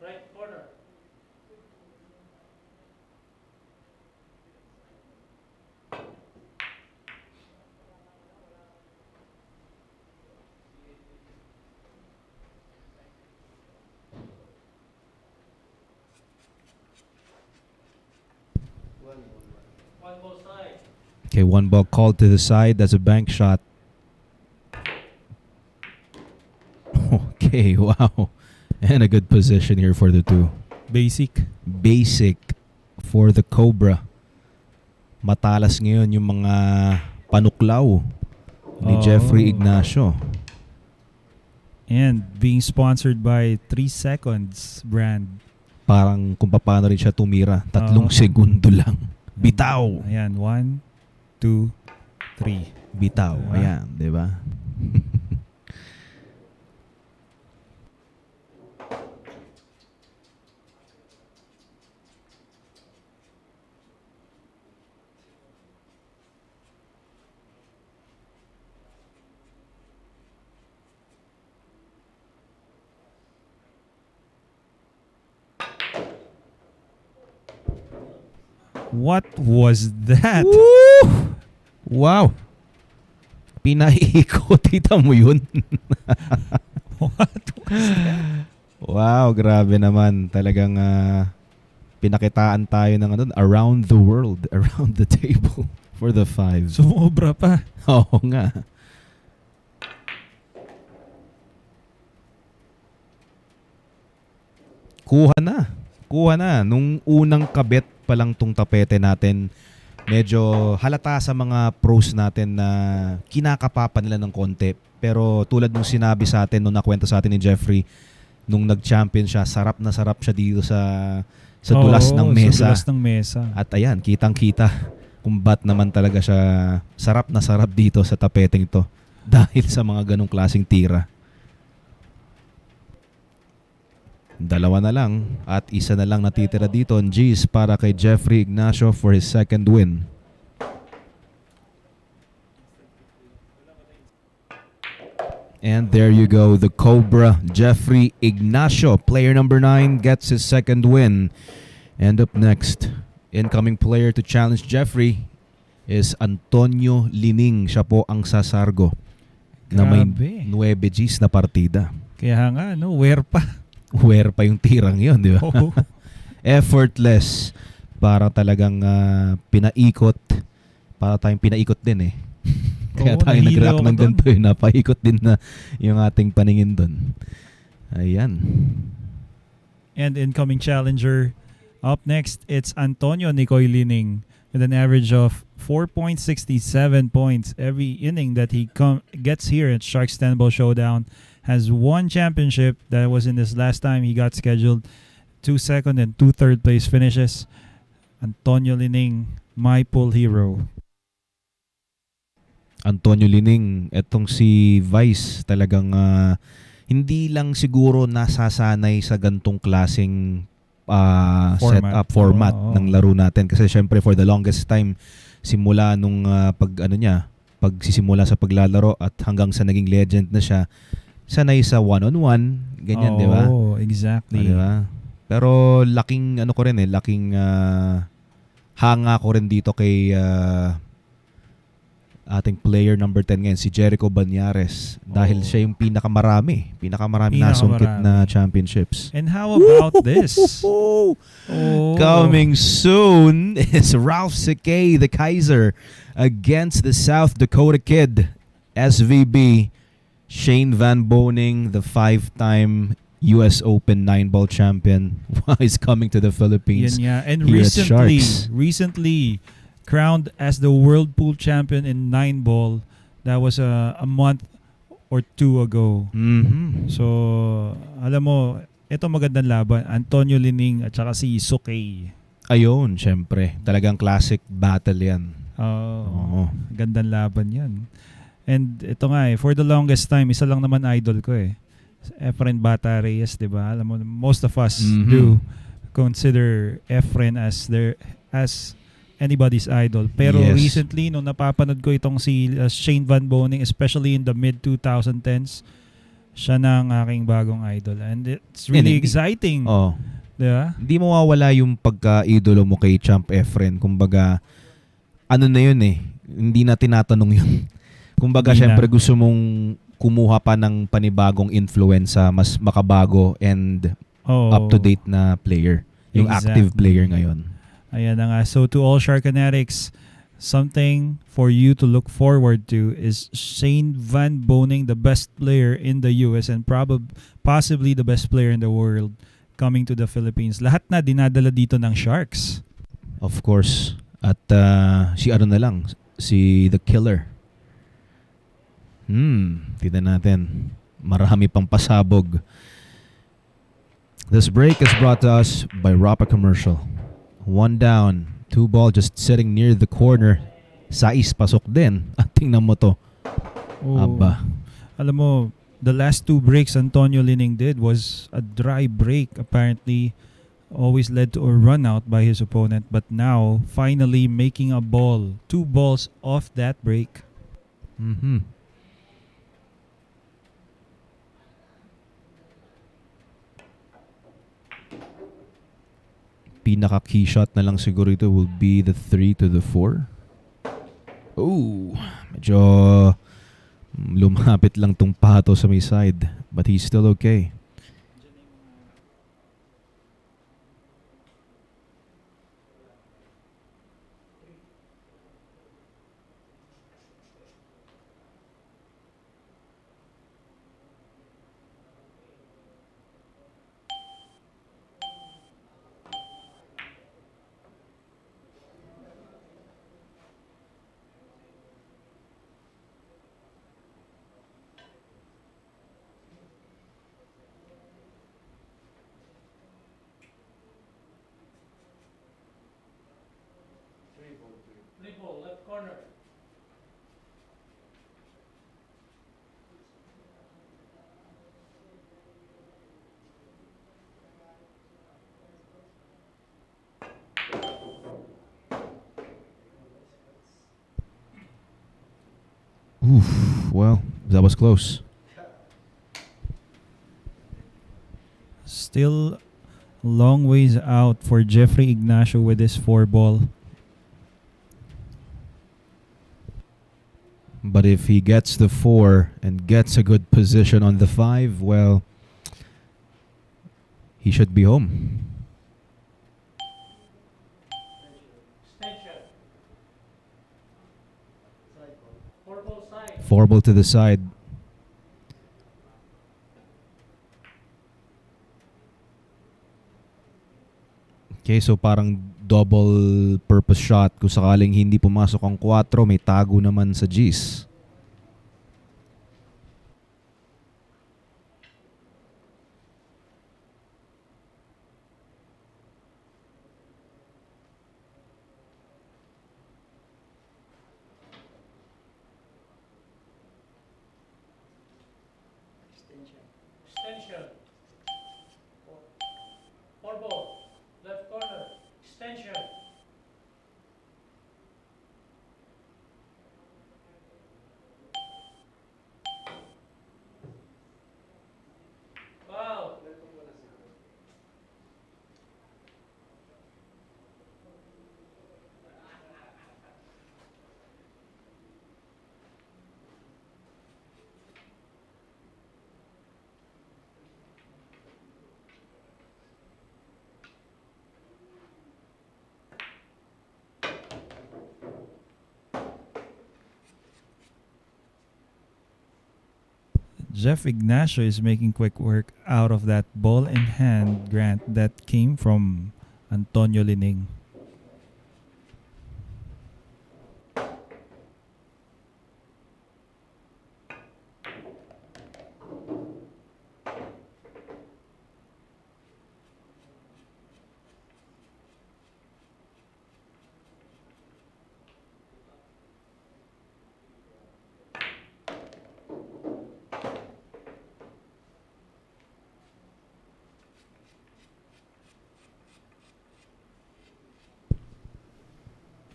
Right corner. One ball side. Okay, 1 ball called to the side. That's a bank shot. Okay, wow. And a good position here for the two. Basic. Basic for the Cobra. Matalas ngayon yung mga panuklaw ni Jeffrey Ignacio. And being sponsored by 3 Seconds brand. Parang kung paano rin siya tumira. 3 segundo lang. Bitaw. Ayan, 1, 2, 3. Bitaw. Diba? Ayan, di ba? What was that? Woo! Wow. Pinaikot. Kita mo yun? What was that? Wow, grabe naman. Talagang pinakitaan tayo ng around the world, around the table for the 5. Sumobra pa. Oo nga. Kuha na. Kuha na. Nung unang kabit pa lang tong tapete natin, medyo halata sa mga pros natin na kinakapapa nila ng konti. Pero tulad nung sinabi sa atin, nung nakwento sa atin ni Jeffrey, nung nag-champion siya, sarap na sarap siya dito sa dulas ng mesa. Sa dulas ng mesa. At ayan, kitang-kita kung ba't naman talaga siya sarap na sarap dito sa tapeteng to dahil sa mga ganong klaseng tira. 2 na lang at 1 na lang natitira dito on G's para kay Jeffrey Ignacio for his 2nd win. And there you go, the Cobra Jeffrey Ignacio, player number 9, gets his 2nd win. And up next, incoming player to challenge Jeffrey is Antonio Lining. Siya po ang sasargo na may 9 G's na partida. Kaya nga, no, where pa? Where pa yung tirang yun, di ba? Oh. Effortless. Para talagang pinaikot. Para tayong pinaikot din eh. Kaya tayo nag-react ng ganito eh. Napaikot din na yung ating paningin dun. Ayan. And incoming challenger. Up next, it's Antonio Nikoi Lining with an average of 4.67 points every inning that he gets here at Sharks 10 Ball Showdown. Has 1 championship. That was in his last time he got scheduled. 2 second and 2 third place finishes. Antonio Lining, my pool hero. Antonio Lining, etong si Vice talagang hindi lang siguro nasasanay sa gantong klaseng setup format ng laro natin kasi syempre for the longest time simula nung pagsisimula sa paglalaro at hanggang sa naging legend na siya, sanay sa one-on-one, ganyan, di ba? Oh, exactly. Di ba? Pero laking ano ko rin laking hanga ko rin dito kay ating player number 10 ngayon, si Jerico Bañares. Dahil siya yung pinakamarami nasungkit na championships. And how about this? Oh. Coming soon is Ralph Sakay, the Kaiser, against the South Dakota Kid, SVB, Shane Van Boning, the 5-time US Open 9-ball champion, is coming to the Philippines. Yan, yeah. And here at Sharks. recently crowned as the world pool champion in 9-ball. That was a month or 2 ago. Mm-hmm. So, alam mo, ito magandang laban. Antonio Lining at saka si Sukay. Ayun, syempre. Talagang classic battle yan. Oo. Gandang laban yan. And ito nga for the longest time, isa lang naman idol ko Efren Bata Reyes, di ba? Alam mo, most of us do consider Efren as anybody's idol. Pero recently, nung napapanood ko itong si Shane Van Boning, especially in the mid-2010s, siya na ang aking bagong idol. And it's really exciting. Oh. Diba? Hindi mawawala yung pagka-idolo mo kay Champ Efren. Kumbaga, ano na yun Hindi na tinatanong yun. Kumbaga, syempre gusto mong kumuha pa ng panibagong influensa, mas makabago and up-to-date na player. Yung active player ngayon. Ayan na nga. So to all Sharkanatics, something for you to look forward to is Shane Van Boning, the best player in the US and possibly the best player in the world, coming to the Philippines. Lahat na dinadala dito ng Sharks. Of course. At si The Killer. Tignan natin. Marami pang pasabog. This break is brought to us by Rapa Commercial. 1 down, 2 ball just sitting near the corner. Sais pasok din. At tingnan mo to. Aba. Alam mo, the last 2 breaks Antonio Lining did was a dry break. Apparently, always led to a run out by his opponent. But now, finally making a ball. 2 balls off that break. Mm-hmm. Pinaka-key shot na lang siguro ito will be the 3 to the 4. Oh, medyo lumapit lang tong pato sa may side. But he's still okay. Three ball, left corner. Oof, well, that was close. Still long ways out for Jeffrey Ignacio with this 4 ball. But if he gets the 4 and gets a good position on the 5, well, he should be home. Extension. 4 ball side. 4 ball to the side. Okay, so parang double purpose shot. Kung sakaling hindi pumasok ang 4, may tago naman sa G's. Extension. 4 ball, left corner. Extension. Jeff Ignacio is making quick work out of that ball in hand grant that came from Antonio Lining.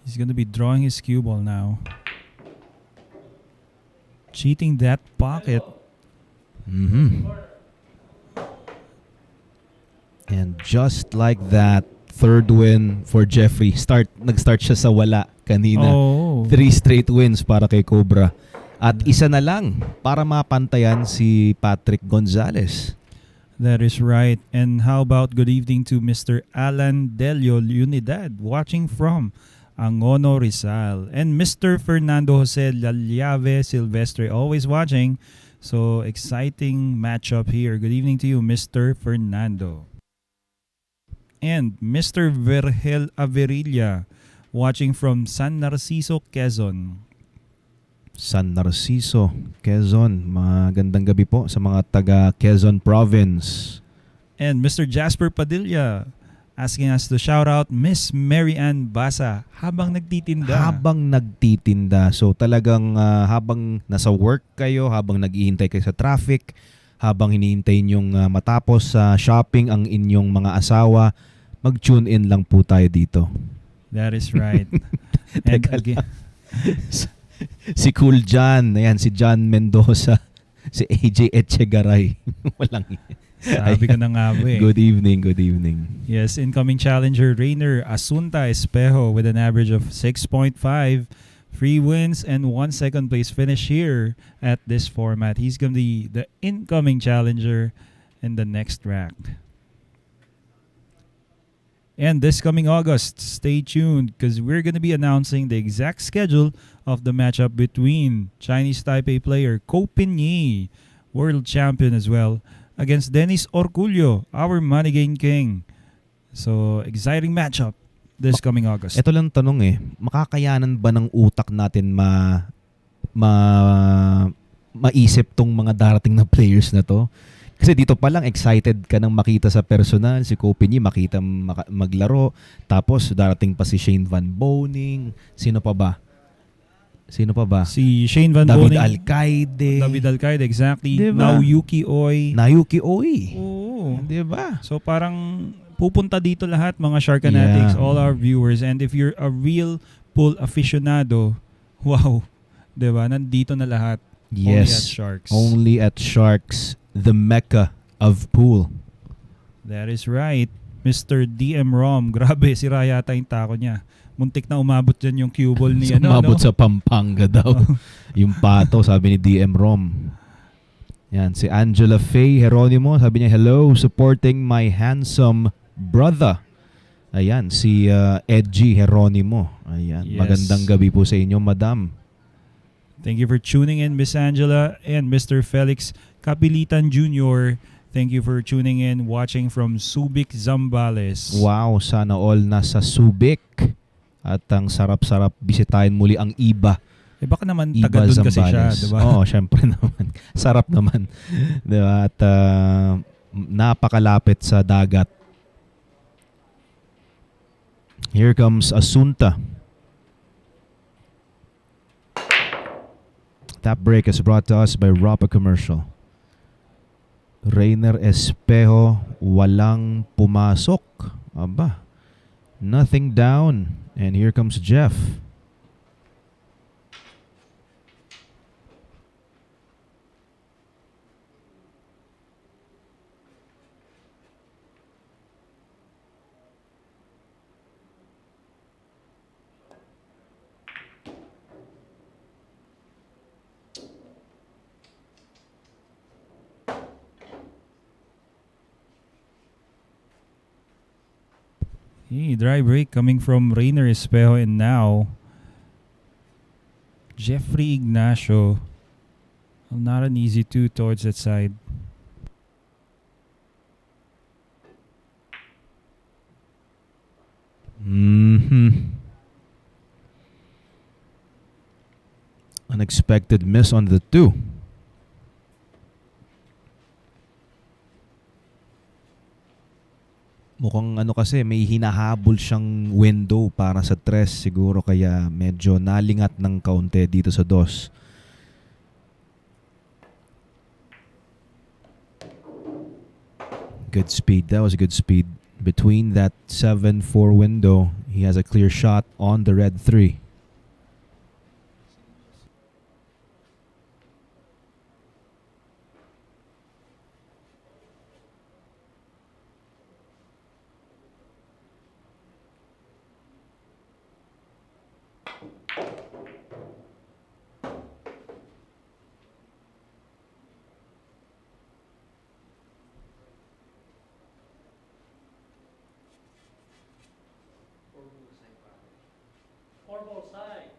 He's going to be drawing his cue ball now. Cheating that pocket. Mhm. And just like that, third win for Jeffrey. Nag-start siya sa wala kanina. Oh. 3 straight wins para kay Cobra. At isa na lang para mapantayan si Patric Gonzales. That is right. And how about good evening to Mr. Alan Delio Unidad watching from Angono Rizal. And Mr. Fernando Jose Laliave Silvestre always watching. So exciting matchup here. Good evening to you, Mr. Fernando. And Mr. Vergel Averilla watching from San Narciso, Quezon. San Narciso, Quezon. Magandang gabi po sa mga taga Quezon Province. And Mr. Jasper Padilla asking us to shout out Miss Mary Ann Basa habang nagtitinda. Habang nagtitinda. So talagang habang nasa work kayo, habang naghihintay kayo sa traffic, habang hinihintay nyong matapos sa shopping ang inyong mga asawa, mag-tune in lang po tayo dito. That is right. And Teka again, si Cool John, ayan, si John Mendoza, si Ejay Echegaray. Walang sabi ko na nga ba eh. Good evening, good evening. Yes, incoming challenger Rayner Espejo with an average of 6.5, 3 wins and 1 second place finish here at this format. He's going to be the incoming challenger in the next round. And this coming August, stay tuned because we're going to be announcing the exact schedule of the matchup between Chinese Taipei player Ko Pinyi, world champion as well, against Dennis Orculio, our money game king. So, exciting matchup this coming August. Ito lang tanong eh, makakayanan ba ng utak natin maisip tong mga darating na players na to? Kasi dito pa lang excited ka nang makita sa personal, si Kopinyi makita maglaro, tapos darating pa si Shane Van Boning, sino pa ba? Si Shane Van David Boning. Alcaide. David Alcaide, exactly. Diba? Now Yuki Oi. Nayuki Oi. Oo. Diba? So parang pupunta dito lahat mga Sharkanatics, all our viewers. And if you're a real pool aficionado, wow, diba? Nandito na lahat. Yes. Only at Sharks. Only at Sharks, the mecca of pool. That is right. Mr. DM Rom. Grabe, sira yata yung tako niya. Muntik na umabot dyan yung cue ball ni Umabot sa Pampanga daw. Yung pato, sabi ni DM Rom. Yan, si Angela Faye Geronimo, sabi niya, hello, supporting my handsome brother. Ayan, si Ejay Geronimo. Ayan, Yes. Magandang gabi po sa inyo, madam. Thank you for tuning in, Miss Angela and Mr. Felix Capilitan Jr. Thank you for tuning in, watching from Subic, Zambales. Wow, sana all nasa Subic. At ang sarap-sarap bisitahin muli ang IBA. Eh baka naman Iba taga doon kasi siya, Zambales. diba? Oo, syempre naman. Sarap naman. Diba? At napakalapit sa dagat. Here comes Asunta. Tap break is brought to us by Rapa Commercial. Rayner Espejo, walang pumasok. Aba, nothing down. And here comes Jeff. Hey, dry break coming from Rayner Espejo and now Jeffrey Ignacio Not an easy two towards that side. Unexpected miss on the two. Mukhang kasi may hinahabol siyang window para sa tres siguro kaya medyo nalingat ng kaunti dito sa dos. Good speed. That was a good speed. Between that 7-4 window, he has a clear shot on the red 3. Four ball side.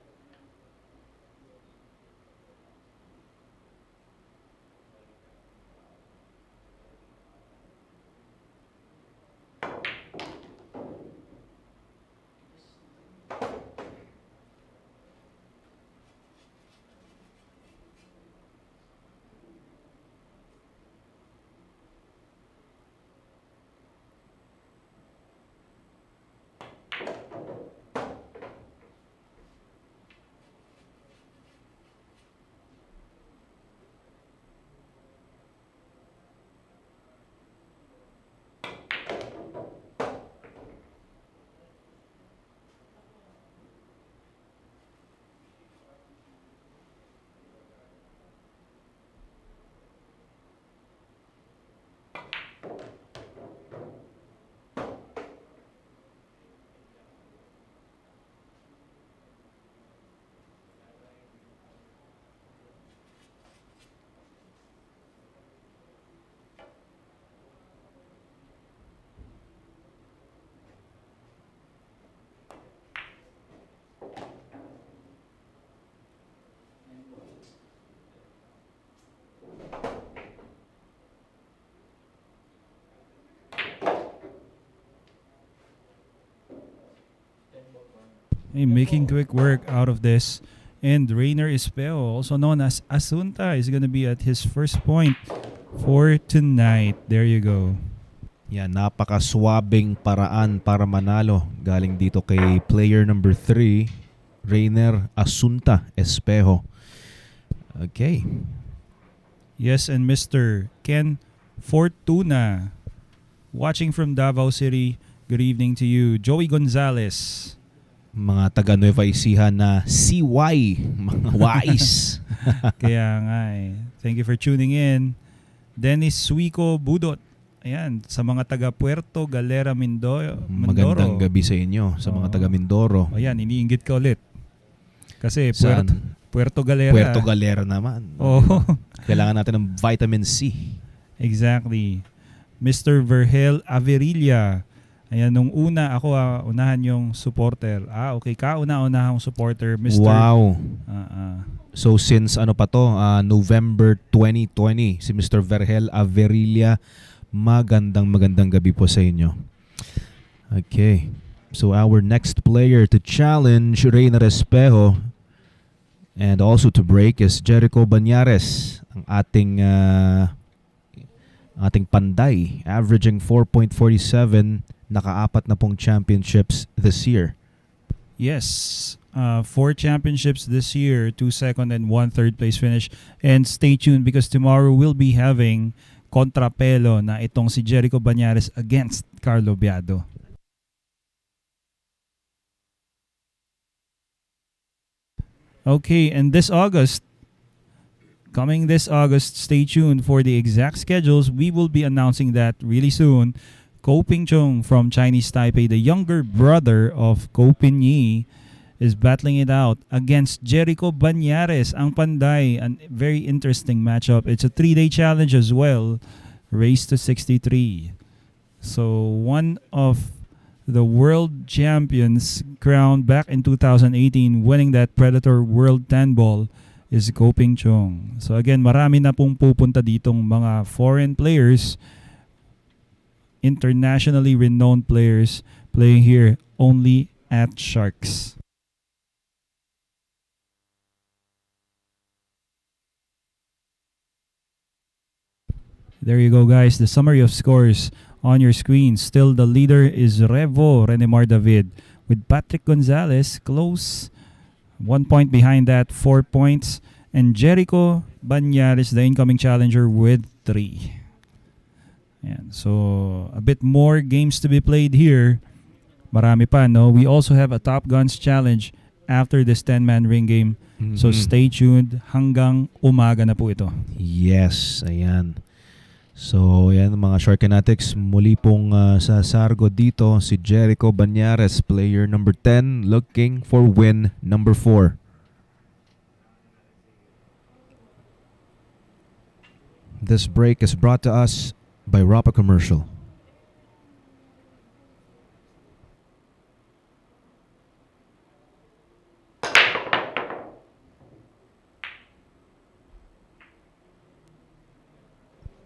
Hey, making quick work out of this. And Rayner Espejo, also known as Asunta, is going to be at his first point for tonight. There you go. Yan, napakaswabing paraan para manalo. Galing dito kay player number 3, Rayner Asunta Espejo. Okay. Yes, and Mr. Ken Fortuna, watching from Davao City. Good evening to you. Joey Gonzalez. Mga taga Nueva Ecija na CY, mga wise. Kaya nga eh. Thank you for tuning in. Dennis Suico Budot. Ayan, sa mga taga Puerto Galera, Mindoro. Magandang gabi sa inyo, sa mga taga Mindoro. Ayan, iniinggit ka ulit. Kasi Saan? Puerto Galera. Puerto Galera naman. Oh. Kailangan natin ng vitamin C. Exactly. Mr. Vergel Averilla. Ayan, nung una ako unahan yung supporter. Okay, kauna-unahang supporter, Mr. Wow. So since November 2020, si Mr. Vergel Averilla, magandang gabi po sa inyo. Okay. So our next player to challenge Rayner Espejo and also to break is Jerico Bañares, ang ating panday, averaging 4.47, naka-4 na pong championships this year. Yes, 4 championships this year, 2 second and 1 third place finish. And stay tuned because tomorrow we'll be having kontrapelo na itong si Jerico Bañares against Carlo Biado. Okay, and coming this August, stay tuned for the exact schedules. We will be announcing that really soon. Ko Ping-chung from Chinese Taipei, the younger brother of Ko Pin-yi, is battling it out against Jerico Bañares, ang panday. A very interesting matchup. It's a 3-day challenge as well. Race to 63. So one of the world champions crowned back in 2018, winning that Predator World 10 Ball, is Koping Chong. So again, marami na pong pupunta ditong mga foreign players, internationally renowned players playing here only at Sharks. There you go, guys. The summary of scores on your screen. Still the leader is Renemar David with Patric Gonzales close. 1 point behind that, 4 points. And Jerico Bañares, the incoming challenger, with 3. Ayan. So, a bit more games to be played here. Marami pa, no? We also have a Top Guns challenge after this 10-man ring game. So, stay tuned. Hanggang umaga na po ito. Yes, ayan. So, yan mga Sharkanatics, muli pong sasargo dito si Jerico Bañares, player number 10, looking for win number 4. This break is brought to us by Rapa Commercial.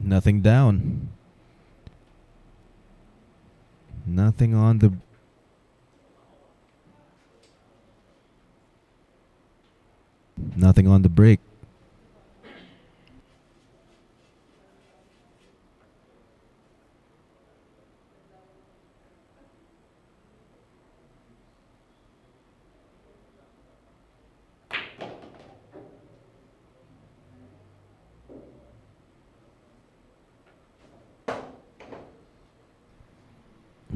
Nothing down. Nothing on the... Nothing on the break.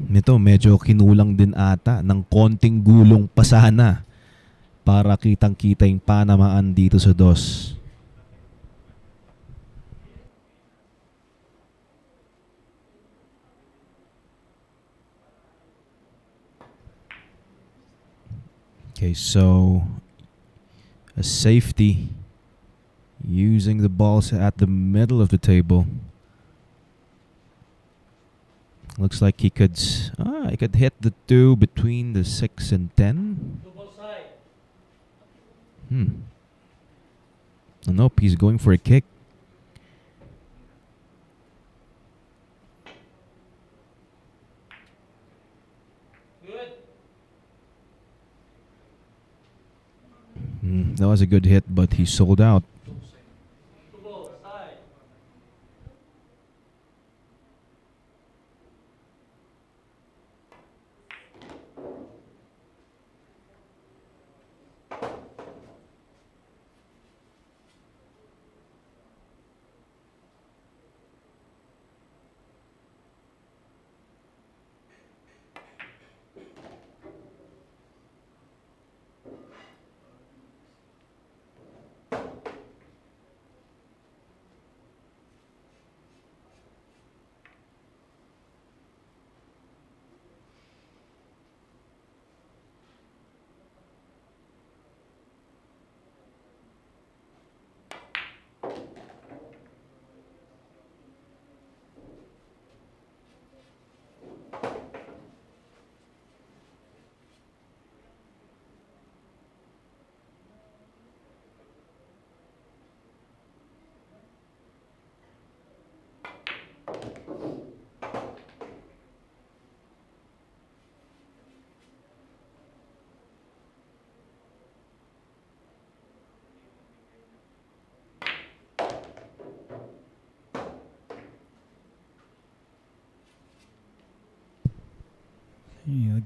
Nito medyo kinulang din ata ng konting gulong pa sana para kitang-kita yung panamaan dito sa dos. Okay, so a safety using the balls at the middle of the table. Looks like he could hit the 2 between the 6 and 10. Oh, nope, he's going for a kick. That was a good hit, but he sold out.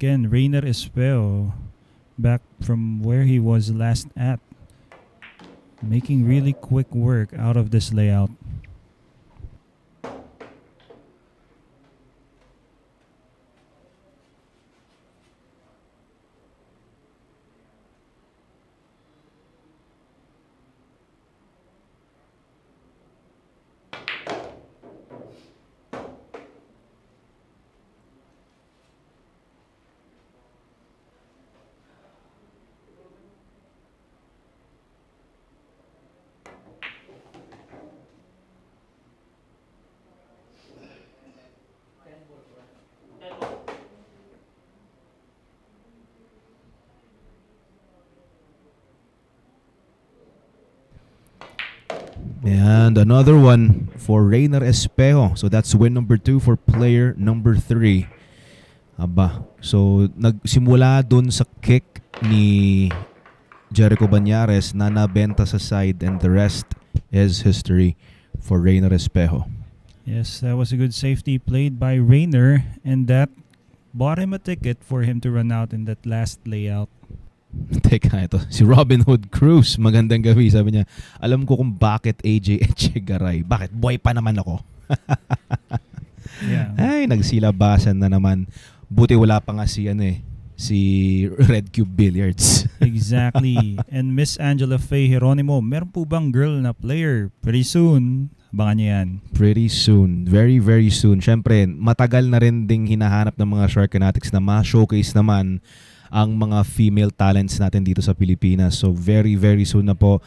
Again, Rayner Espejo back from where he was last at, making really quick work out of this layout. And another one for Rayner Espejo. So that's win number 2 for player number 3. Aba. So nagsimula dun sa kick ni Jerico Bañares na nabenta sa side, and the rest is history for Rayner Espejo. Yes, that was a good safety played by Rayner, and that bought him a ticket for him to run out in that last layout. Teka, ito. Si Robin Hood Cruz. Magandang gabi. Sabi niya, alam ko kung bakit Ejay Echegaray. Bakit? Boy pa naman ako. Yeah. Ay, nagsilabasan na naman. Buti wala pa nga si Red Cube Billiards. Exactly. And Miss Angela Faye Geronimo, meron po bang girl na player? Pretty soon, abangan niyo yan. Pretty soon. Very, very soon. Siyempre, matagal na rin ding hinahanap ng mga Shark Fanatics na ma-showcase naman ang mga female talents natin dito sa Pilipinas. So very, very soon na po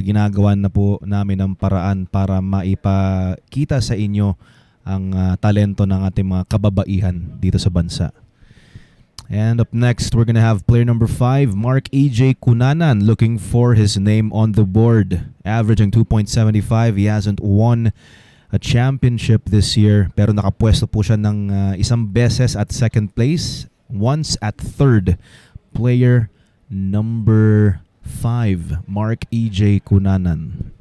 ginagawa na po namin ang paraan para maipakita sa inyo ang talento ng ating mga kababaihan dito sa bansa. And up next, we're gonna have player number 5, Marc Ejay Cunanan, looking for his name on the board. Averaging 2.75. He hasn't won a championship this year, pero nakapwesto po siya ng isang beses at second place, once at third. Player number 5, Marc Ejay Cunanan.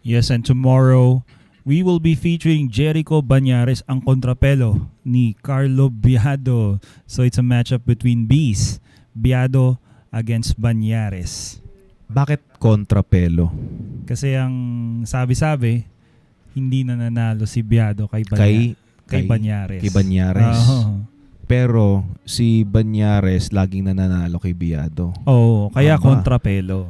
Yes, and tomorrow, we will be featuring Jerico Bañares, ang kontrapelo ni Carlo Biado. So it's a matchup between Bs. Biado against Bañares. Bakit kontrapelo? Kasi ang sabi-sabi, hindi na nanalo si Biado kay Bañares. Kay Bañares. Oo. Pero si Bañares laging nananalo kay Biado. Oo, kaya Aba. kontrapelo.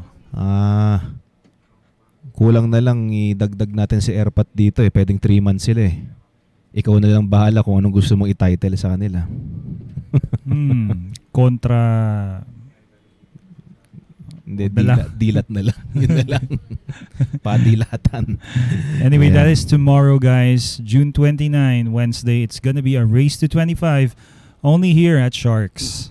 Kulang na lang idagdag natin si Airpat dito eh. Pwedeng 3 months sila eh. Ikaw na lang bahala kung anong gusto mong i-title sa kanila. Kontra... Hindi, dilat na lang. Yun na lang. Padilatan. Anyway, Yeah. that is tomorrow, guys. June 29, Wednesday. It's gonna be a race to 25 only here at Sharks.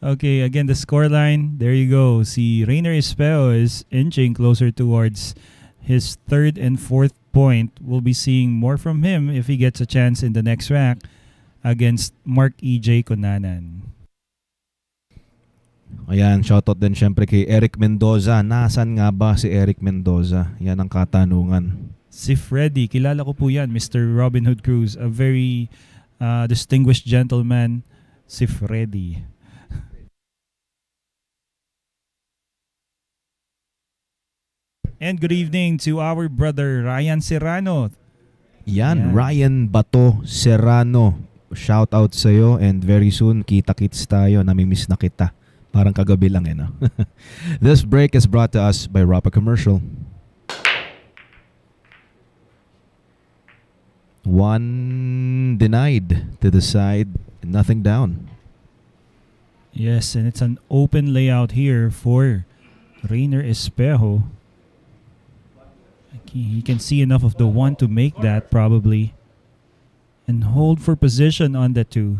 Okay, again, the scoreline. There you go. Si Rayner Espejo is inching closer towards his 3rd and 4th point. We'll be seeing more from him if he gets a chance in the next rack against Marc Ejay Cunanan. Ayan, shoutout din syempre kay Eric Mendoza. Nasaan nga ba si Eric Mendoza? Yan ang katanungan. Si Freddy, kilala ko po yan, Mr. Robin Hood Cruz, a very distinguished gentleman, si Freddy. And good evening to our brother Ryan Serrano. Yan, Ayan. Ryan Bato Serrano. Shoutout sa'yo, and very soon kita-kits tayo. Namimiss na kita. Parang kagabi lang eh, no? This break is brought to us by Rapa Commercial. 1 denied to the side, nothing down. Yes, and it's an open layout here for Rayner Espejo. He can see enough of the 1 to make that probably. And hold for position on the 2.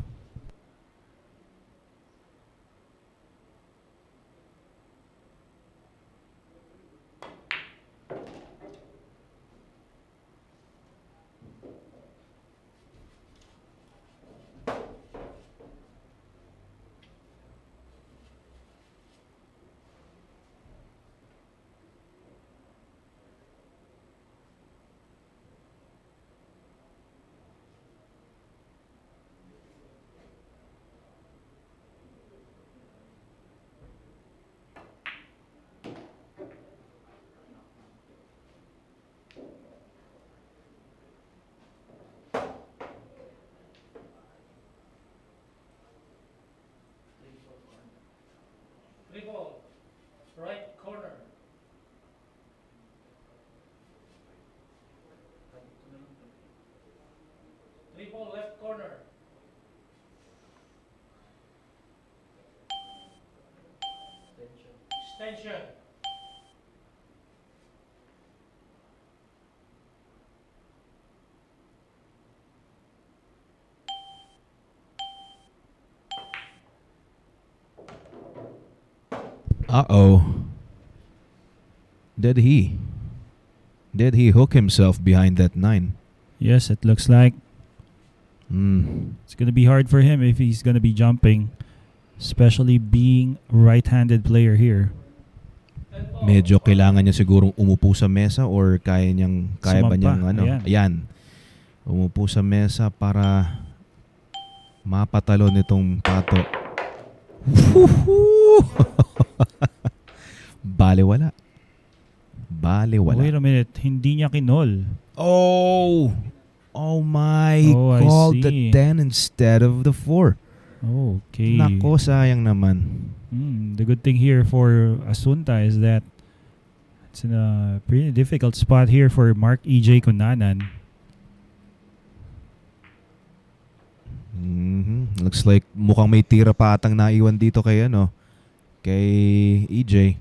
Dribble, right corner. Dribble, left corner. Extension. Uh-oh. Did he hook himself behind that 9? Yes, it looks like it's going to be hard for him if he's going to be jumping, especially being right-handed player here. Medyo kailangan niya sigurong umupo sa mesa or kaya ba niyang ayan. Umupo sa mesa para mapatalo nitong pato. Balewala. Wait a minute, hindi niya kinol. Oh my. Oh, Called I the see. 10 instead of the 4. Okay. Nako, sayang naman. The good thing here for Asunta is that it's in a pretty difficult spot here for Marc Ejay Cunanan. Looks like mukhang may tira pa atang naiwan dito kay Ejay.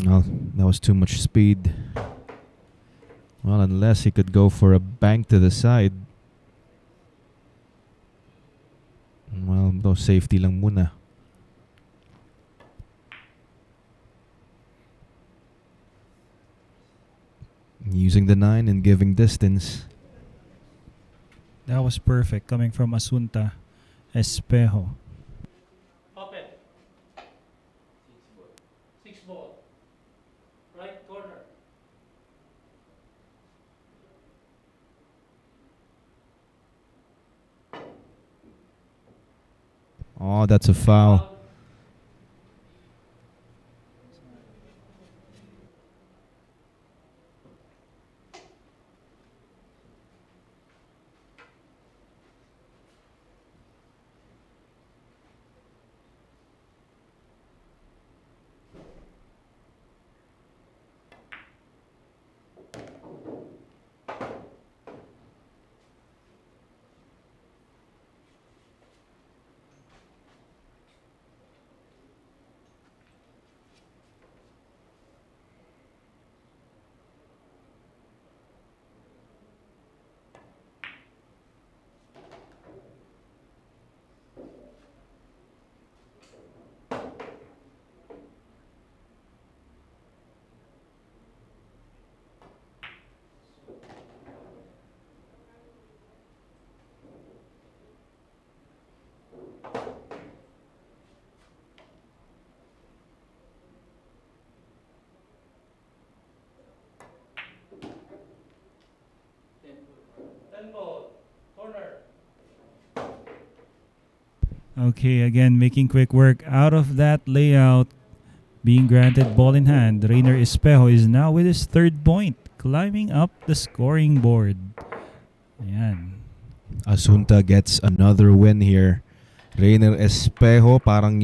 No, that was too much speed. Well, unless he could go for a bank to the side. Well, no, safety lang muna. Using the 9 and giving distance. That was perfect coming from Asunta Espejo. Open. 6 ball. Right corner. Oh, that's a foul. Okay, again, making quick work out of that layout. Being granted ball in hand, Rayner Espejo is now with his 3rd point, climbing up the scoring board. Ayan. Asunta gets another win here. Rayner Espejo, parang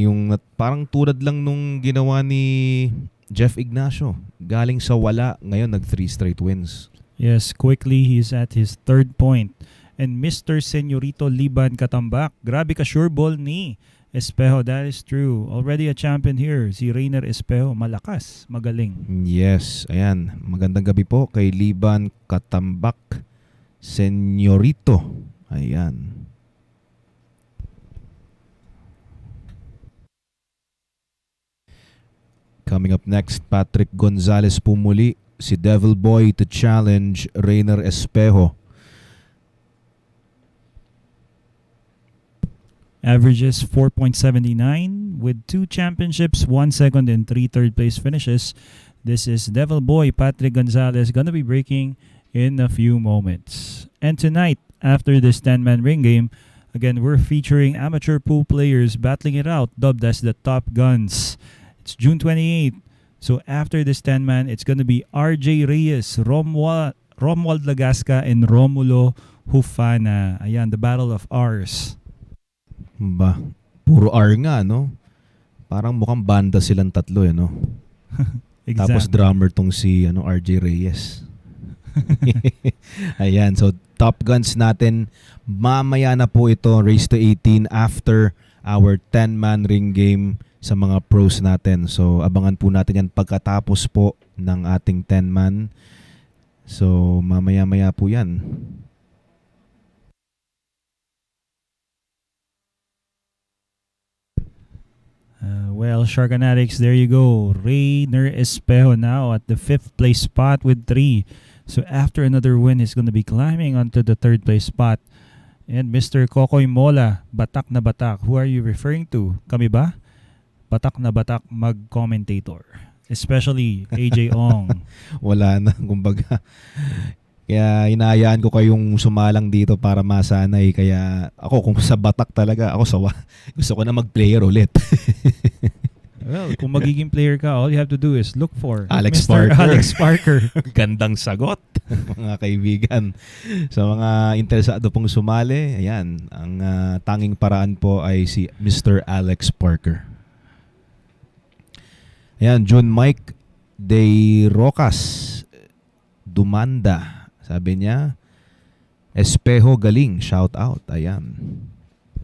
tulad lang nung ginawa ni Jeff Ignacio. Galing sa wala, ngayon nag 3 straight wins. Yes, quickly he's at his 3rd point. And Mr. Señorito Liban Katambak, grabe ka sure ball ni Espejo. That is true. Already a champion here. Si Rayner Espejo, malakas, magaling. Yes, ayan. Magandang gabi po kay Liban Katambak, Señorito. Ayan. Coming up next, Patric Gonzales pumuli, si Devil Boy to challenge Rayner Espejo. Averages 4.79 with 2 championships, 1 second and 3 third place finishes. This is Devil Boy Patric Gonzales gonna be breaking in a few moments. And tonight, after this 10-man ring game, again we're featuring amateur pool players battling it out, dubbed as the Top Guns. It's June 28th. So after this 10-man, it's gonna be RJ Reyes, Romuald Lagasca, and Romulo Hufana. Ayan, the battle of R's. Ba, puro R nga, no? Parang mukhang banda silang tatlo, no? Exactly. Tapos drummer tong si RJ Reyes. Ayan, so Top Guns natin. Mamaya na po ito, Race to 18 after our 10-man ring game sa mga pros natin. So abangan po natin yan pagkatapos po ng ating 10-man. So mamaya-maya po yan. Well, Sharkanatics, there you go. Rayner Espejo now at the 5th place spot with 3. So after another win, he's going to be climbing onto the 3rd place spot. And Mr. Kokoy Mola, batak na batak. Who are you referring to? Kami ba? Batak na batak mag-commentator. Especially AJ Ong. Wala na, kumbaga. Kaya hinahayaan ko kayong sumalang dito para masanay. Kaya ako kung sa batak talaga, ako sawa. Gusto ko na mag-player ulit. Well, kung magiging player ka, all you have to do is look for Alex Mr. Parker. Alex Parker. Gandang sagot, mga kaibigan. Sa mga interesado pong sumali, ayan, ang tanging paraan po ay si Mr. Alex Parker. Ayan, John Mike De Rocas Dumanda. Sabi niya, Espejo galing, shout out. Ayan.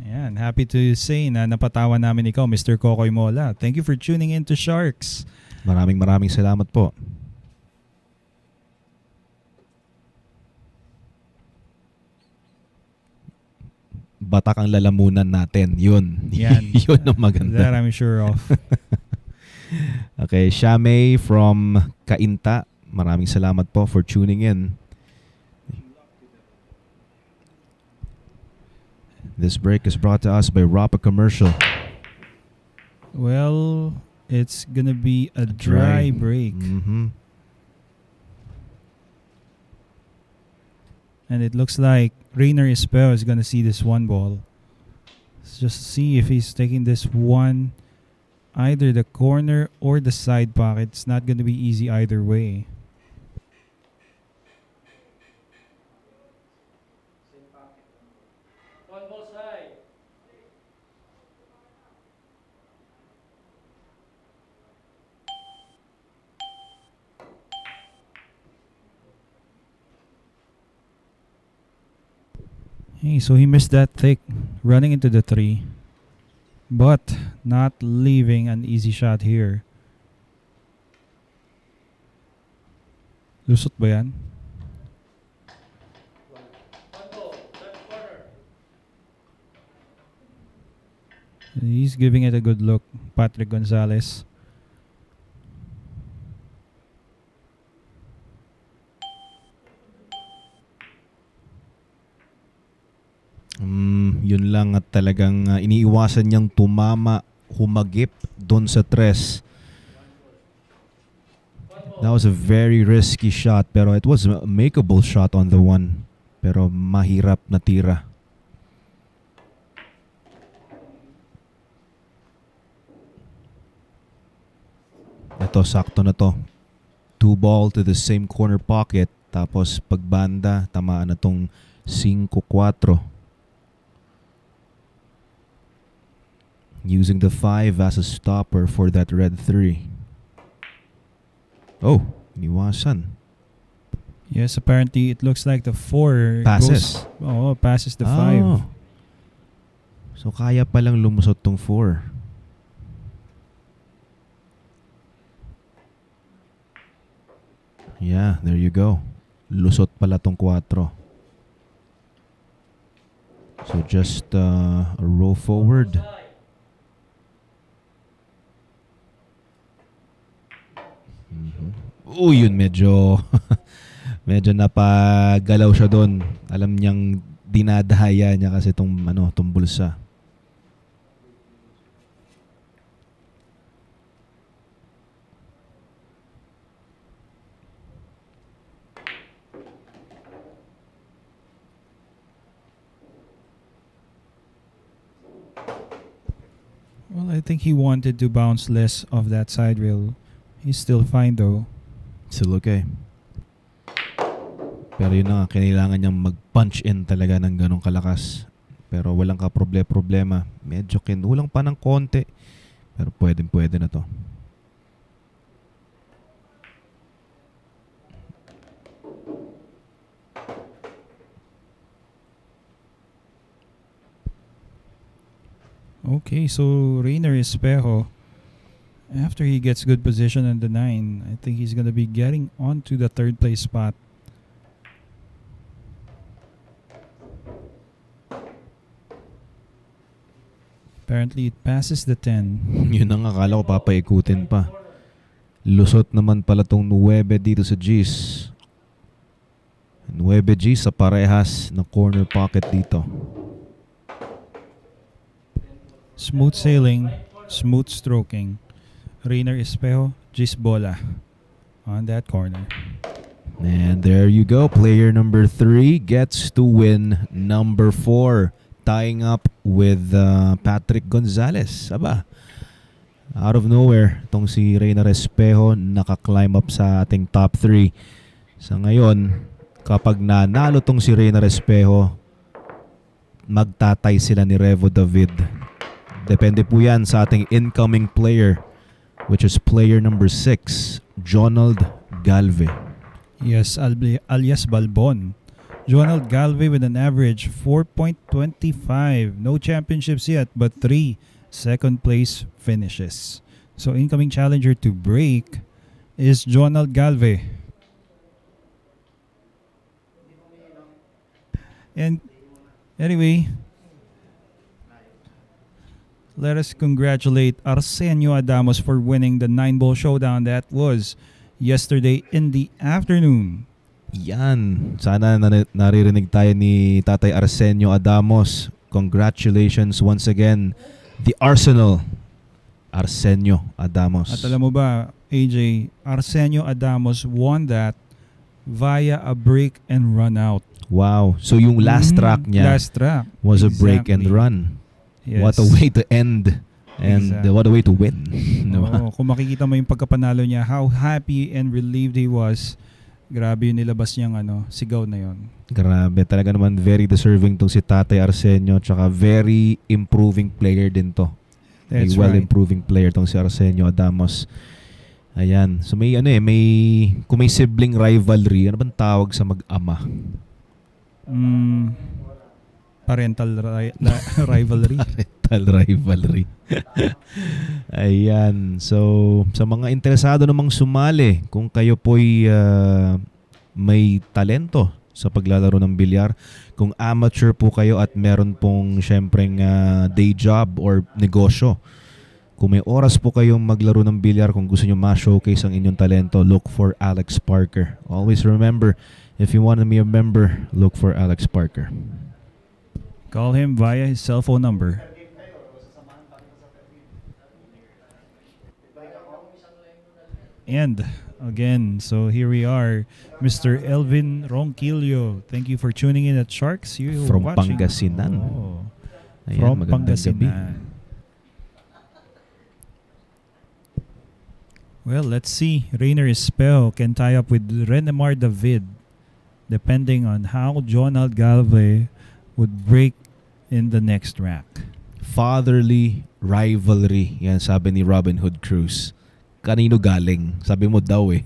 Ayan, happy to say na napatawa namin ikaw, Mr. Kokoy Mola. Thank you for tuning in to Sharks. Maraming salamat po. Batak ang lalamunan natin. Yun. Yan. Yun ang maganda. That I'm sure of. Okay, Shamay from Kainta. Maraming salamat po for tuning in. This break is brought to us by Rapa Commercial. Well, it's gonna be a dry break. Mm-hmm. And it looks like Rayner Espejo is gonna see this one ball. Let's just see if he's taking this one, either the corner or the side pocket. It's not gonna be easy either way. One ball side. Hey, so he missed that thick, running into the 3. But not leaving an easy shot here. Lusot ba yan? One ball, left corner. He's giving it a good look, Patric Gonzales. Yun lang at talagang iniiwasan niyang tumama, humagip doon sa 3. That was a very risky shot pero it was a makeable shot on the 1. Pero mahirap na tira. Ito, sakto na to. 2 ball to the same corner pocket. Tapos pagbanda, tamaan na tong 5-4. Using the 5 as a stopper for that red 3. Oh, iniwasan. Yes, apparently it looks like the 4 Passes. Passes the 5. So kaya palang lumusot tong 4. Yeah, there you go. Lusot pala tong 4. So just a roll forward. Yun medyo medyo napagalaw siya doon. Alam niyang dinadahaya niya kasi tong bulsa. Well, I think he wanted to bounce less of that side rail. He's still fine though. Still okay. Pero yun na nga, kailangan niyang mag-punch in talaga ng ganong kalakas. Pero walang ka-problema. Medyo kinulang pa ng konti. Pero pwede na to. Okay, so Rayner Espejo, after he gets good position on the 9, I think he's gonna be getting onto the third place spot. Apparently, it passes the 10. Yun ang akala ko papaikutin pa. Lusot naman pala tong 9 dito sa G's. 9 G's sa parehas na corner pocket dito. Smooth sailing, smooth stroking. Rayner Espejo, G's bola on that corner. And there you go. Player number 3 gets to win number 4. Tying up with Patric Gonzales. Aba, out of nowhere, itong si Rayner Espejo naka-climb up sa ating top 3. Sa ngayon, kapag nanalo tong si Rayner Espejo, magtatay sila ni Revo David. Depende po yan sa ating incoming player, which is player number 6, Jonald Galve. Yes, alias Balbon. Jonald Galve with an average 4.25. No championships yet, but 3 second place finishes. So incoming challenger to break is Jonald Galve. And anyway, let us congratulate Arsenio Adamos for winning the 9-ball showdown that was yesterday in the afternoon. Yan. Sana naririnig tayo ni Tatay Arsenio Adamos. Congratulations once again. The Arsenal. Arsenio Adamos. At alam mo ba, AJ, Arsenio Adamos won that via a break and run out. Wow. So yung last track niya Last track. was a break and Exactly. run. Yes. What a way to end. And Exactly. what a way to win. Diba? Oo, kung makikita mo yung pagkapanalo niya, how happy and relieved he was. Grabe yung nilabas niyang sigaw na yon. Grabe. Talaga naman very deserving tong si Tatay Arsenio. Tsaka very improving player din to. That's Well right. improving player tong si Arsenio Adamos. Ayan. So may kung may sibling rivalry, ano bang tawag sa mag-ama? Parental rivalry. Parental rivalry. Ayan. So sa mga interesado namang sumali, kung kayo po'y may talento sa paglalaro ng bilyar, kung amateur po kayo at meron pong syempreng day job or negosyo, kung may oras po kayong maglaro ng bilyar, kung gusto nyo ma-showcase ang inyong talento, look for Alex Parker. Always remember, if you want to be a member, look for Alex Parker. Call him via his cell phone number. And again, so here we are, Mr. Elvin Ronquillo. Thank you for tuning in at Sharks. You From watching. Pangasinan. Oh, Ayan, from magandang gabi. Pangasinan. Well, let's see. Rayner Espejo can tie up with Renemar David, depending on how Jonald Galve would break in the next rack. Fatherly rivalry. Yan sabi ni Robin Hood Cruz. Kanino galing? Sabi mo daw eh.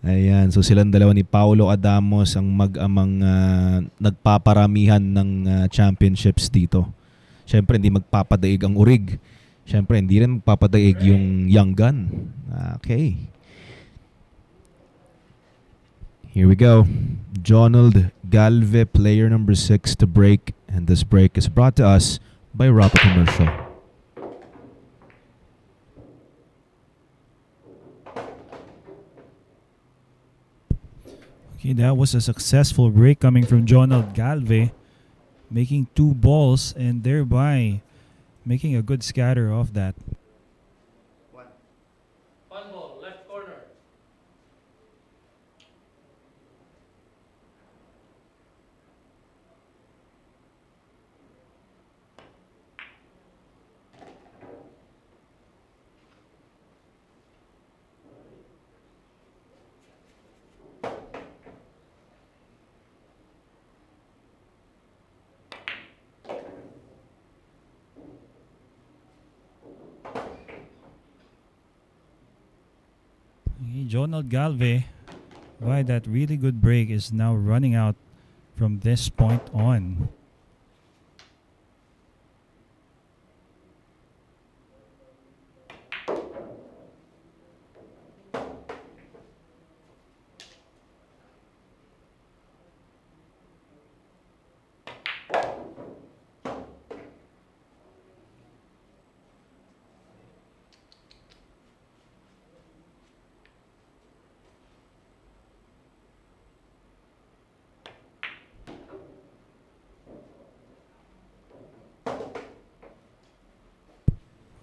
Ayan. So silang dalawa ni Paulo Adamos ang mag-amang nagpaparamihan ng championships dito. Siyempre hindi magpapadaig ang urig. Siyempre hindi rin magpapadaig yung young gun. Okay. Here we go. Jonald Galve, player number 6 to break. And this break is brought to us by Rapa Commercial. Okay, that was a successful break coming from Jonald Galve, making 2 balls and thereby making a good scatter off that. 1 ball, left corner. Okay, Jonald Galve, why that really good break is now running out from this point on.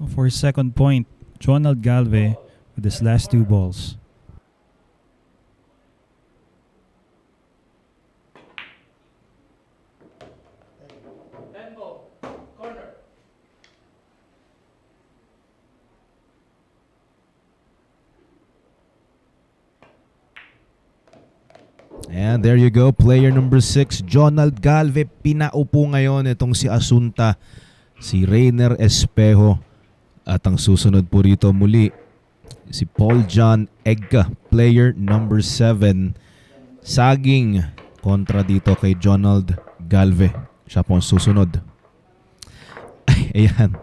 for second point, Jonald Galve with his last 2 balls. Tempo. Corner. And there you go, player number 6, Jonald Galve. Pinaupo ngayon itong si Asunta, si Rayner Espejo. At ang susunod po rito muli, si Paul John Egca, player number 7. Saging kontra dito kay Jonald Galve. Siya po ang susunod. Ayan.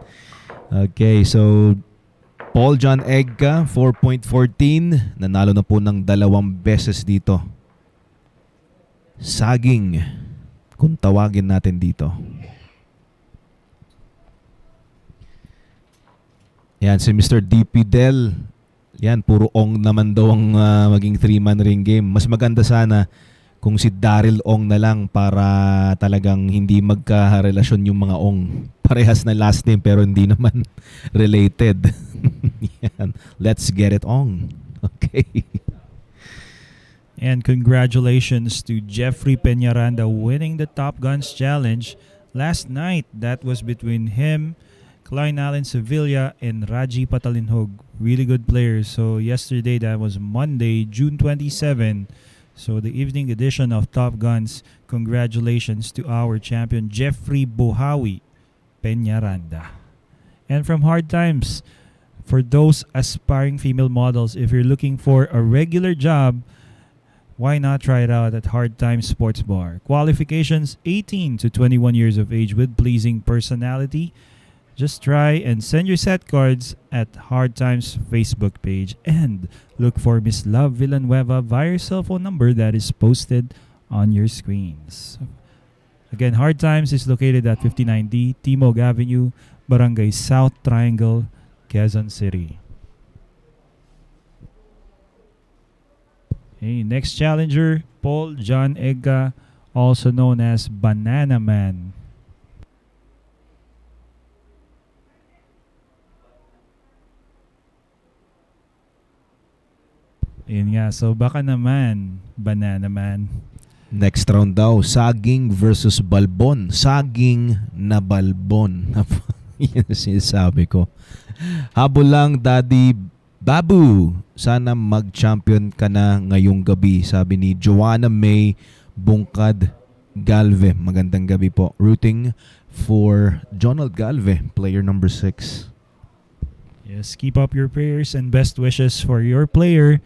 Okay, so Paul John Egca, 4.14. Nanalo na po ng 2 beses dito. Saging, kung tawagin natin dito. Yan, si Mr. DP Del. Yan, puro ong naman daw ang maging 3-man ring game. Mas maganda sana kung si Daryl Ong na lang para talagang hindi magkarelasyon yung mga ong. Parehas na last name pero hindi naman related. Yan. Let's get it on. Okay. And congratulations to Jeffrey Peñaranda winning the Top Guns Challenge last night. That was between him, Klein Allen Sevilla, and Raji Patalinhog. Really good players. So yesterday, that was Monday, June 27. So the evening edition of Top Guns. Congratulations to our champion, Jeffrey Bohawi Peñaranda. And from Hard Times, for those aspiring female models, if you're looking for a regular job, why not try it out at Hard Times Sports Bar? Qualifications 18 to 21 years of age with pleasing personality. Just try and send your set cards at Hard Times Facebook page and look for Miss Love Villanueva via your cell phone number that is posted on your screens. Again, Hard Times is located at 59D Timog Avenue, Barangay South Triangle, Quezon City. Okay, next challenger, Paul John Egca, also known as Banana Man. Yun nga, so baka naman, Banana Man. Next round daw, Saging versus Balbon. Saging na Balbon. Yan ang sinasabi ko. Habol lang, Daddy Babu. Sana mag-champion ka na ngayong gabi. Sabi ni Joanna May Bungkad Galve. Magandang gabi po. Rooting for Jonald Galve, player number 6. Yes, keep up your prayers and best wishes for your player.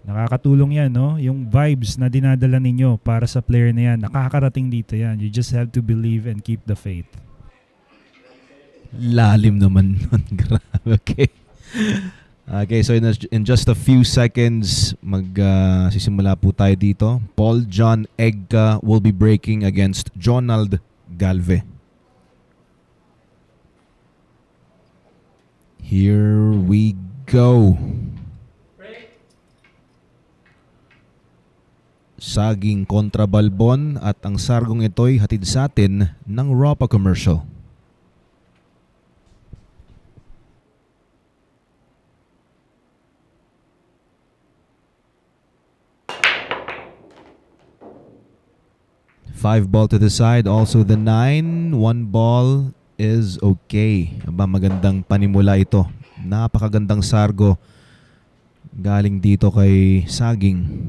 Nakakatulong yan, no? Yung vibes na dinadala ninyo para sa player na yan, nakakarating dito yan. You just have to believe and keep the faith. Lalim naman nun. Grabe. Okay. Okay, so in just a few seconds, sisimula po tayo dito. Paul John Egca will be breaking against Jonald Galve. Here we go. Saging kontra Balbon at ang sargong ito'y hatid sa atin ng Ropa Commercial. Five ball to the side, also the 9. 1 ball is okay. Aba, magandang panimula ito. Napakagandang sargo galing dito kay Saging.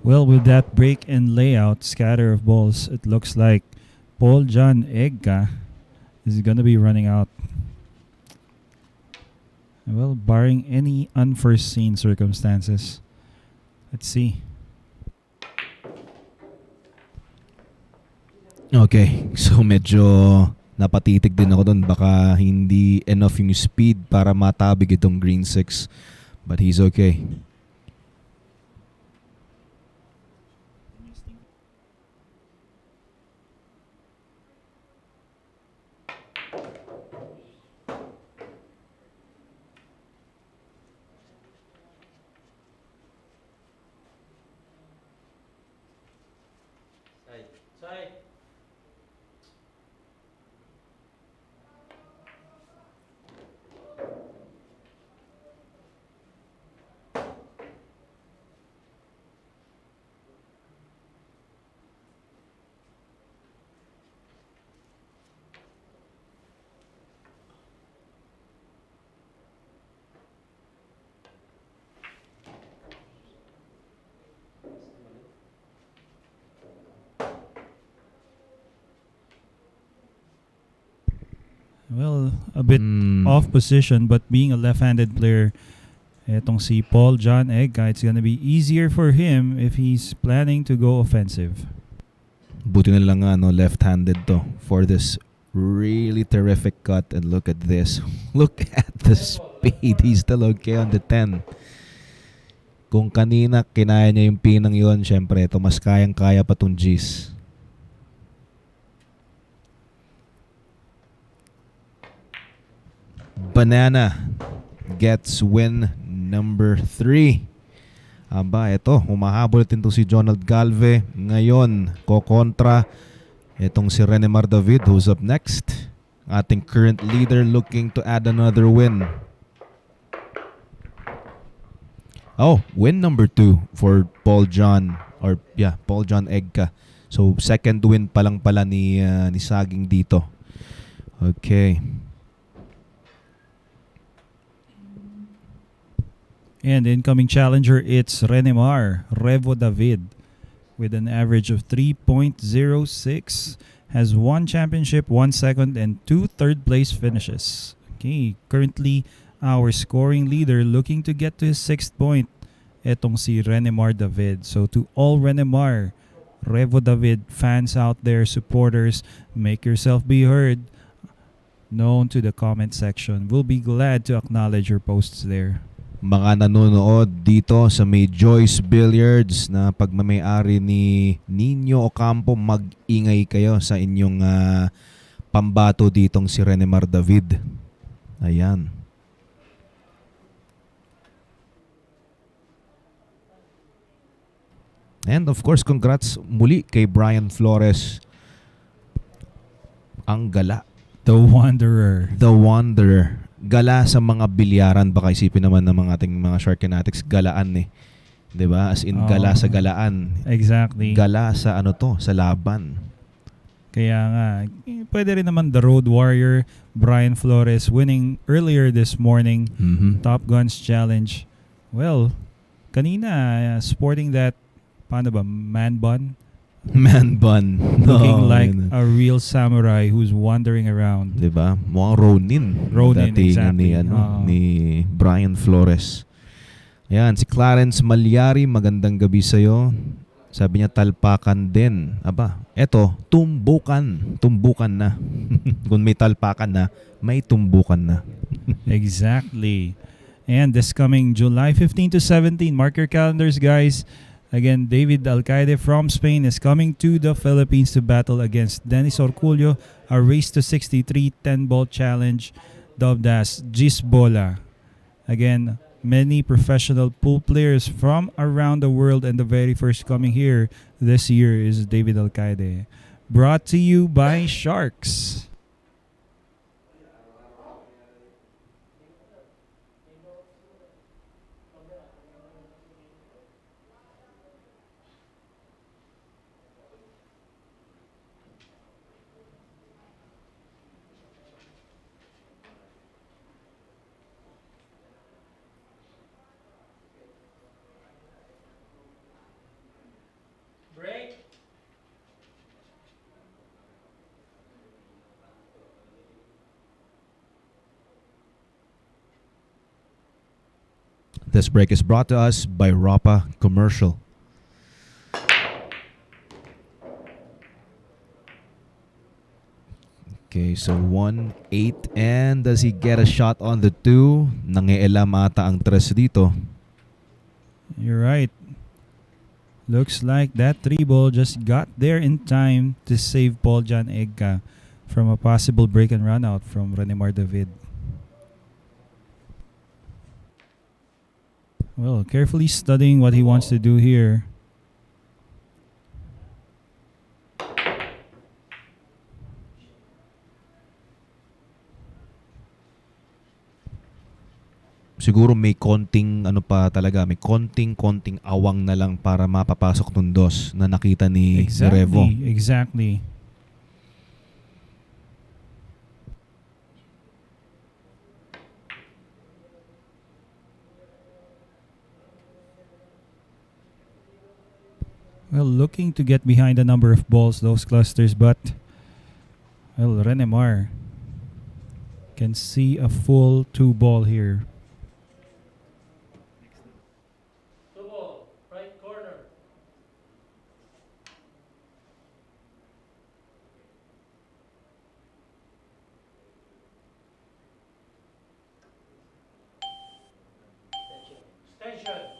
Well, with that break and layout, scatter of balls, it looks like Paul John Egca is going to be running out. Well, barring any unforeseen circumstances. Let's see. Okay, so medyo napatitig din ako doon. Baka hindi enough yung speed para matabig itong green 6. But he's okay. Side. Side. Well, a bit Hmm. off position, but being a left-handed player, etong si Paul John Egca, it's gonna be easier for him if he's planning to go offensive. Buti na lang nga, no, left-handed to for this really terrific cut. And look at this. Look at the speed. He's still okay on the 10. Kung kanina kinaya niya yung pinang yun, syempre ito mas kayang-kaya pa tong G's. Banana gets win number 3. Aba, ito, humahabol din to si Jonald Galve. Ngayon, kokontra itong si Renemar David, who's up next. Ating current leader looking to add another win. Oh, win number 2 for Paul John, or yeah, Paul John Egca. So second win pa lang pala ni Saging dito. Okay. And the incoming challenger, it's Renemar David with an average of 3.06. Has 1 championship, 1 second, and 2 third place finishes. Okay, currently our scoring leader looking to get to his 6th point. Etong si Renemar David. So to all Renemar David fans out there, supporters, make yourself be heard. Known to the comment section. We'll be glad to acknowledge your posts there. Mga nanonood dito sa may Joyce Billiards na pagmamayari ni Nino Ocampo, mag-ingay kayo sa inyong pambato ditong si Renemar David. Ayan. And of course, congrats muli kay Brian Flores. Ang gala. The Wanderer. The Wanderer. Gala sa mga bilyaran, baka isipin naman ng mga ating mga Shark Fanatics, galaan eh. 'Di ba? As in gala sa galaan. Exactly. Gala sa ano to, sa laban. Kaya nga, pwede rin naman the Road Warrior, Brian Flores, winning earlier this morning, Top Guns Challenge. Well, kanina, sporting that, paano ba, man bun? Man bun. Looking like a real samurai who's wandering around. 'Di ba? Mukhang Ronin. Ronin, Dating exactly. ni Brian Flores. Ayan, si Clarence Malyari, magandang gabi sa'yo. Sabi niya, talpakan din. Aba, eto, tumbukan. Tumbukan na. Kung may talpakan na, may tumbukan na. Exactly. And this coming July 15 to 17, mark your calendars, guys. Again, David Alcaide from Spain is coming to the Philippines to battle against Dennis Orculio, a race to 63 10-ball challenge dubbed as Gisbola. Again, many professional pool players from around the world, and the very first coming here this year is David Alcaide. Brought to you by Sharks. Break. This break is brought to us by Rapa Commercial. Okay, so 1-8. And does he get a shot on the 2? Nangialam ata ang tres dito. You're right. Looks like that 3-ball just got there in time to save Paul John Egca from a possible break and run out from Renemar David. Well, carefully studying what he wants to do here. Siguro may konting ano pa talaga, may konting awang na lang para mapapasok tong dos na nakita ni Revo. Exactly. Well, looking to get behind the number of balls, those clusters, but well, Renemar can see a full 2-ball here. 2-ball, right corner. Extension.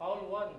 Foul 1.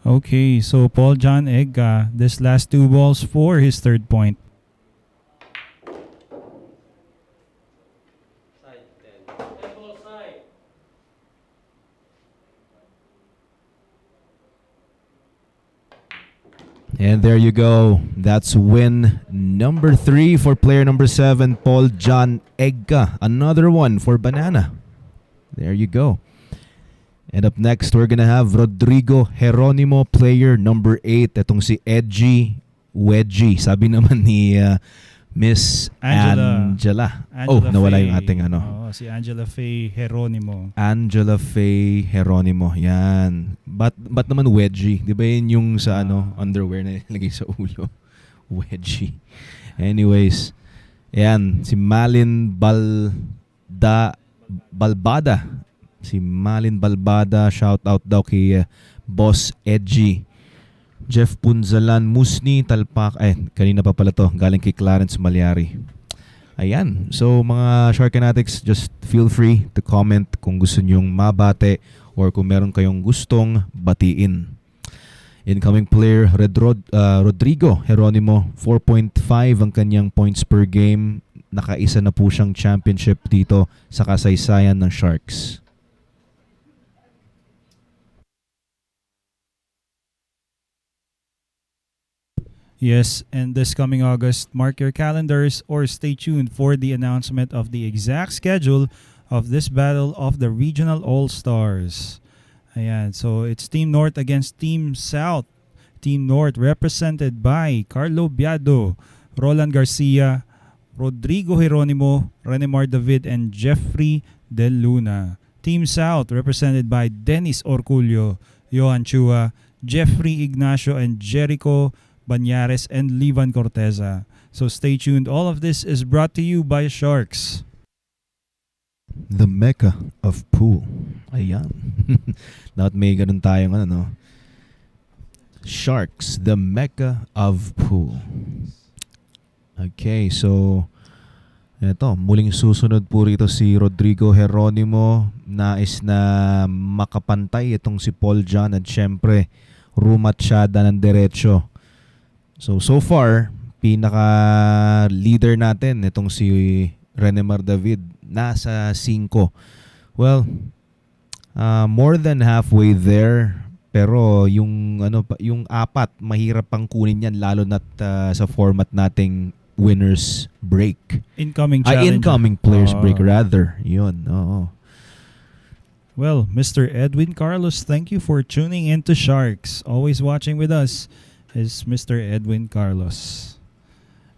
Okay, so Paul John Egca, this last 2 balls for his 3rd point. Side 10. 10-ball side. And there you go. That's win number 3 for player number 7, Paul John Egca. Another one for Banana. There you go. And up next, we're gonna have Rodrigo Geronimo, player number 8. Itong si Ejay Wedgie. Sabi naman ni Miss Angela. Oh, nawala yung ating ano. Oh, si Angela Faye Geronimo. Angela Faye Geronimo. Yan. Ba't naman wedgie? Di ba yun yung sa underwear na nilagay sa ulo? Wedgie. Anyways. Yan. Si Malin Balbada. Si Malin Balbada. Shout out daw kay Boss Ejay. Jeff Punzalan Musni Talpak. Kanina pa pala to. Galing kay Clarence Malyari. Ayan. So mga Shark Fanatics, just feel free to comment kung gusto nyong mabate or kung meron kayong gustong batiin. Incoming player Rodrigo Geronimo, 4.5 ang kanyang points per game. Nakaisa na po siyang championship dito sa kasaysayan ng Sharks. Yes, and this coming August, mark your calendars or stay tuned for the announcement of the exact schedule of this battle of the Regional All-Stars. Ayan, so it's Team North against Team South. Team North represented by Carlo Biado, Roland Garcia, Rodrigo Geronimo, Renemar David, and Jeffrey Del Luna. Team South represented by Dennis Orculio, Johan Chua, Jeffrey Ignacio, and Jerico Bañares and Livan Corteza. So stay tuned. All of this is brought to you by Sharks. The Mecca of Pool. Ayan. Dapat may ganun tayong ano, no? Sharks, the Mecca of Pool. Okay, so eto, muling susunod po rito si Rodrigo Geronimo. Nais na makapantay itong si Paul John at syempre rumatsyada ng derecho. So far, pinaka-leader natin itong si Renemar David. Nasa 5. Well, more than halfway there. Pero yung yung 4 mahirap pang kunin yan lalo na sa format nating winners break. Incoming challenge. Incoming players break rather. Yun. Oo. Well, Mr. Edwin Carlos, thank you for tuning in to Sharks. Always watching with us is Mr. Edwin Carlos.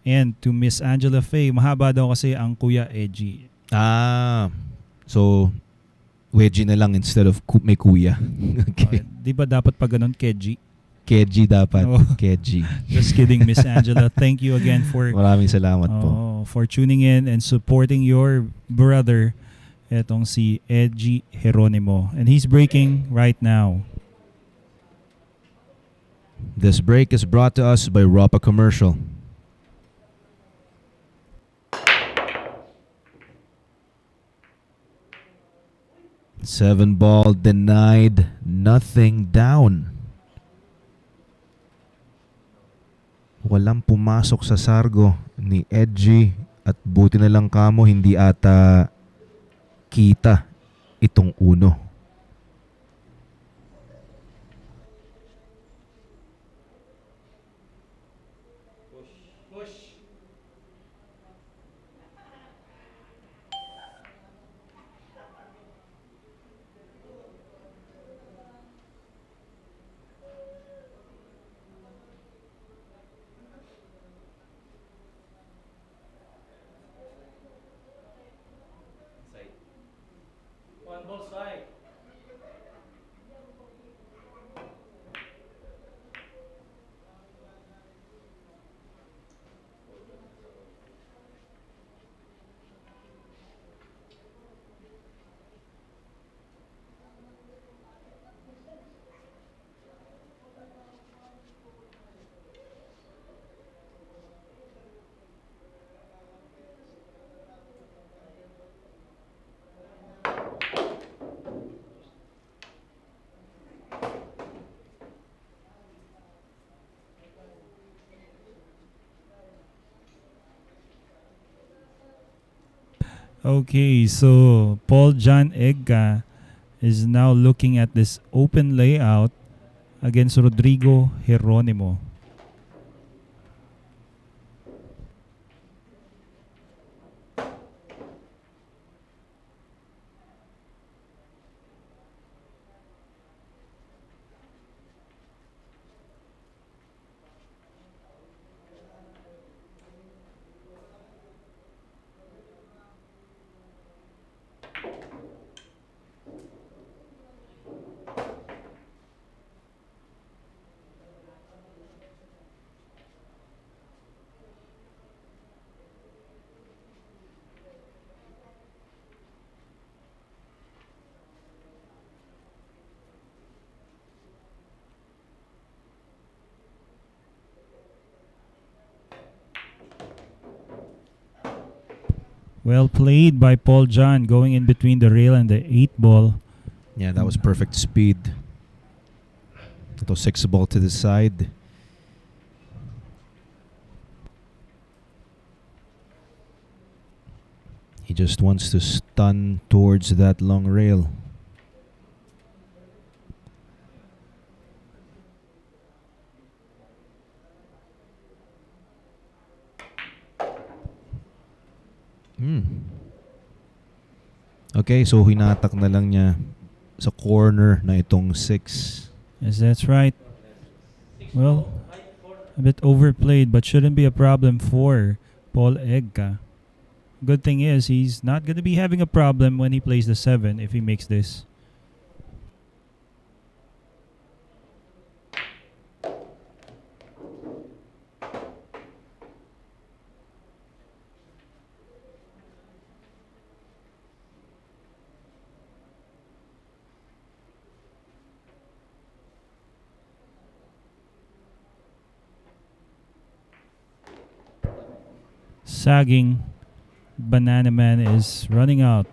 And to Miss Angela Faye, mahaba daw kasi ang Kuya Ejay. So wedgie na lang instead of may kuya. Okay. Di ba dapat pag ganun, Keji? Keji dapat. Oh. Keji. Just kidding, Miss Angela. Thank you again for Maraming salamat po. for tuning in and supporting your brother, etong si Ejay Geronimo. And he's breaking right now. This break is brought to us by Ropa Commercial. Seven ball denied, nothing down. Walang pumasok sa sargo ni Ejay at buti na lang kamo hindi ata kita itong uno. One ball side. Okay, so Paul John Egca is now looking at this open layout against Rodrigo Geronimo. Well played by Paul John, going in between the rail and the 8 ball. Yeah, that was perfect speed. Ito 6 ball to the side. He just wants to stun towards that long rail. Okay, so hinatak na lang niya sa corner na itong 6. Yes, that's right. Well, a bit overplayed, but shouldn't be a problem for Paul Egca. Good thing is, he's not going to be having a problem when he plays the 7 if he makes this. Sagging. Banana Man is running out.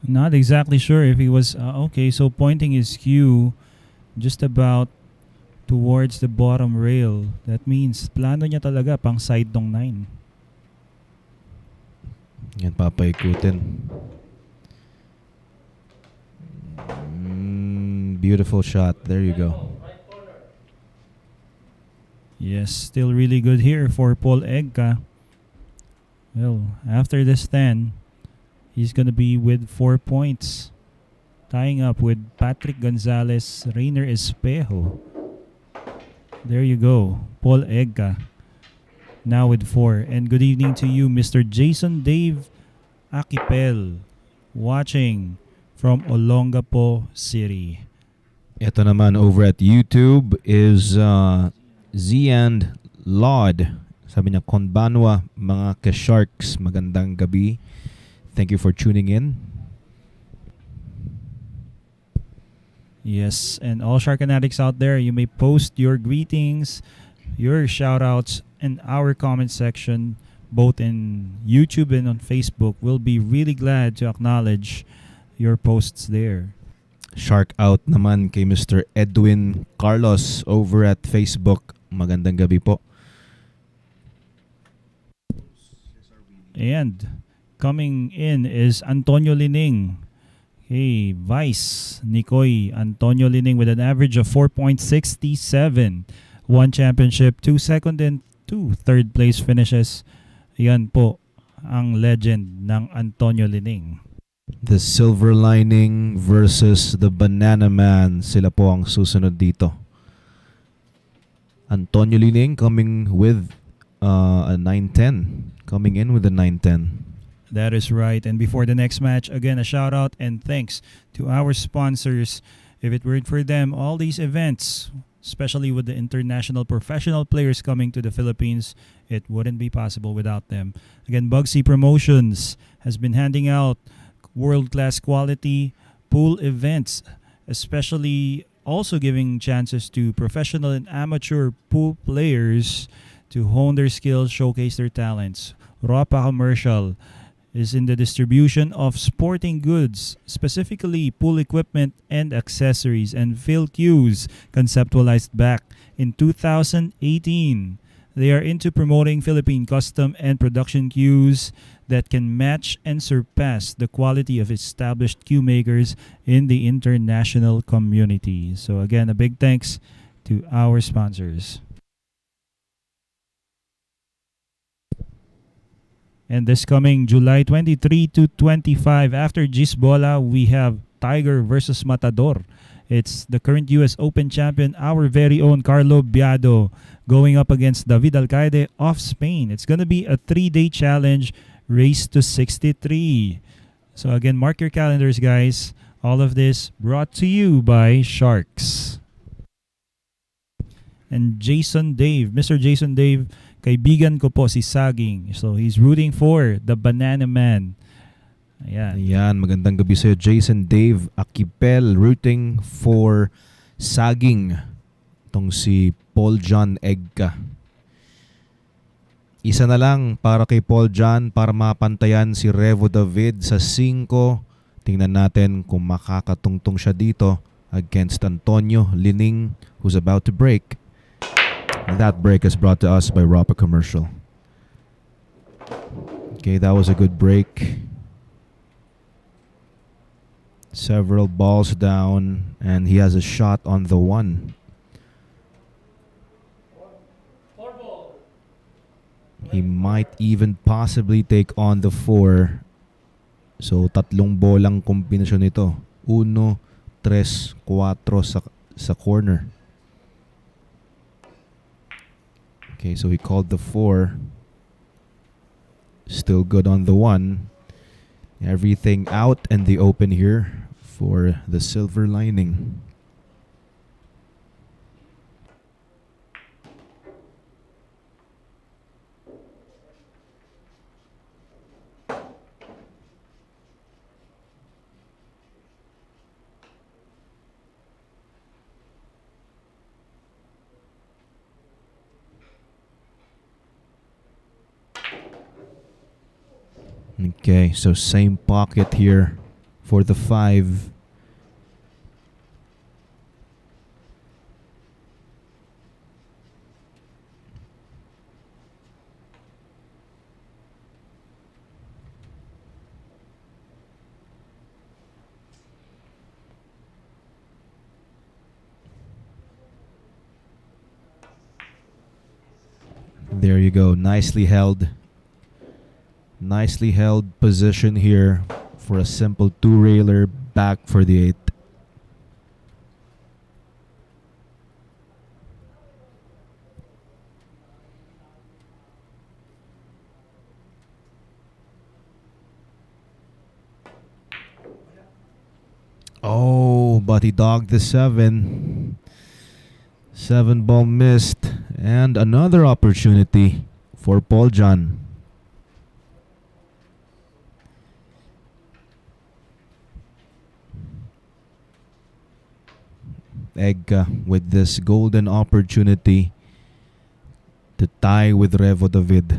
Not exactly sure if he was okay, so pointing his cue just about towards the bottom rail. That means plano niya talaga pang side tong 9. Yan, papaikutin. Beautiful shot. There you go. Yes, still really good here for Paul Egca. Well, after this 10, he's gonna be with 4 points, tying up with Patric Gonzales, Rayner Espejo. There you go, Paul Egca, now with 4. And good evening to you, Mr. Jason Dave Akipel, watching from Olongapo City. Ito naman over at YouTube is Ziand Laud. Sabi niya, Konbanwa, mga ka-Sharks, magandang gabi. Thank you for tuning in. Yes, and all Shark Fanatics out there, you may post your greetings, your shout-outs in our comment section, both in YouTube and on Facebook. We'll be really glad to acknowledge your posts there. Shark out naman kay Mr. Edwin Carlos over at Facebook. Magandang gabi po. And coming in is Antonio Lining. Hey, Vice Nikoi, Antonio Lining with an average of 4.67. 1 championship, 2 second and 2 third place finishes. Yan po ang legend ng Antonio Lining. The Silver Lining versus the Banana Man. Sila po ang susunod dito. Antonio Lining coming with a 9-10. Coming in with a 9-10. That is right. And before the next match, again, a shout out and thanks to our sponsors. If it weren't for them, all these events, especially with the international professional players coming to the Philippines, it wouldn't be possible without them. Again, Bugsy Promotions has been handing out world-class quality pool events, especially also giving chances to professional and amateur pool players to hone their skills, showcase their talents. Ropa Commercial is in the distribution of sporting goods, specifically pool equipment and accessories, and Phil Cues, conceptualized back in 2018. They are into promoting Philippine custom and production cues that can match and surpass the quality of established cue makers in the international community. So again, a big thanks to our sponsors. And this coming July 23 to 25, after Gisbola, we have Tiger versus Matador. It's the current US Open champion, our very own Carlo Biado, going up against David Alcaide of Spain. It's going to be a 3-day challenge, race to 63. So again, mark your calendars, guys. All of this brought to you by Sharks. And Jason Dave, Mr. Jason Dave, kaibigan ko po si Saging. So he's rooting for the Banana Man. Ayan. Ayan, magandang gabi sa'yo, Jason Dave Akipel, rooting for Saging. Itong si Paul John Egca. Isa na lang para kay Paul John para mapantayan si Revo David sa 5. Tingnan natin kung makakatungtong siya dito against Antonio Lining, who's about to break. And that break is brought to us by Rapa Commercial. Okay, that was a good break. Several balls down, and he has a shot on the 1. Four ball. He might even possibly take on the 4. So, tatlong bolang kombinasyon nito. 1, 3, 4 sa corner. Okay, so he called the 4. Still good on the 1. Everything out and the open here for the silver lining. Okay, so same pocket here for the 5. There you go, nicely held. Nicely held position here for a simple 2-railer back for the 8. Oh, but he dogged the 7. 7 ball missed, and another opportunity for Paul John. Egca with this golden opportunity to tie with Revo David.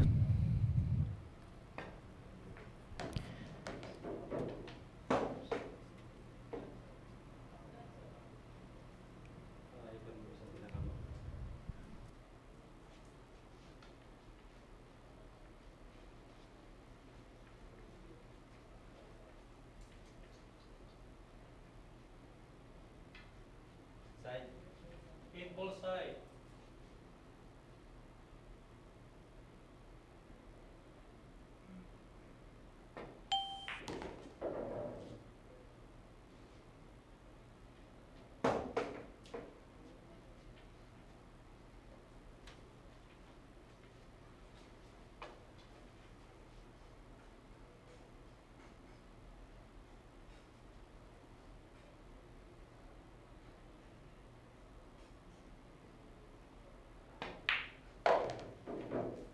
Side. 8 ball side.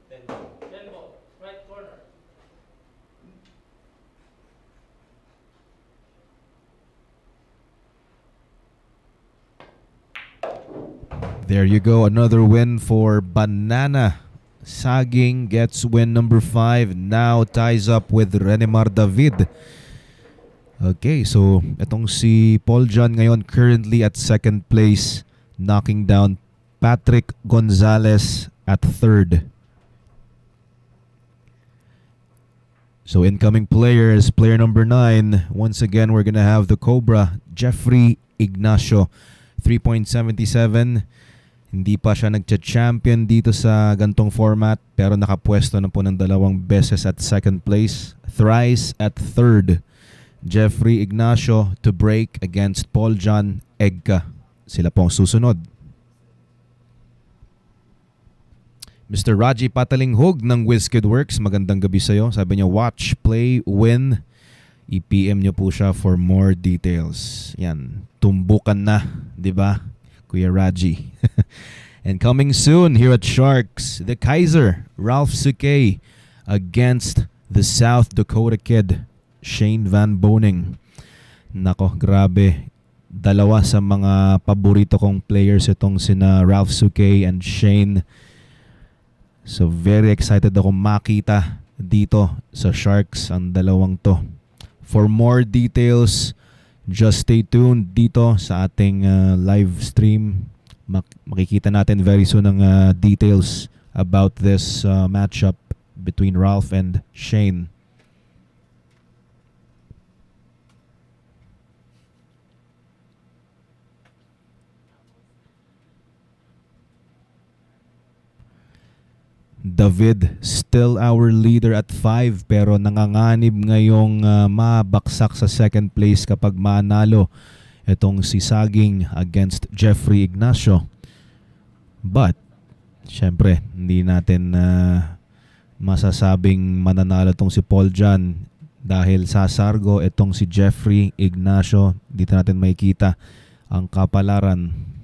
Ten ball. Right corner. There you go, another win for Banana. Saging gets win number 5. Now ties up with Renemar David. Okay, so itong si Paul John ngayon currently at second place, knocking down Patric Gonzales at third. So incoming players, player number 9. Once again, we're gonna have the Cobra, Jeffrey Ignacio, 3.77. Hindi pa siya nagcha-champion dito sa gantong format, pero nakapwesto na po ng 2 beses at second place, thrice at third. Jeffrey Ignacio to break against Paul John Egca. Sila po ang susunod. Mr. Raji Patalinghog ng Wizkid Works, magandang gabi sa'yo. Sabi niya, watch, play, win. I-PM niyo po siya for more details. Yan, tumbukan na, di ba, Kuya Raji? And coming soon here at Sharks, the Kaiser, Ralph Suke, against the South Dakota Kid, Shane Van Boning. Nako, grabe. 2 sa mga paborito kong players itong sina Ralph Suke and Shane. So very excited ako makita dito sa Sharks ang 2 to. For more details, just stay tuned dito sa ating live stream Makikita natin very soon ang details about this matchup between Ralph and Shane. David still our leader at 5 pero nanganganib ngayong mabaksak sa second place kapag manalo itong si Saging against Jeffrey Ignacio. But syempre hindi natin masasabing mananalo itong si Paul John dahil sasargo itong si Jeffrey Ignacio. Dito natin makikita ang kapalaran.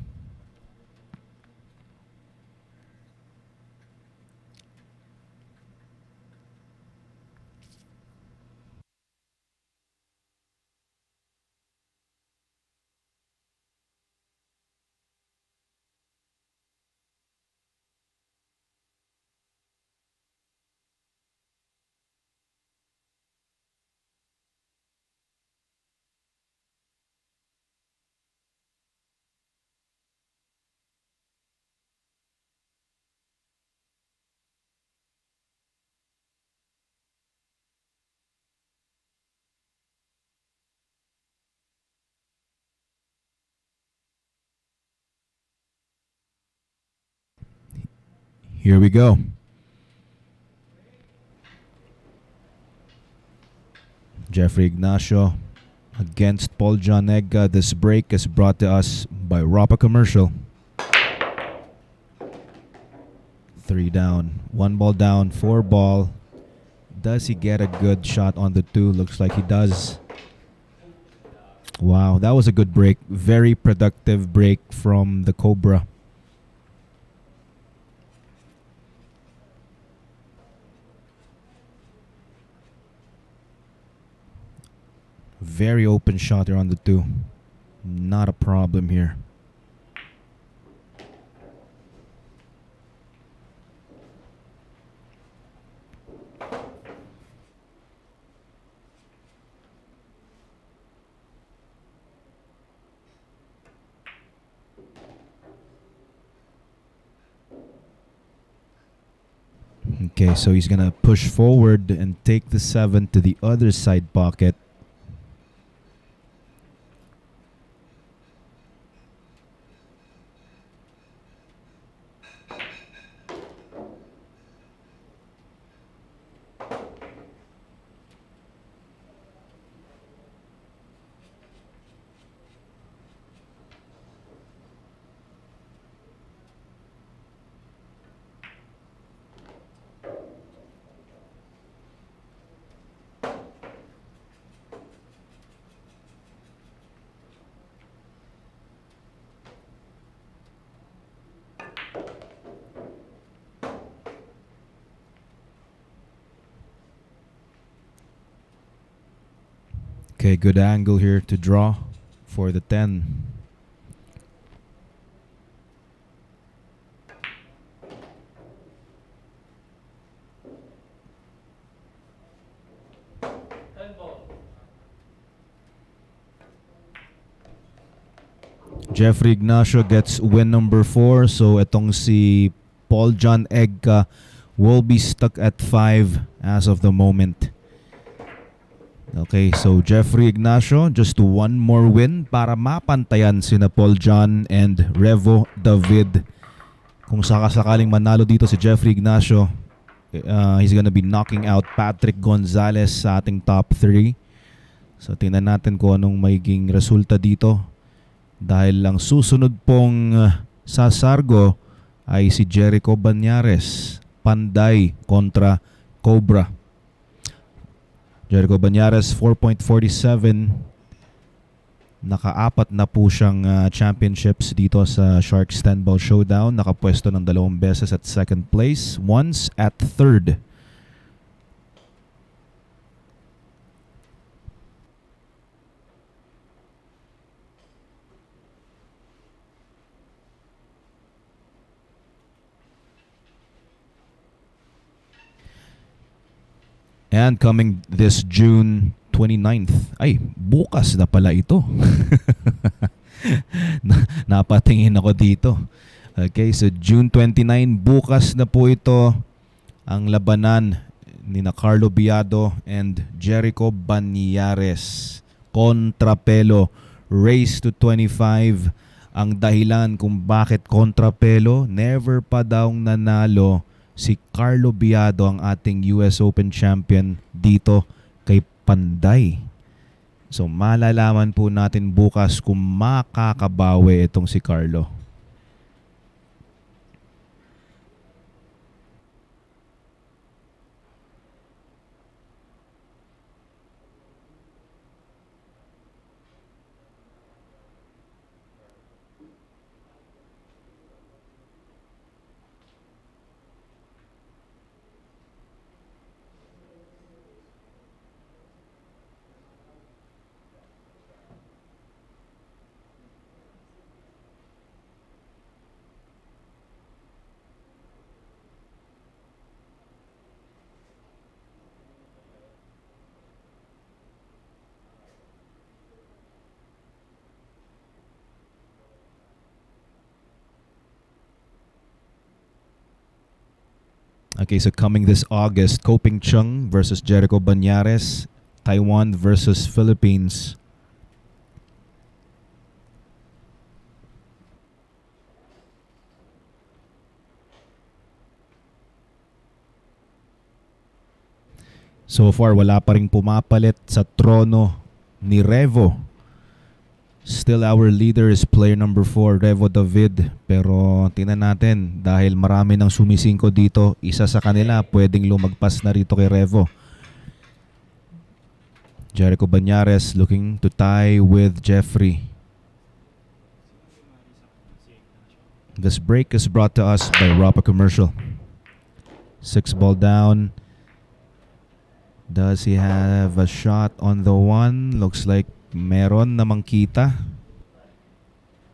Here we go. Jeffrey Ignacio against Paul John Egca. This break is brought to us by Rapa Commercial. 3 down, 1 ball down, 4 ball. Does he get a good shot on the 2? Looks like he does. Wow, that was a good break. Very productive break from the Cobra. Very open shot there on the 2. Not a problem here. Okay, so he's gonna push forward and take the 7 to the other side pocket. Okay, good angle here to draw for the 10. Jeffrey Ignacio gets win number 4. So itong si Paul John Egca will be stuck at 5 as of the moment. Okay, so Jeffrey Ignacio, just 1 more win para mapantayan sina Paul John and Revo David. Kung sakasakaling manalo dito si Jeffrey Ignacio, he's gonna be knocking out Patric Gonzales sa ating top 3. So tingnan natin kung anong magiging resulta dito. Dahil ang susunod pong sasargo ay si Jerico Bañares, Panday kontra Cobra. Jerico Bañares 4.47. Naka-4 na po siyang championships dito sa Sharks 10 Ball Showdown. Nakapwesto ng 2 beses at second place, once at third. And coming this June 29th. Ay, bukas na pala ito. Napatingin ako dito. Okay, so June 29, bukas na po ito ang labanan ni na Carlo Biado and Jerico Bañares. Kontrapelo, race to 25. Ang dahilan kung bakit kontrapelo, never pa daw nanalo si Carlo Biado, ang ating US Open champion, dito kay Panday. So malalaman po natin bukas kung makakabawi itong si Carlo. Okay, so coming this August, Koping Chung versus Jerico Bañares, Taiwan versus Philippines. So far, wala pa ring pumapalit sa trono ni Revo. Still our leader is player number 4, Revo David. Pero tingnan natin, dahil marami nang sumisingko dito, isa sa kanila pwedeng lumagpas na rito kay Revo. Jerico Bañares looking to tie with Jeffrey. This break is brought to us by Rapa Commercial. 6 ball down. Does he have a shot on the one? Looks like meron namang kita.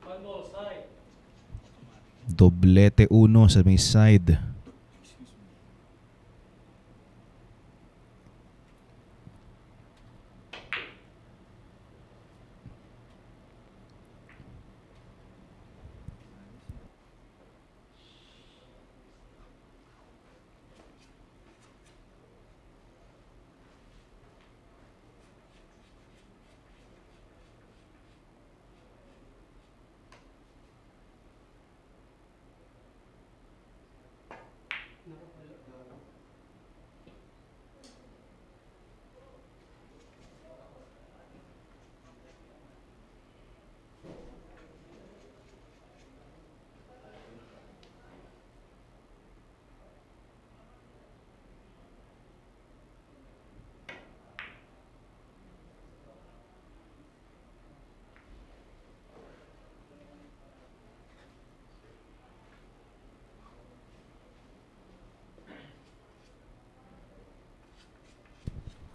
One ball side. Doblete uno sa may side.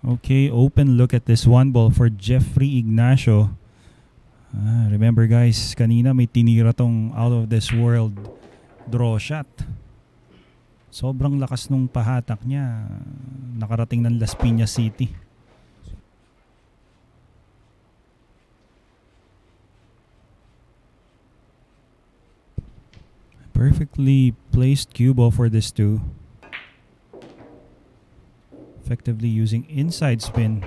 Okay, open look at this one ball for Jeffrey Ignacio. Remember guys, kanina may tinira tong out of this world draw shot. Sobrang lakas nung pahatak niya. Nakarating ng Las Piñas City. Perfectly placed cue ball for this two. Effectively using inside spin.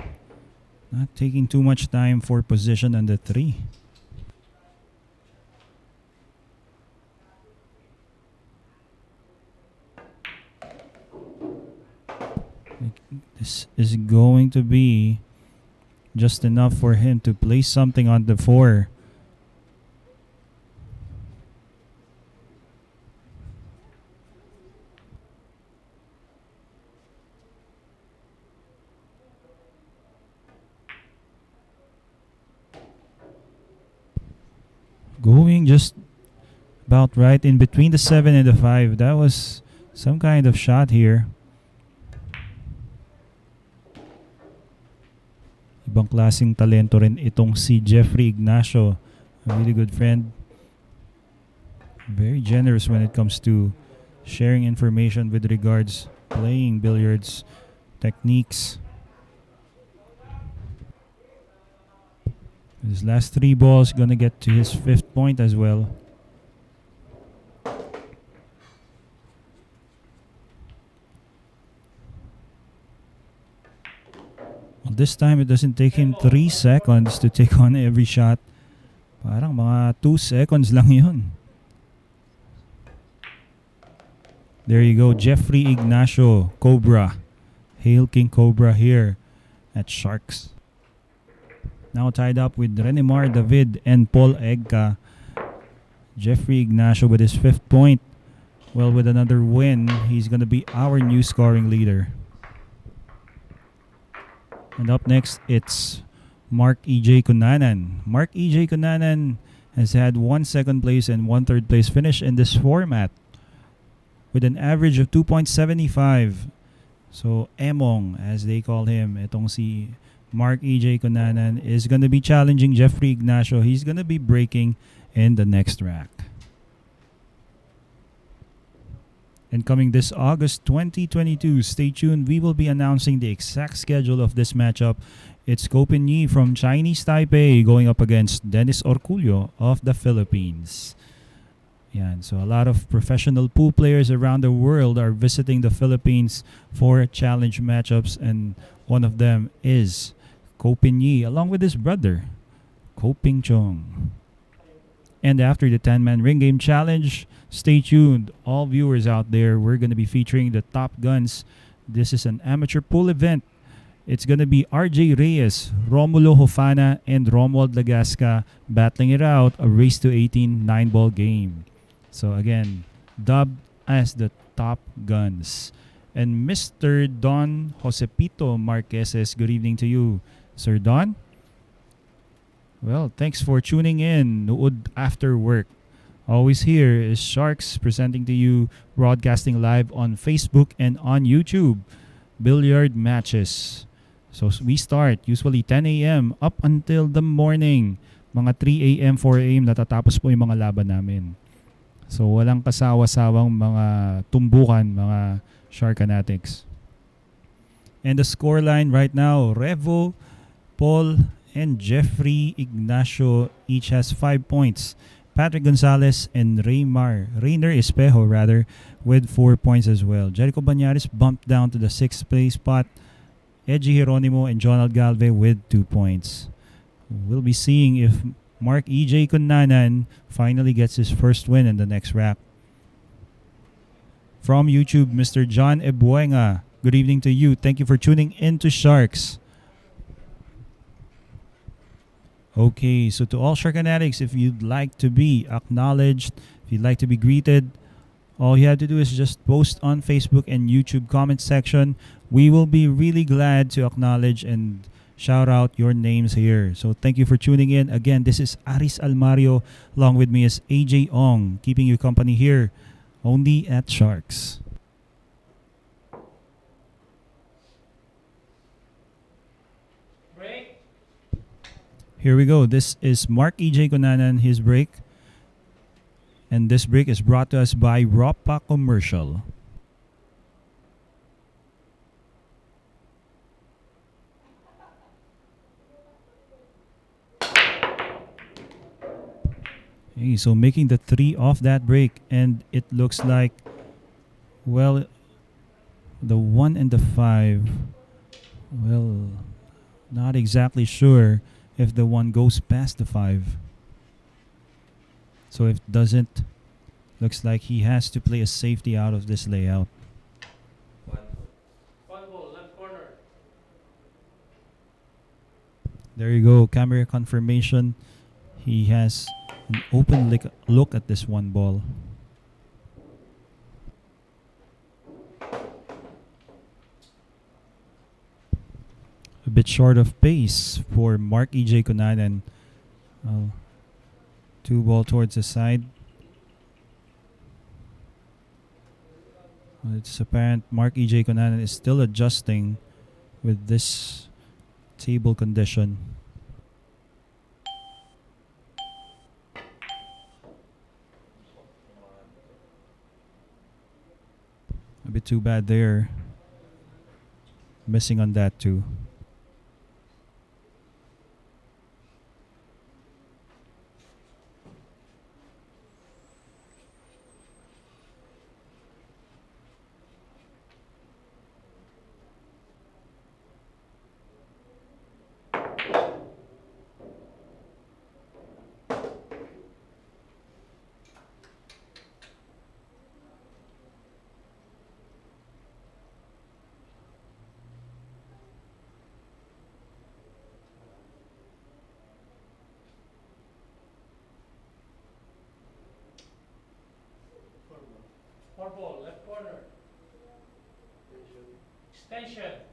Not taking too much time for position on the 3. This is going to be just enough for him to place something on the 4. Going just about right in between the 7 and the 5. That was some kind of shot here. Ibang klaseng talento rin itong si Jeffrey Ignacio. A really good friend. Very generous when it comes to sharing information with regards playing billiards techniques. His last 3 balls gonna get to his 5th point as well. Well, this time it doesn't take him 3 seconds to take on every shot. Parang mga 2 seconds lang yun. There you go, Jeffrey Ignacio, Cobra. Hail King Cobra here at Sharks. Now tied up with Renemar David and Paul Egca. Jeffrey Ignacio with his 5th point. Well, with another win, he's going to be our new scoring leader. And up next, it's Marc Ejay Cunanan. Marc Ejay Cunanan has had 1 second place and 1 third place finish in this format with an average of 2.75. So, Emong, as they call him, itong si Marc Ejay Cunanan is going to be challenging Jeffrey Ignacio. He's going to be breaking in the next rack. And coming this August 2022, stay tuned. We will be announcing the exact schedule of this matchup. It's Ko Pin from Chinese Taipei going up against Dennis Orculio of the Philippines. Yan. So a lot of professional pool players around the world are visiting the Philippines for challenge matchups, and one of them is Ko Pin along with his brother, Ko Ping Chong. And after the 10-man ring game challenge, stay tuned. All viewers out there, we're going to be featuring the top guns. This is an amateur pool event. It's going to be RJ Reyes, Romulo Hofana, and Romuald Lagasca battling it out, a race to 18 9-ball game. So again, dubbed as the top guns. And Mr. Don Josepito Marqueses, good evening to you, Sir Don. Well, thanks for tuning in. Nood after work. Always here is Sharks presenting to you, broadcasting live on Facebook and on YouTube. Billiard matches. So we start usually 10 a.m. up until the morning. Mga 3 a.m., 4 a.m. natatapos po yung mga laban namin. So walang kasawa-sawang mga tumbukan, mga Shark Fanatics. And the scoreline right now, Revo, Paul, and Jeffrey Ignacio each has 5 points. Patric Gonzales and Rayner Espejo with 4 points as well. Jerico Bañares bumped down to the 6th place spot. Ejay Geronimo and Jonald Galve with 2 points. We'll be seeing if Marc Ejay Cunanan finally gets his first win in the next rack. From YouTube, Mr. John Ebuenga, good evening to you. Thank you for tuning in to Sharks. Okay, so to all Shark Fanatics, if you'd like to be acknowledged, if you'd like to be greeted, all you have to do is just post on Facebook and YouTube comment section. We will be really glad to acknowledge and shout out your names here. So thank you for tuning in. Again, this is Aris Almario. Along with me is AJ Ong, keeping you company here only at Sharks. Break. Here we go. This is Marc Ejay Cunanan, his break. And this break is brought to us by Ropa Commercial. Okay, so making the 3 off that break, and it looks like, well, the 1 and the 5, well, not exactly sure if the 1 goes past the 5. So if it doesn't, looks like he has to play a safety out of this layout. One ball, left corner. There you go, camera confirmation. He has an open look at this 1 ball. A bit short of pace for Marc Ejay Cunanan. 2 ball towards the side. Well, it's apparent Marc Ejay Cunanan is still adjusting with this table condition. A bit too bad there. Missing on that too. Four ball, left corner. Extension.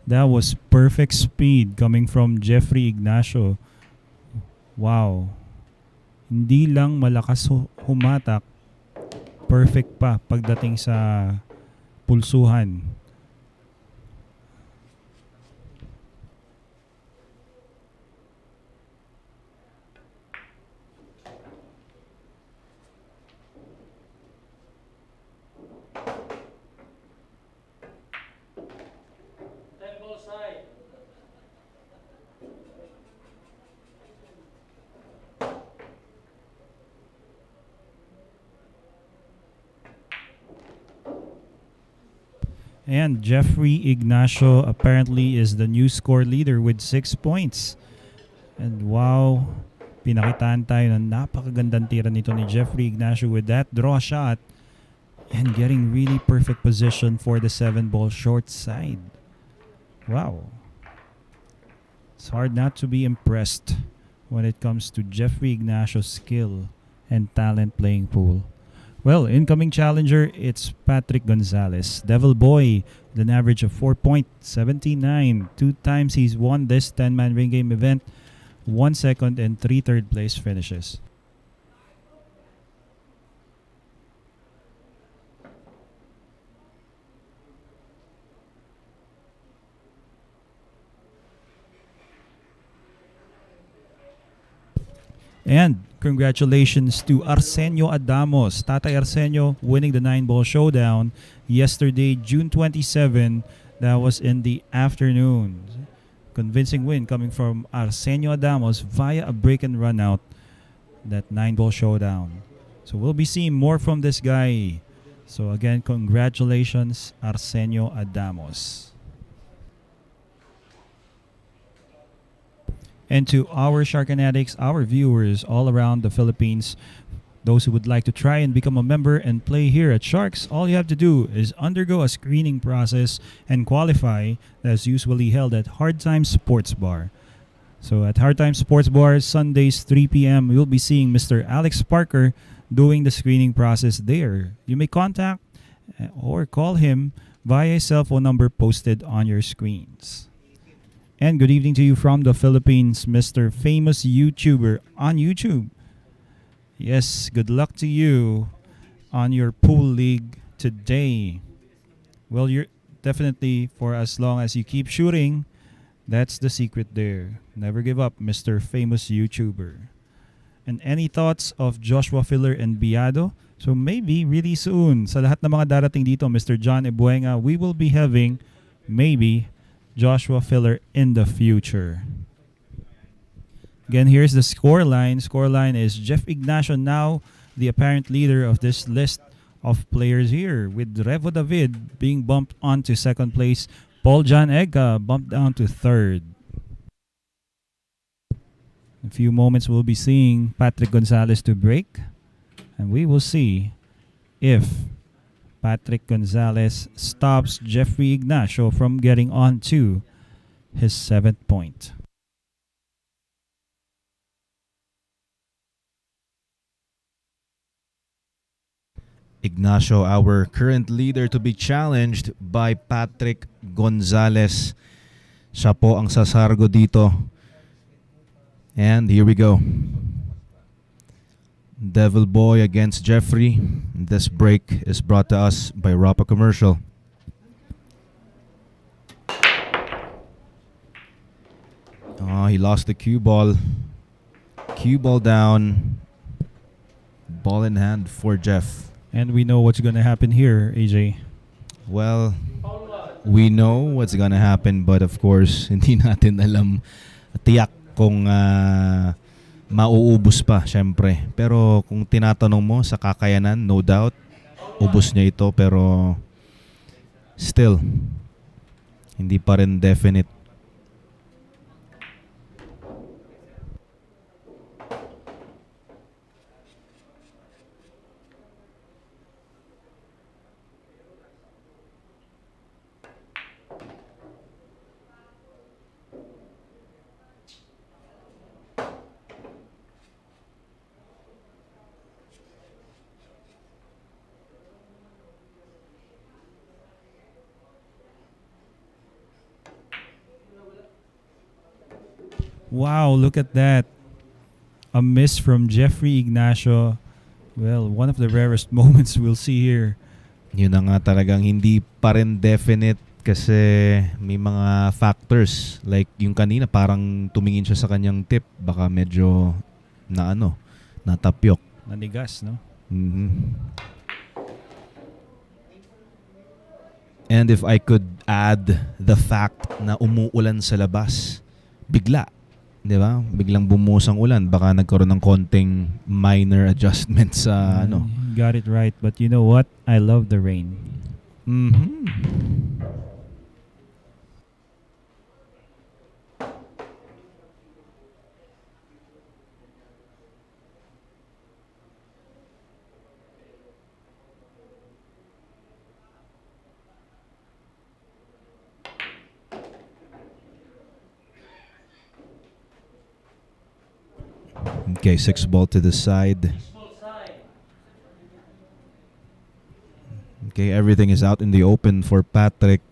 That was perfect speed coming from Jeffrey Ignacio. Wow. Hindi lang malakas humatak, perfect pa pagdating sa pulsuhan. And Jeffrey Ignacio apparently is the new score leader with 6 points. And wow, pinakitaan tayo ng napakagandang tira nito ni Jeffrey Ignacio with that draw shot and getting really perfect position for the 7-ball short side. Wow. It's hard not to be impressed when it comes to Jeffrey Ignacio's skill and talent playing pool. Well, incoming challenger, it's Patric Gonzales. Devil Boy with an average of 4.79. 2 times he's won this 10-man ring game event. 1 second and 3 third place finishes. And congratulations to Arsenio Adamos. Tatay Arsenio winning the 9-ball showdown yesterday, June 27. That was in the afternoon. Convincing win coming from Arsenio Adamos via a break and run out. That 9-ball showdown. So we'll be seeing more from this guy. So again, congratulations, Arsenio Adamos. And to our Sharkanatics, our viewers all around the Philippines, those who would like to try and become a member and play here at Sharks, all you have to do is undergo a screening process and qualify that's usually held at Hard Times Sports Bar. So at Hard Times Sports Bar, Sundays 3 p.m., you'll be seeing Mr. Alex Parker doing the screening process there. You may contact or call him via a cell phone number posted on your screens. And good evening to you from the Philippines, Mr. Famous YouTuber on YouTube. Yes, good luck to you on your pool league today. Well, you're definitely, for as long as you keep shooting, that's the secret there. Never give up, Mr. Famous YouTuber. And any thoughts of Joshua Filler and Biado? So maybe really soon, sa lahat ng mga darating dito, Mr. John Ebuenga, we will be having maybe Joshua Filler in the future. Again, here's the scoreline. Scoreline is Jeff Ignacio now the apparent leader of this list of players here, with Revo David being bumped onto second place. Paul John Egca bumped down to third. In a few moments, we'll be seeing Patric Gonzales to break, and we will see if Patric Gonzales stops Jeffrey Ignacio from getting on to his 7th point. Ignacio, our current leader, to be challenged by Patric Gonzales. Siya po ang sasargo dito. And here we go. Devil Boy against Jeffrey. This break is brought to us by Rapa Commercial. Oh, he lost the cue ball. Cue ball down. Ball in hand for Jeff. And we know what's gonna happen here, AJ. Well, we know what's gonna happen, but of course, hindi natin alam tiyak kung mauubos pa, syempre. Pero kung tinatanong mo sa kakayanan, no doubt, ubos niya ito. Pero still, hindi pa rin definite. Wow, look at that. A miss from Jeffrey Ignacio. Well, one of the rarest moments we'll see here. Yun na nga, talagang hindi pa rin definite kasi may mga factors. Like yung kanina, parang tumingin siya sa kanyang tip. Baka medyo natapyok. Nanigas, no? Mm-hmm. And if I could add the fact na umuulan sa labas, bigla. Di ba? Biglang bumuhos ang ulan. Baka nagkaroon ng konting minor adjustments sa You got it right. But you know what? I love the rain. Mm-hmm. Okay, 6 ball to the side. Okay, everything is out in the open for Patric.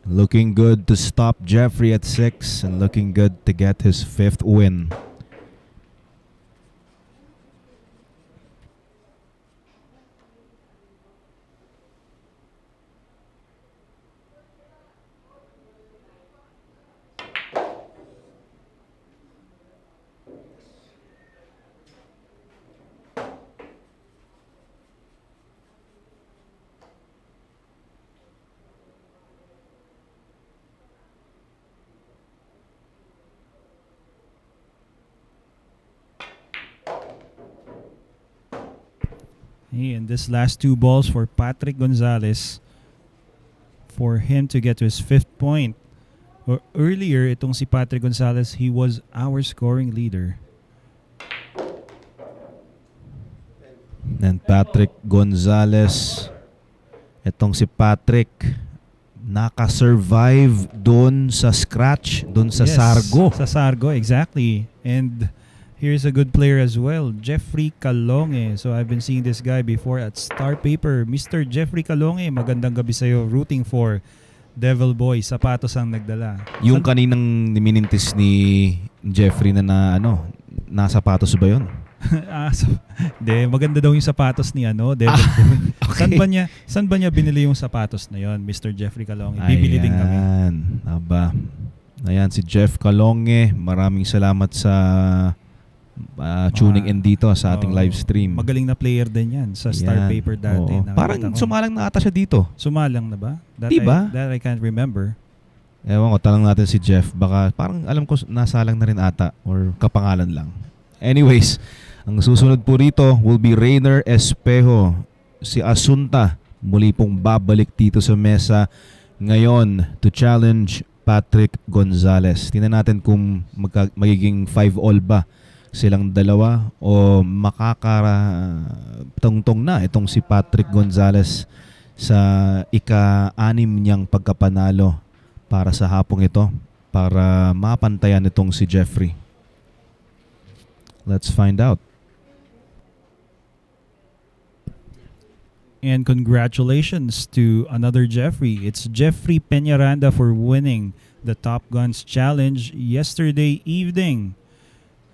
Looking good to stop Jeffrey at 6 and looking good to get his 5th win. Hey, and this last 2 balls for Patric Gonzales for him to get to his 5th point. Or earlier, itong si Patric Gonzales, he was our scoring leader. And Patric Gonzales, itong si Patric, naka-survive doon sa scratch, doon sa Yes, Sargo. Sa Sargo, exactly. And here's a good player as well, Jeffrey Calonge. So I've been seeing this guy before at Star Paper. Mr. Jeffrey Calonge, magandang gabi sa'yo. Rooting for Devil Boy. Sapatos ang nagdala. Yung kaninang minintis ni Jeffrey na nasapatos ba yun? Maganda daw yung sapatos ni Devil Boy. Okay. Saan ba niya binili yung sapatos na yon, Mr. Jeffrey Calonge? Bibili din kami. Ayan. Aba. Ayan si Jeff Calonge. Maraming salamat sa tuning in dito sa ating live stream. Magaling na player din yan sa Star Paper dati. Parang sumalang na ata siya dito. Sumalang na ba? Diba? That I can't remember. Ewan ko, tanong natin si Jeff. Baka parang alam ko nasalang na rin ata or kapangalan lang. Anyways, ang susunod po rito will be Rayner Espejo. Si Asunta muli pong babalik dito sa mesa ngayon to challenge Patric Gonzales. Tingnan natin kung magiging 5-all ba silang dalawa o makakatungtong na itong si Patric Gonzales sa ika-6 niyang pagkapanalo para sa hapong ito para mapantayan itong si Jeffrey. Let's find out. And congratulations to another Jeffrey. It's Jeffrey Peñaranda for winning the Top Guns Challenge yesterday evening.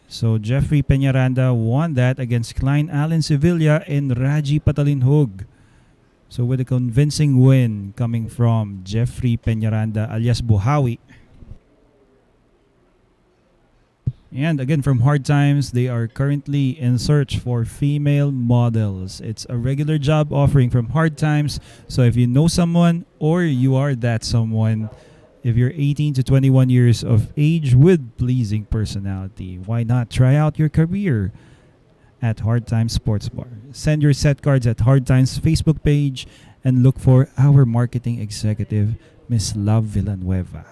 So Jeffrey Peñaranda won that against Klein Allen Sevilla and Raji Patalinhog. So with a convincing win coming from Jeffrey Peñaranda alias Buhawi. And again from Hard Times, they are currently in search for female models. It's a regular job offering from Hard Times. So if you know someone or you are that someone, if you're 18 to 21 years of age with pleasing personality, why not try out your career at Hard Times Sports Bar? Send your set cards at Hard Times Facebook page and look for our marketing executive, Miss Love Villanueva.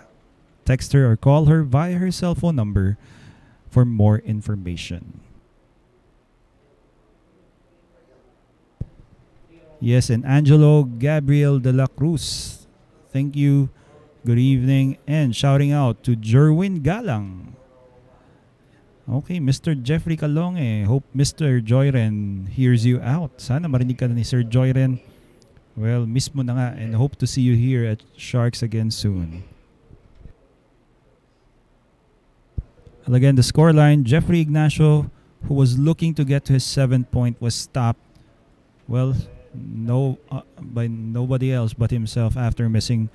Text her or call her via her cell phone number for more information. Yes, and Angelo Gabriel de la Cruz. Thank you. Good evening. And shouting out to Jerwin Galang. Okay, Mr. Jeffrey Calonge. Hope Mr. Joyren hears you out. Sana marinig ka na ni Sir Joyren. Well, miss mo na nga and hope to see you here at Sharks again soon. And again, the scoreline, Jeffrey Ignacio, who was looking to get to his 7th point, was stopped. Well, by nobody else but himself after missing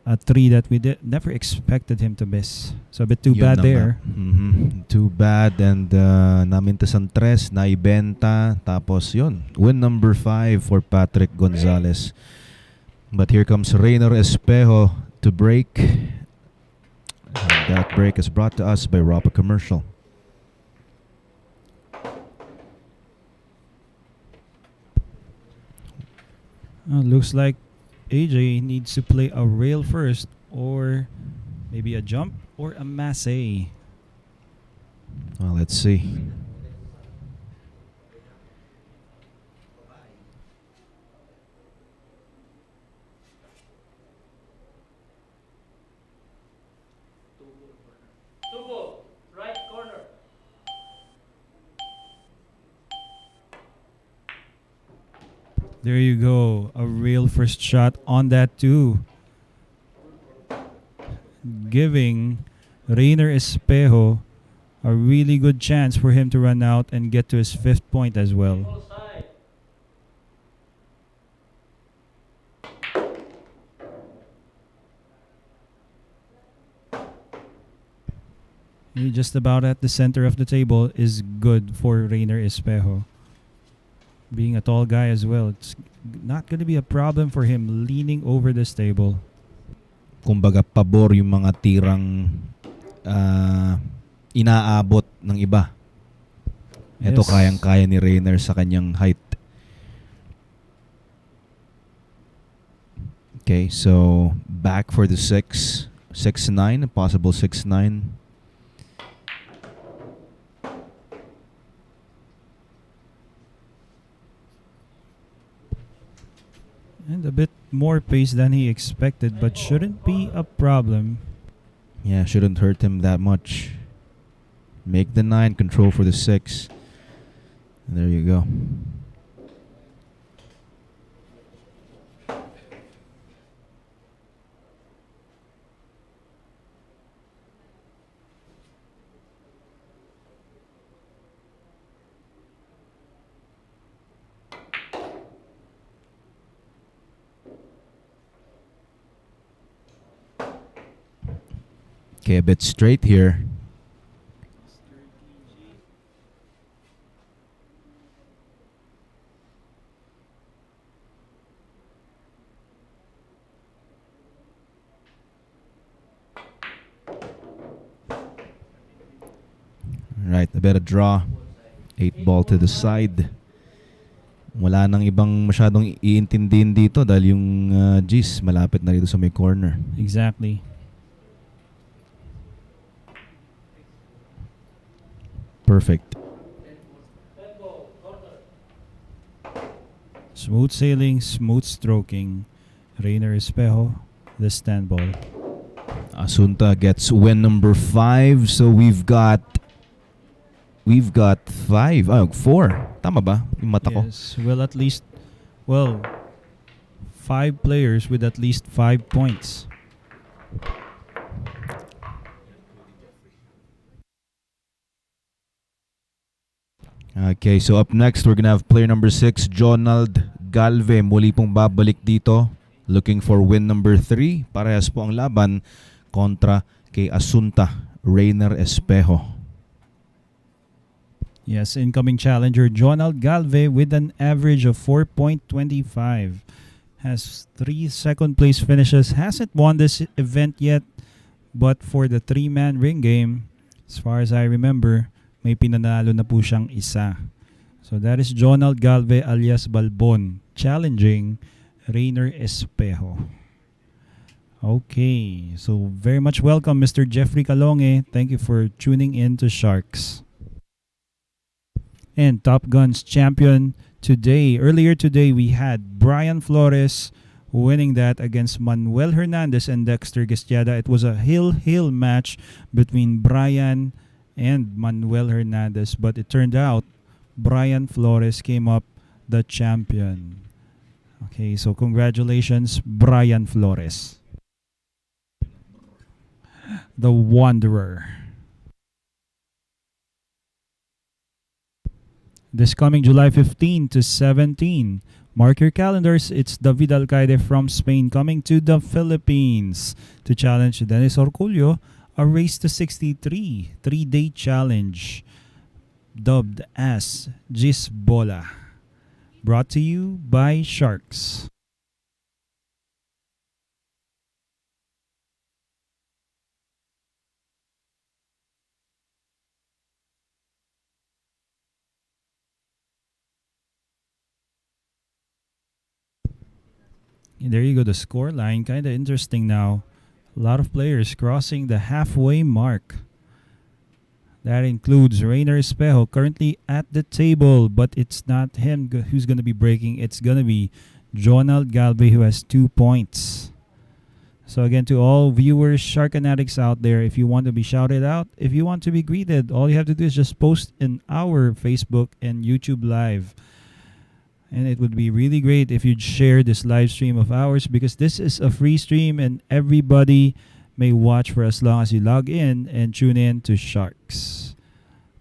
a 3 that we never expected him to miss. So a bit too bad there. Too bad, and namintas ang 3, naibenta, tapos yun, win number 5 for Patric Gonzales. But here comes Rayner Espejo to break. And that break is brought to us by Ropa Commercial. Looks like Ejay needs to play a rail first, or maybe a jump, or a masse. Well, let's see. Tubo, right corner. There you go. A real first shot on that too. Giving Rayner Espejo a really good chance for him to run out and get to his 5th point as well. Full side. He just about at the center of the table is good for Rayner Espejo. Being a tall guy as well, it's not going to be a problem for him leaning over this table. Kumbaga pabor yung mga tirang inaabot ng iba. Ito Yes. kayang-kaya ni Rayner sa kanyang height. Okay, so back for the 6. 6-9, a possible 6-9. And a bit more pace than he expected, but shouldn't be a problem. Yeah, shouldn't hurt him that much. Make the 9, control for the 6. And there you go. Okay, a bit straight here. Right, a better draw. 8 ball to the side. Wala nang ibang masyadong iintindihin dito dahil yung G's malapit na dito sa may corner. Exactly. Perfect. Tempo, corner. Smooth sailing, smooth stroking. Rayner Espejo, the stand ball. Asunta gets win number 5. So we've got 5. 4. Tama ba? Yung mata ko. Yes, well at least 5 players with at least 5 points. Okay, so up next, we're gonna have player number 6, Jonald Galve. Muli pong babalik dito. Looking for win number 3. Parehas po ang laban kontra kay Asunta Rayner Espejo. Yes, incoming challenger Jonald Galve with an average of 4.25. Has 3 second place finishes. Hasn't won this event yet, but for the 3-man ring game, as far as I remember, may pinanalo na po siyang isa. So that is Jonald Galve alias Balbon challenging Rayner Espejo. Okay, so very much welcome Mr. Jeffrey Calonge. Thank you for tuning in to Sharks. And Top Gun's champion today, earlier today, we had Brian Flores winning that against Manuel Hernandez and Dexter Guestiada. It was a hill match between Brian and Manuel Hernandez, but it turned out Brian Flores came up the champion. Okay, so congratulations, Brian Flores. The Wanderer. This coming July 15 to 17. Mark your calendars. It's David Alcaide from Spain coming to the Philippines to challenge Dennis Orculio. A race to 63, 3-day challenge dubbed as Gisbola. Brought to you by Sharks. There you go, the score line. Kind of interesting now. A lot of players crossing the halfway mark. That includes Rayner Espejo currently at the table, but it's not him who's going to be breaking. It's going to be Jonald Galve who has 2 points. So again, to all viewers, Shark Fanatics out there, if you want to be shouted out, if you want to be greeted, all you have to do is just post in our Facebook and YouTube Live. And it would be really great if you'd share this live stream of ours, because this is a free stream and everybody may watch for as long as you log in and tune in to Sharks.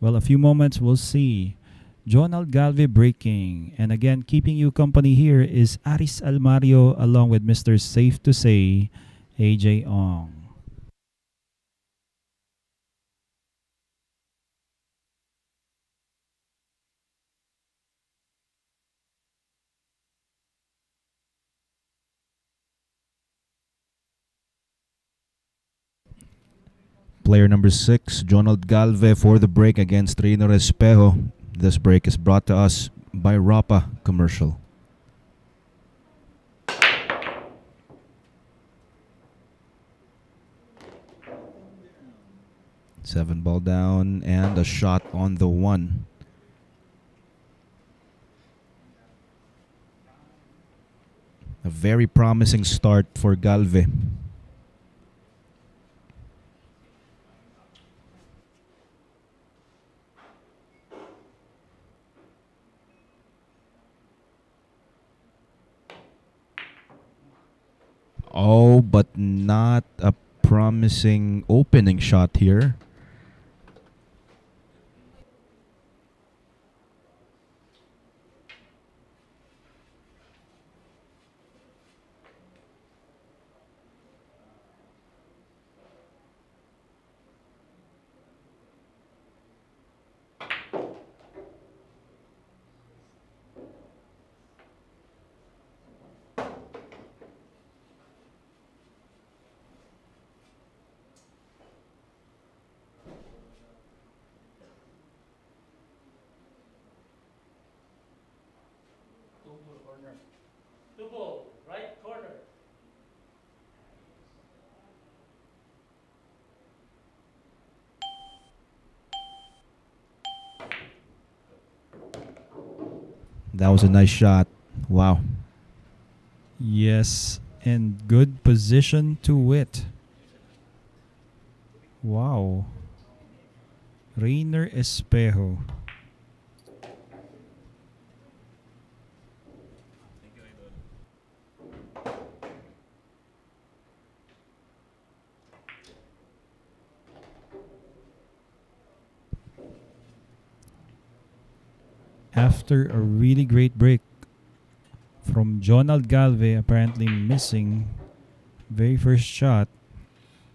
Well, a few moments, we'll see. Jonald Galve breaking. And again, keeping you company here is Aris Almario along with Mr. Safe to Say, Ejay Ong. Player number 6, Jonald Galve for the break against Rayner Espejo. This break is brought to us by Rapa Commercial. Seven ball down and a shot on the 1. A very promising start for Galve. Oh, but not a promising opening shot here. Two ball, right corner. That was a nice shot. Wow. Yes, and good position to wit. Wow. Rayner Espejo. after a really great break from Jonald Galve, apparently missing very first shot.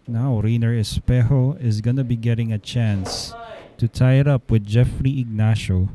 Now Rayner Espejo is gonna be getting a chance to tie it up with Jeffrey Ignacio.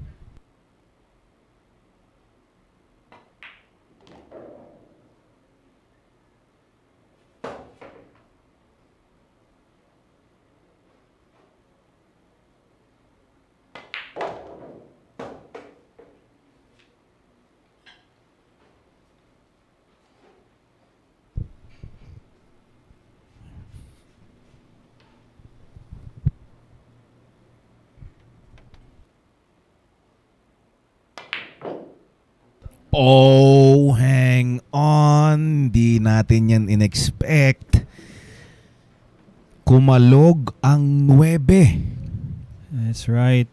Oh, hang on. Di natin yan in-expect. Kumalog ang 9. That's right.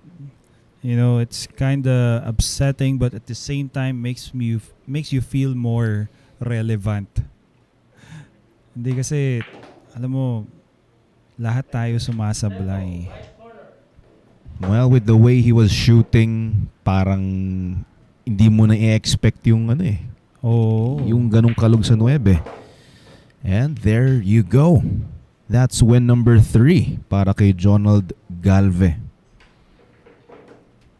You know, it's kind of upsetting, but at the same time makes you feel more relevant. Hindi kasi, alam mo, lahat tayo sumasablay. Well, with the way he was shooting, parang hindi mo na i-expect yung Oh. yung ganong kalog sa 9. And there you go. That's win number 3 para kay Jonald Galve.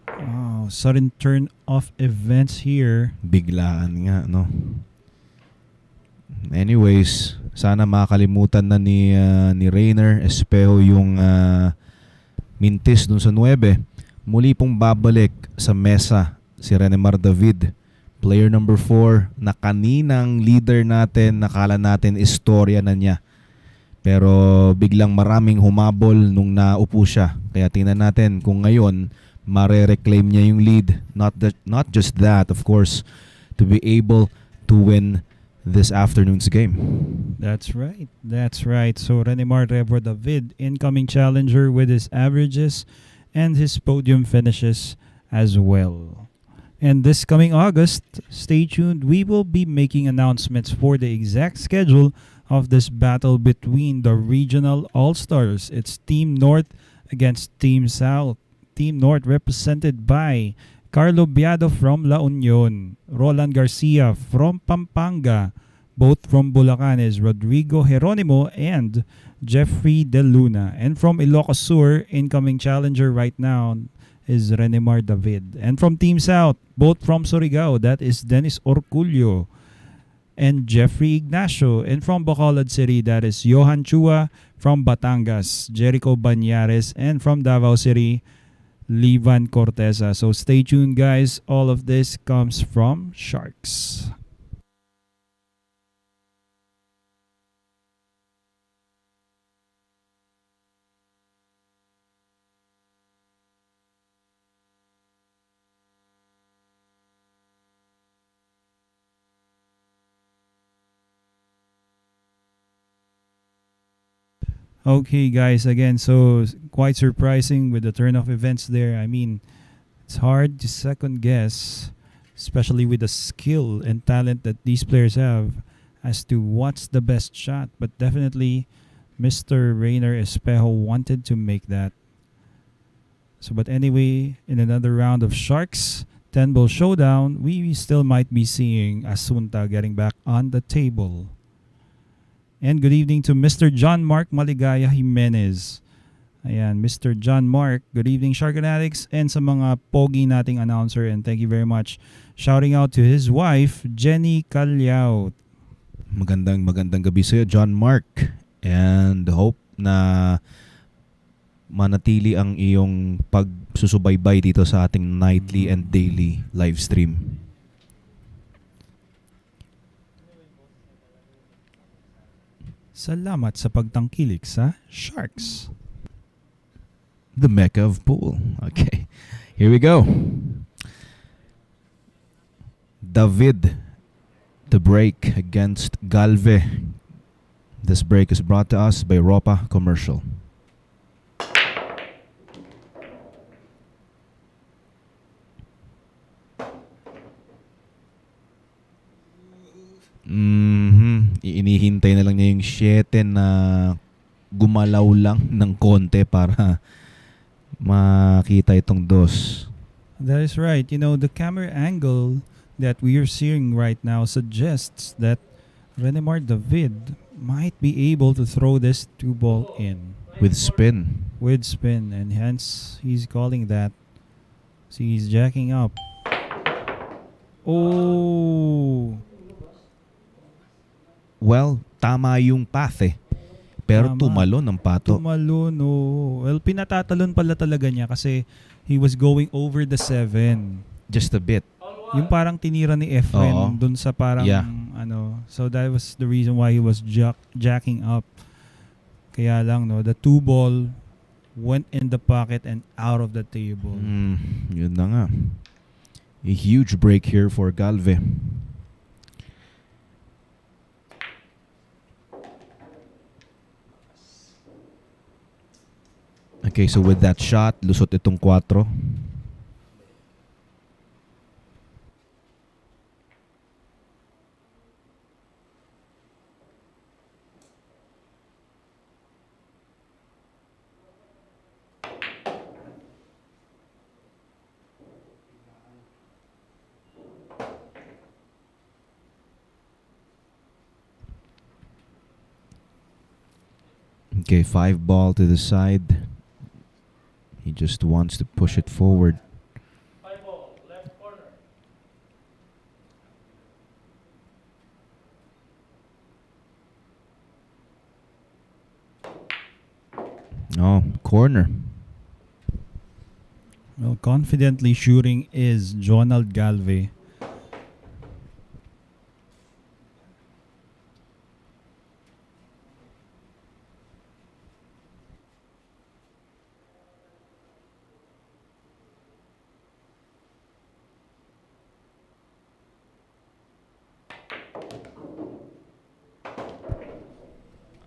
Wow, sudden turn of events here. Biglaan nga, no? Anyways, sana makalimutan na ni Rayner Espejo yung mintis dun sa 9. Muli pong babalik sa mesa si Renemar David, player number 4 na kaninang leader natin, nakala natin istorya na niya. Pero biglang maraming humabol nung naupo siya. Kaya tingnan natin kung ngayon mare-reclaim niya yung lead. Not just that, of course, to be able to win this afternoon's game. That's right. That's right. So Renemar David, incoming challenger with his averages and his podium finishes as well. And this coming August, stay tuned. We will be making announcements for the exact schedule of this battle between the regional all-stars. It's Team North against Team South. Team North represented by Carlo Biado from La Union, Roland Garcia from Pampanga, both from Bulacan is Rodrigo Geronimo and Jeffrey De Luna. And from Ilocos Sur, incoming challenger right now is Renemar David. And from Team South, both from Surigao, that is Dennis Orculio and Jeffrey Ignacio. And from Bacolod City, that is Johan Chua. From Batangas, Jerico Bañares. And from Davao City, Livan Corteza. So stay tuned, guys. All of this comes from Sharks. Okay, guys, again, so quite surprising with the turn of events there. I mean, it's hard to second guess, especially with the skill and talent that these players have, as to what's the best shot. But definitely, Mr. Rayner Espejo wanted to make that. So, but anyway, in another round of Sharks 10-ball showdown, we still might be seeing Asunta getting back on the table. And good evening to Mr. John Marc Maligaya Jimenez. Ayan, Mr. John Marc, good evening Shark Fanatics, and sa mga pogi nating announcer, and thank you very much. Shouting out to his wife, Jenny Calyaut. Magandang gabi sa iyo, John Marc. And hope na manatili ang iyong pagsusubaybay dito sa ating nightly and daily live stream. Salamat sa pagtangkilik sa Sharks. The Mecca of Pool. Okay, here we go. David to break against Galve. This break is brought to us by Ropa Commercial. Inihintay na lang niya yung 7 na gumalaw lang ng konti para makita itong 2. That is right. You know, the camera angle that we are seeing right now suggests that Renemar David might be able to throw this two ball in With spin. with spin, and hence he's calling that. See, he's jacking up. Oh, Well, tama yung path eh. Pero Tama. tumalon ang pato. tumalon. Oh. Well, pinatatalon pala talaga niya kasi he was going over the 7. Just a bit. Yung parang tinira ni Efren Oo. dun sa parang Yeah. ano. So that was the reason why he was jacking up. Kaya lang no, the two ball went in the pocket and out of the table. Yun na nga. A huge break here for Galve. Okay, so with that shot, lusot itong 4. Okay, 5 ball to the side. He just wants to push it forward. 5 ball, left corner. Oh, corner. Well, confidently shooting is Jonald Galve.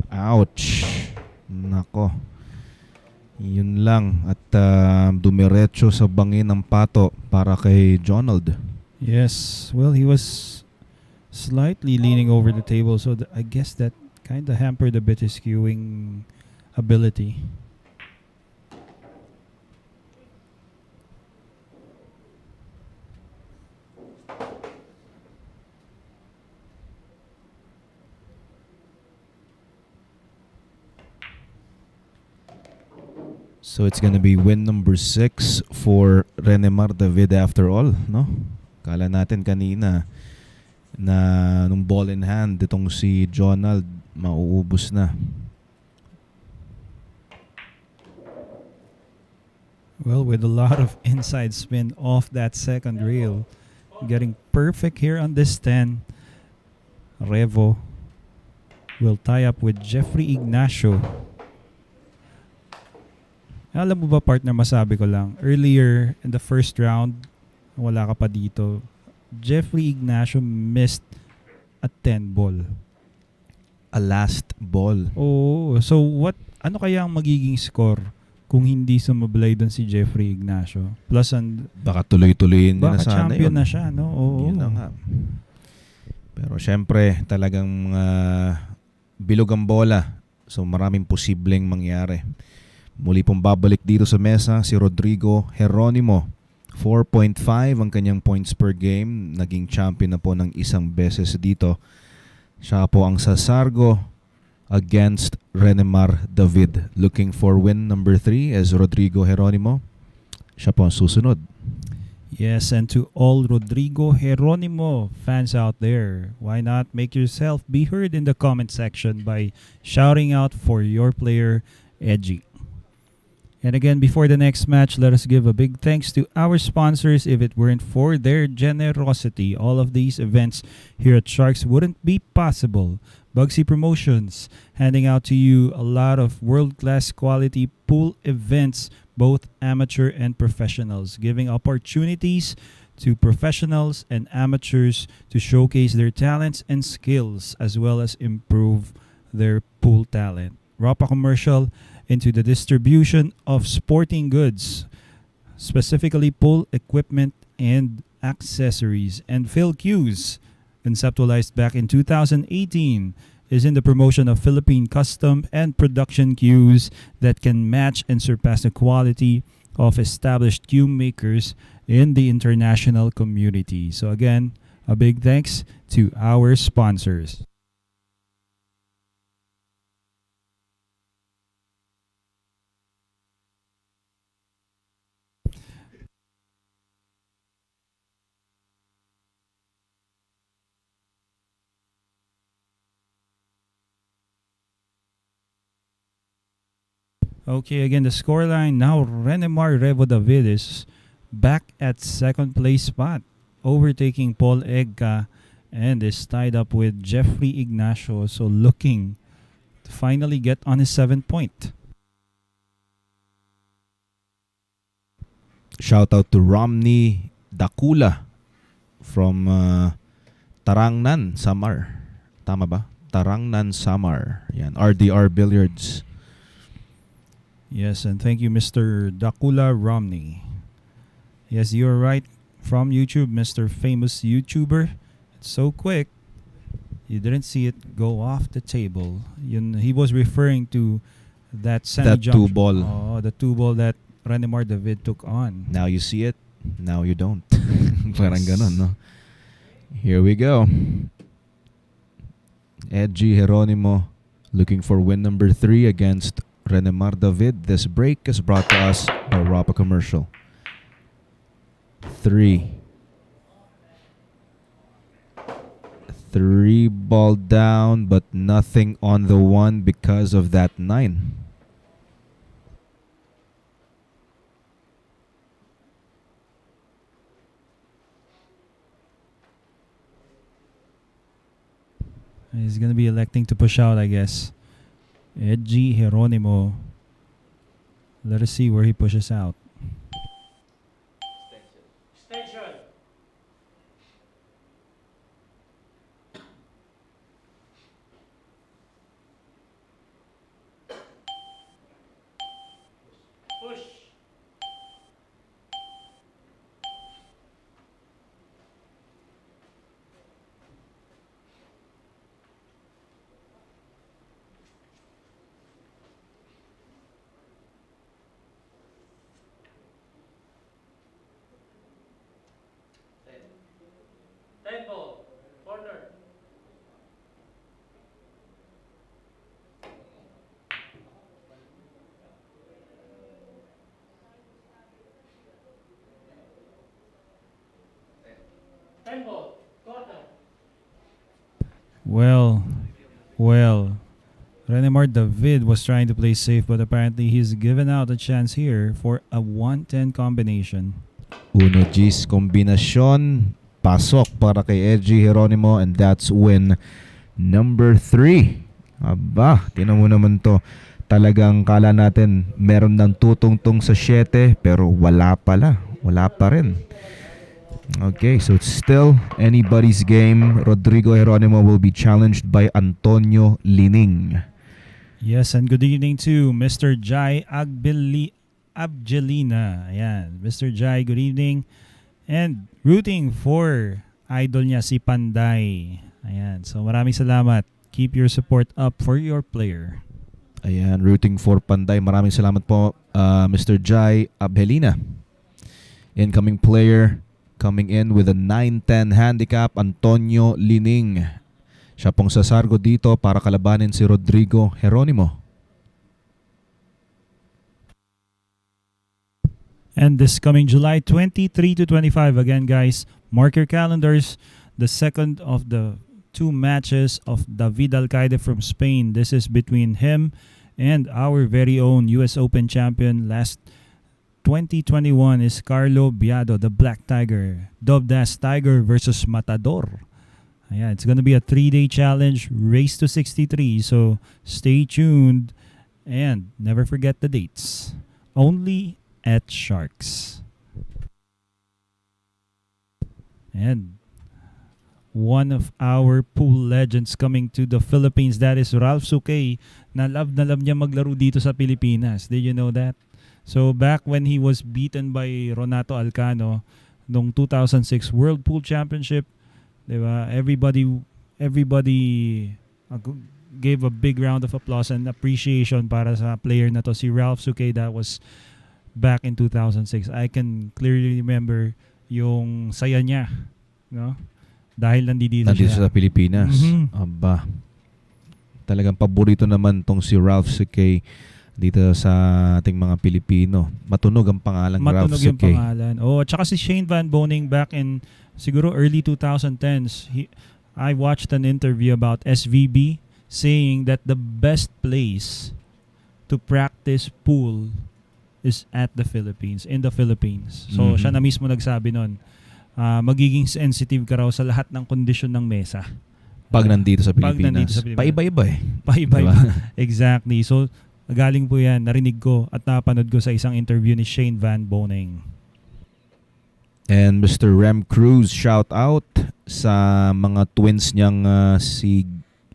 Ouch. Nako. Yun lang. At dumiretso sa bangin ng pato para kay Jonald. Yes, well, he was slightly leaning over the table, so I guess that kind of hampered a bit his cueing ability. So it's gonna be win number 6 for Renemar David after all, no? Kala natin kanina na nung ball in hand itong si Jonald mauubos na. Well, with a lot of inside spin off that second reel, getting perfect here on this 10. Revo will tie up with Jeffrey Ignacio. Alam mo ba, partner, masabi ko lang, earlier in the first round, wala ka pa dito, Jeffrey Ignacio missed a 10 ball. A last ball. Oh, so ano kaya ang magiging score kung hindi sumablay doon si Jeffrey Ignacio? Plus, Baka tuloy-tuloyin niya na baka sana champion yun. na siya, no? Oo. Yun na nga. Pero syempre, talagang bilog ang bola. So maraming posibleng mangyari. Muli pong babalik dito sa mesa si Rodrigo Geronimo. 4.5 ang kanyang points per game. Naging champion na po ng isang beses dito. Siya po ang sasargo against Renemar David. Looking for win number 3 as Rodrigo Geronimo. Siya po ang susunod. Yes, and to all Rodrigo Geronimo fans out there, why not make yourself be heard in the comment section by shouting out for your player, Ejay. And again, before the next match, let us give a big thanks to our sponsors. If it weren't for their generosity, all of these events here at Sharks wouldn't be possible. Bugsy Promotions, handing out to you a lot of world-class quality pool events, both amateur and professionals, giving opportunities to professionals and amateurs to showcase their talents and skills, as well as improve their pool talent. Rapa Commercial, into the distribution of sporting goods, specifically pool equipment and accessories. And Phil Q's, conceptualized back in 2018, is in the promotion of Philippine custom and production cues that can match and surpass the quality of established cue makers in the international community. So again, a big thanks to our sponsors. Okay, again, the scoreline now. Renemar David is back at second place spot, overtaking Paul Egca, and is tied up with Jeffrey Ignacio. So looking to finally get on his 7th point. Shout out to Romney Dakula from Tarangnan, Samar. Tama ba? Tarangnan, Samar. Yan, RDR Billiards. Yes, and thank you, Mr. Dakula Romney. Yes, you're right. From YouTube, Mr. Famous YouTuber. It's so quick. You didn't see it go off the table. He was referring to that semi-jump. That 2-ball. Oh, the 2-ball that Renemar David took on. Now you see it, now you don't. Parang ganon, no? Here we go. Ejay Geronimo looking for win number 3 against Renemar David. This break is brought to us by Rapa Commercial. 3 ball down, but nothing on the 1 because of that 9. He's going to be electing to push out, I guess. Ejay Geronimo. Let us see where he pushes out. Extension. Push. Tempo. Corner. Tempo. Corner. Well. Renemar David was trying to play safe, but apparently he's given out a chance here for a 1-10 combination. Uno G's kombinasyon. Pasok para kay Ejay Geronimo, and that's win number 3. Aba, tinan mo naman to. Talagang kala natin meron ng tutungtong sa 7, pero wala pala. Wala pa rin. Okay, so it's still anybody's game. Rodrigo Geronimo will be challenged by Antonio Lining. Yes, and good evening to Mr. Jai Abgelina. Ayan, Mr. Jai, good evening. And rooting for idol niya si Panday. Ayan, so maraming salamat. Keep your support up for your player. Ayan, rooting for Panday. Maraming salamat po, Mr. Jai Abgelina. Incoming player coming in with a 9-10 handicap, Antonio Lining. Siya pong sasargo dito para kalabanin si Rodrigo Geronimo. And this coming July 23 to 25, again guys, mark your calendars, the second of the 2 matches of David Alcaide from Spain. This is between him and our very own US Open champion last 2021 is Carlo Biado, the Black Tiger. Dubbed as Tiger versus Matador. Yeah, it's going to be a 3-day challenge, race to 63. So stay tuned and never forget the dates. Only at Sharks. And one of our pool legends coming to the Philippines, that is Ralph Sukay. Na love niya maglaro dito sa Pilipinas. Did you know that? So back when he was beaten by Ronato Alcano nung 2006 World Pool Championship, diba? Everybody gave a big round of applause and appreciation para sa player na to, si Ralph Sukay, that was back in 2006. I can clearly remember yung saya niya, no? Dahil nandito siya. sa Pilipinas. Mhm. Aba. Talagang paborito naman tong si Ralph Sakay dito sa ating mga Pilipino. Matunog ang pangalan Ralph Matunog yung Sakay. pangalan. Oh, at saka si Shane Van Boening back in siguro early 2010s. I watched an interview about SVB saying that the best place to practice pool is at the Philippines, in the Philippines. So, Mhm. siya na mismo nagsabi nun, magiging sensitive ka raw sa lahat ng kondisyon ng mesa. Pag nandito sa Pag Pilipinas. nandito sa Pilipinas. Paiba-iba eh. Paiba-iba. Diba? Exactly. So, galing po yan, narinig ko at napanood ko sa isang interview ni Shane Van Boening. And Mr. Rem Cruz, shout out sa mga twins niyang si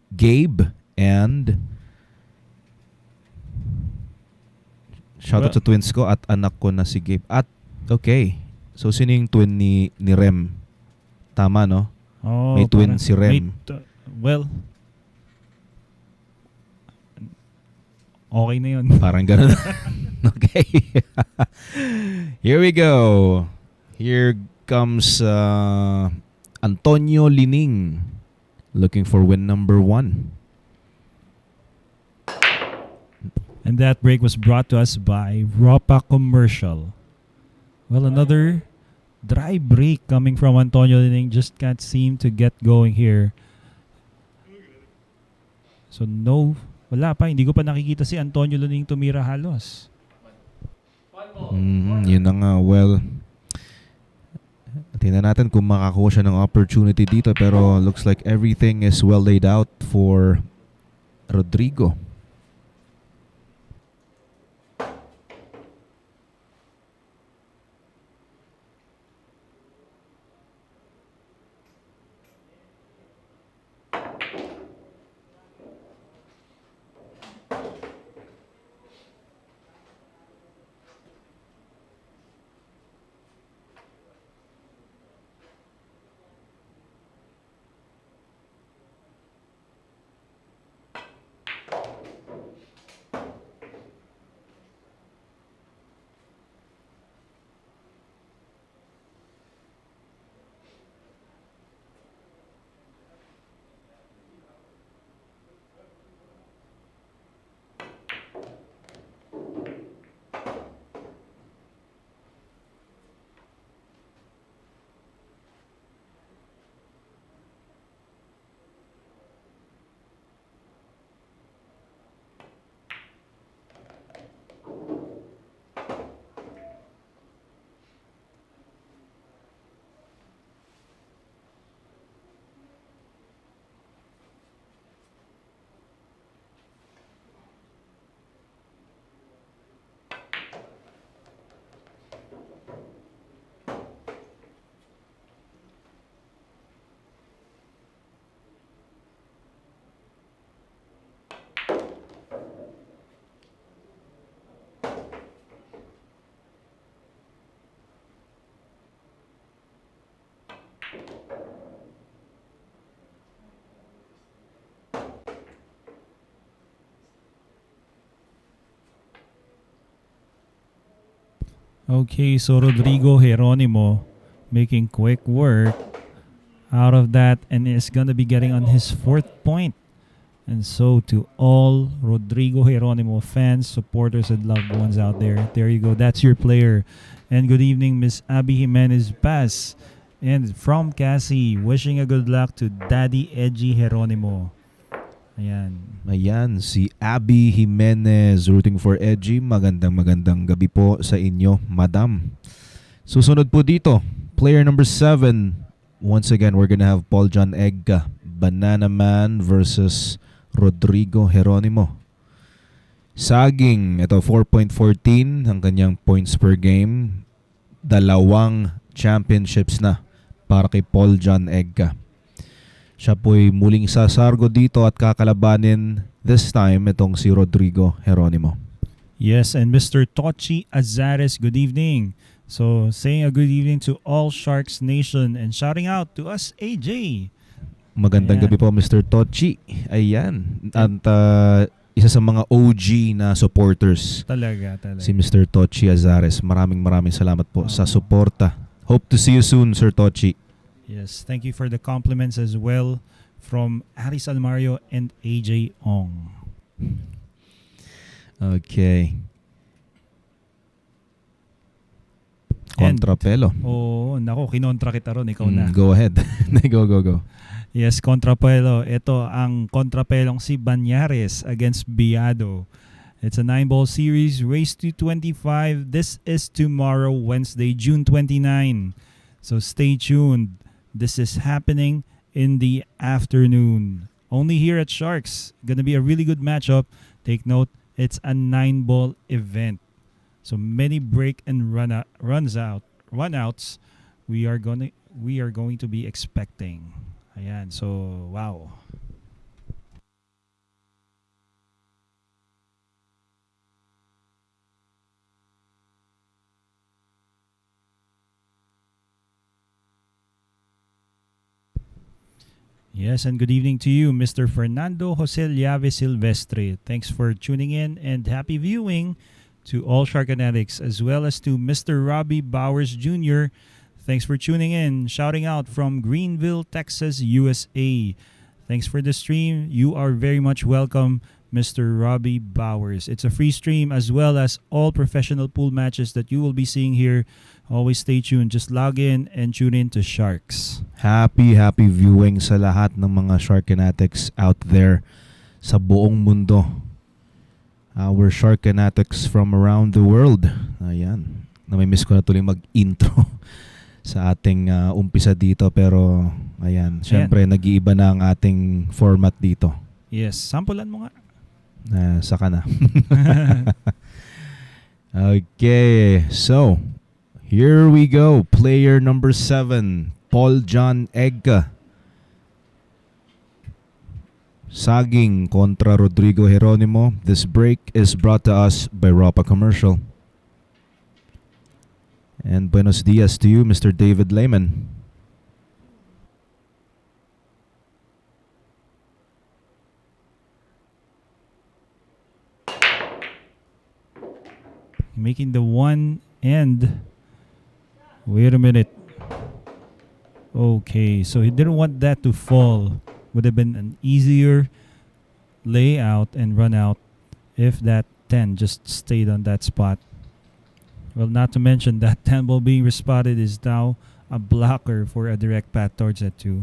Gabe and shout out sa twins ko at anak ko na si Gabe. At okay. So sino yung twin ni Rem? Tama no? Oh, May twin parang- si Rem. well, okay na yun. Parang ganun. Okay. Here we go. Here comes Antonio Lining looking for win number 1. And that break was brought to us by Ropa Commercial. Well, another dry break coming from Antonio Lining. Just can't seem to get going here. So no, wala pa. Hindi ko pa nakikita si Antonio Lining tumira halos. One ball. Yun na nga. Well, tingnan natin kung makakuha siya ng opportunity dito. Pero looks like everything is well laid out for Rodrigo. Okay, so Rodrigo Geronimo making quick work out of that and is gonna be getting on his 4th point. And so to all Rodrigo Geronimo fans, supporters, and loved ones out there, there you go. That's your player. And good evening, Miss Abby Jimenez Paz. And from Cassie, wishing a good luck to Daddy Ejay Geronimo. Ayan. Ayan, si Abby Jimenez rooting for Ejay. Magandang gabi po sa inyo, madam. Susunod po dito, player number 7. Once again, we're gonna have Paul John Egca, Banana Man versus Rodrigo Geronimo. Saging, ito 4.14 ang kanyang points per game. 2 championships na para kay Paul John Egca. Siya po'y muling sasargo dito at kakalabanin this time itong si Rodrigo Geronimo. Yes, and Mr. Tochi Azares, good evening. So, saying a good evening to all Sharks Nation and shouting out to us, AJ. Magandang Ayan. gabi po, Mr. Tochi. Ayan. At isa sa mga OG na supporters. Talaga. Si Mr. Tochi Azares. Maraming salamat po sa suporta. Hope to see you soon, Sir Tochi. Yes, thank you for the compliments as well from Aris Almario and Ejay Ong. Okay. Kontrapelo. Oo, nako, kinontra kita ron, ikaw na. Go ahead. Go. Yes, kontrapelo. Ito ang kontrapelong si Bañares against Biado. It's a 9-ball series, race to 25. This is tomorrow, Wednesday, June 29. So stay tuned. This is happening in the afternoon. Only here at Sharks. Gonna be a really good matchup. Take note, it's a 9-ball event. So many break and runouts we are going to be expecting. Ayan, so wow. Yes, and good evening to you, Mr. Fernando Jose Llave Silvestre. Thanks for tuning in and happy viewing to all Shark Fanatics, as well as to Mr. Robbie Bowers Jr. Thanks for tuning in. Shouting out from Greenville, Texas, USA. Thanks for the stream. You are very much welcome, Mr. Robbie Bowers. It's a free stream as well as all professional pool matches that you will be seeing here. Always stay tuned. Just log in and tune in to Sharks. Happy viewing sa lahat ng mga Shark Fanatics out there sa buong mundo. Our Shark Fanatics from around the world. Ayan. Namimiss ko na tuloy mag-intro sa ating umpisa dito. Pero, ayan. Siyempre, nag-iiba na ang ating format dito. Yes. Sampulan mo nga. Saka na. Okay. So, here we go. Player number 7. Paul John Egca. Saging kontra Rodrigo Geronimo. This break is brought to us by Ropa Commercial. And buenos dias to you, Mr. David Lehman. Making the one end. Wait a minute. Okay, so he didn't want that to fall. Would have been an easier layout and run out if that 10 just stayed on that spot. Well, not to mention that 10 ball being respotted is now a blocker for a direct path towards that 2.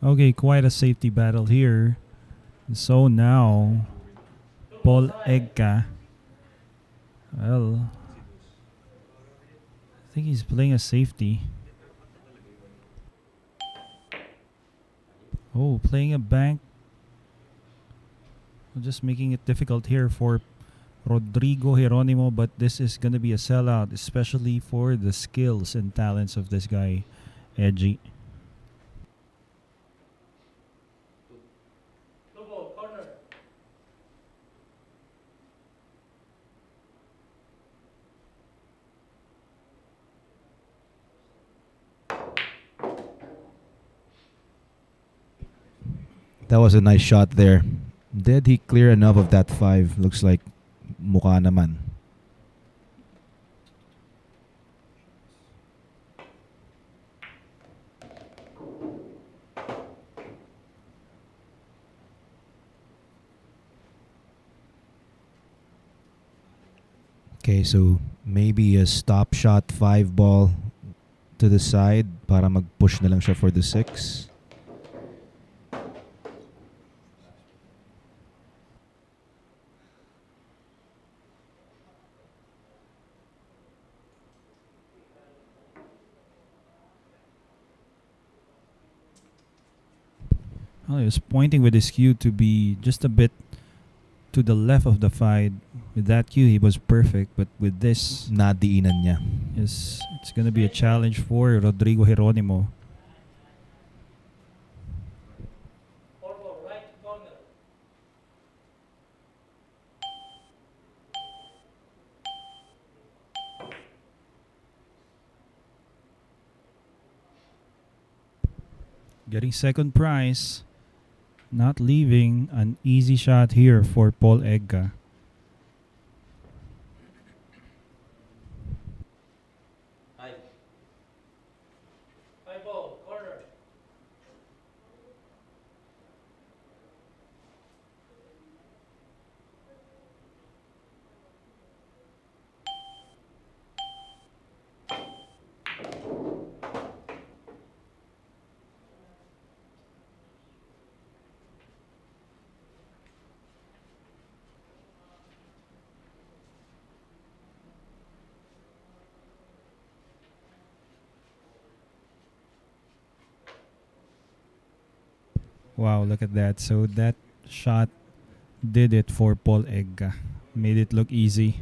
Okay, quite a safety battle here. So now, Paul Egca. Well, I think he's playing a safety. Oh, playing a bank. Just making it difficult here for Rodrigo Geronimo, but this is going to be a sellout, especially for the skills and talents of this guy, Ejay. That was a nice shot there. Did he clear enough of that 5? Looks like mukha naman. Okay, so maybe a stop shot 5 ball to the side para mag-push na lang siya for the 6. Oh, he was pointing with his cue to be just a bit to the left of the 5. With that cue, he was perfect. But with this, Nadiinan niya. it's going to be a challenge for Rodrigo Geronimo. Getting second prize. Not leaving an easy shot here for Paul Egca. Wow, look at that. So that shot did it for Paul Egca. Made it look easy.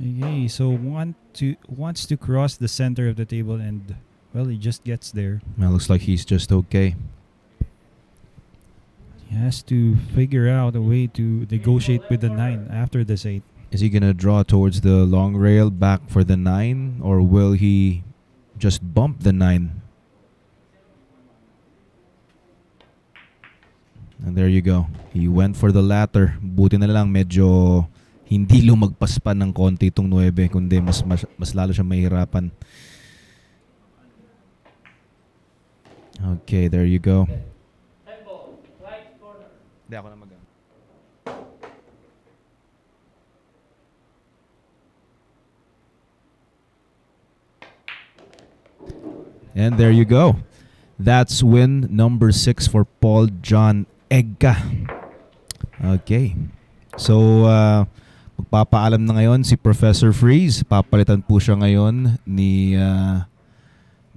Okay, so wants to cross the center of the table, and well, he just gets there. Well, looks like he's just okay. He has to figure out a way to negotiate with the 9 after this 8. Is he gonna draw towards the long rail back for the 9, or will he just bump the 9? And there you go. He went for the latter. Buti na lang medyo hindi lumagpas pa ng konti itong 9, kundi mas lalo siya mahirapan. Okay, there you go. Hindi ako na mag- And there you go. That's win number 6 for Paul John Egca. Okay. So, magpapaalam na ngayon si Professor Freeze. Papalitan po siya ngayon ni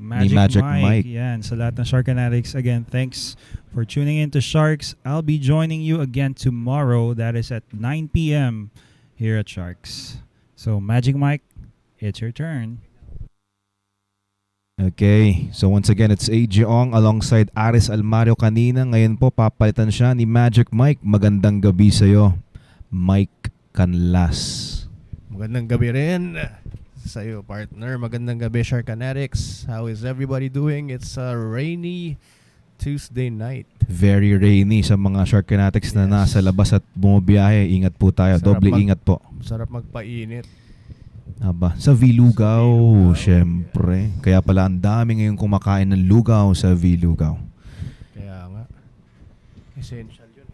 Magic Mike. Yan, sa lahat ng Shark Fanatics. Again, thanks for tuning in to Sharks. I'll be joining you again tomorrow. That is at 9 p.m. here at Sharks. So, Magic Mike, it's your turn. Okay. So, once again, it's Ejay alongside Aris Almario kanina. Ngayon po, papalitan siya ni Magic Mike. Magandang gabi sa'yo, Mike Canlas. Magandang gabi rin sa iyo, partner. Magandang gabi, Shark Fanatics. How is everybody doing? It's a rainy Tuesday night. Very rainy sa mga Shark Fanatics na nasa labas at bumabiyahe. Ingat po tayo. Doble ingat po. Sarap magpainit. Aba, sa Vilugaw, syempre. Kaya pala ang dami ngayon kumakain ng lugaw sa Vilugaw. Kaya nga. Essential yun.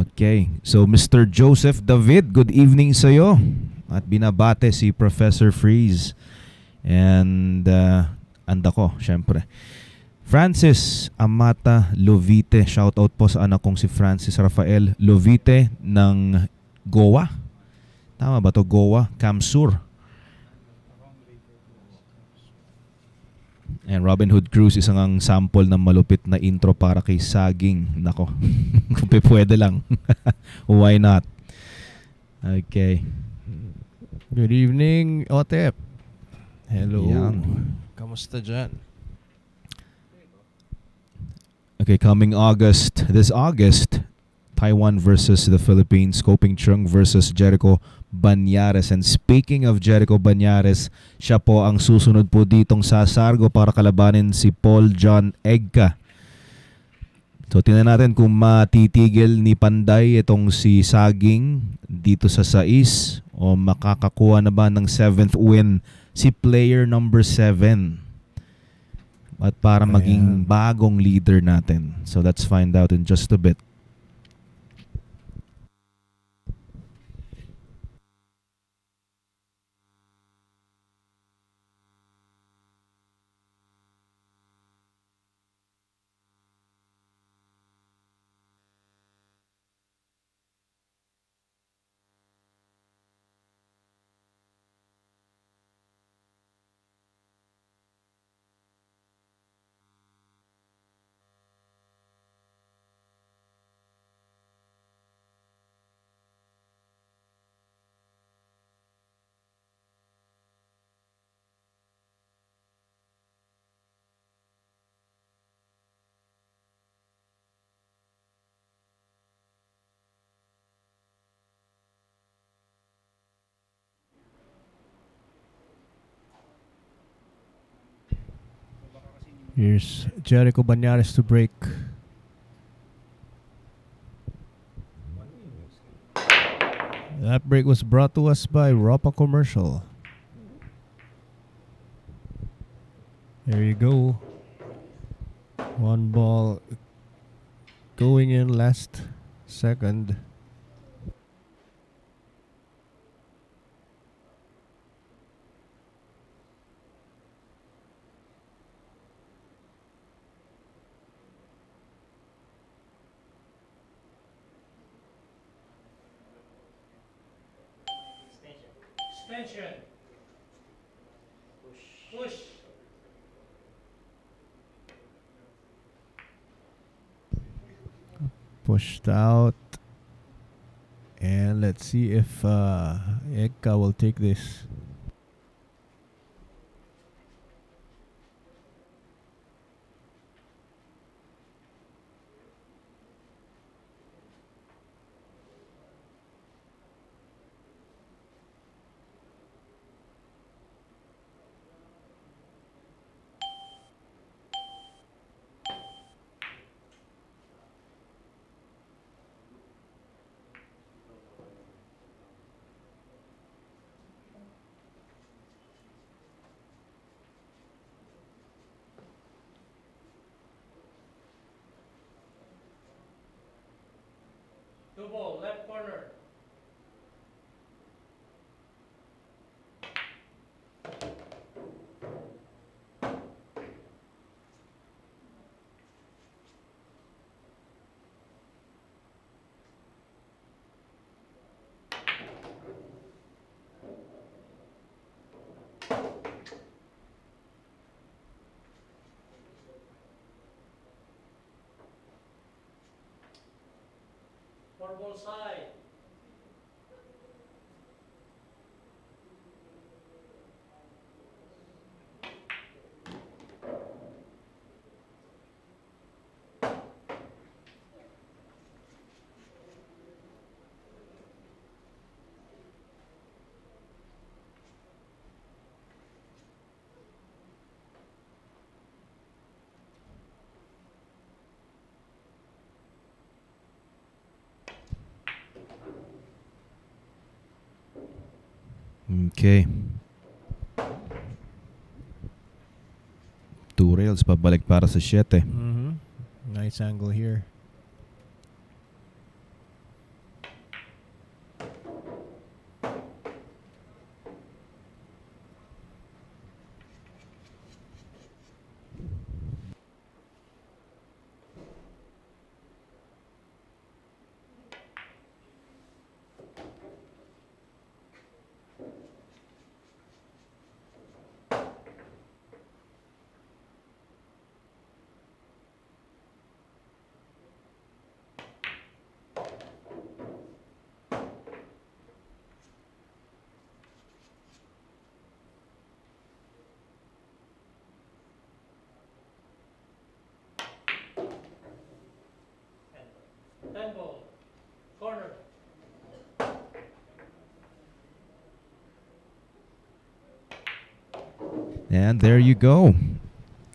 Okay. So, Mr. Joseph David, good evening sa'yo. At binabate si Professor Freeze. And anda ko, syempre. Francis Amata Lovite. Shoutout po sa anak kong si Francis Rafael Lovite ng Goa. Tama ba to? Goa? Kamsur. And Robin Hood Cruz, isang ang sample ng malupit na intro para kay Saging. Nako, kung pwede lang. Why not? Okay. Good evening, Otep. Hello. Yan. Kamusta dyan? Okay, coming this August, Taiwan versus the Philippines, Koping Chung versus Jerico Bañares. And speaking of Jerico Bañares, siya po ang susunod po ditong sasargo para kalabanin si Paul John Egca. So tingnan natin kung matitigil ni Panday itong si Saging dito sa 6 o makakakuha na ba ng 7th win si player number 7 at para maging bagong leader natin. So let's find out in just a bit. Here's Jerico Bañares to break. That break was brought to us by Ropa Commercial. There you go. One ball going in last second. Extension. Push. Pushed out. And let's see if Egca will take this. Two ball, left corner. Four ball side. Okay. Two rails, pabalik para sa 7. Nice angle here. 10 ball. Corner. And there you go.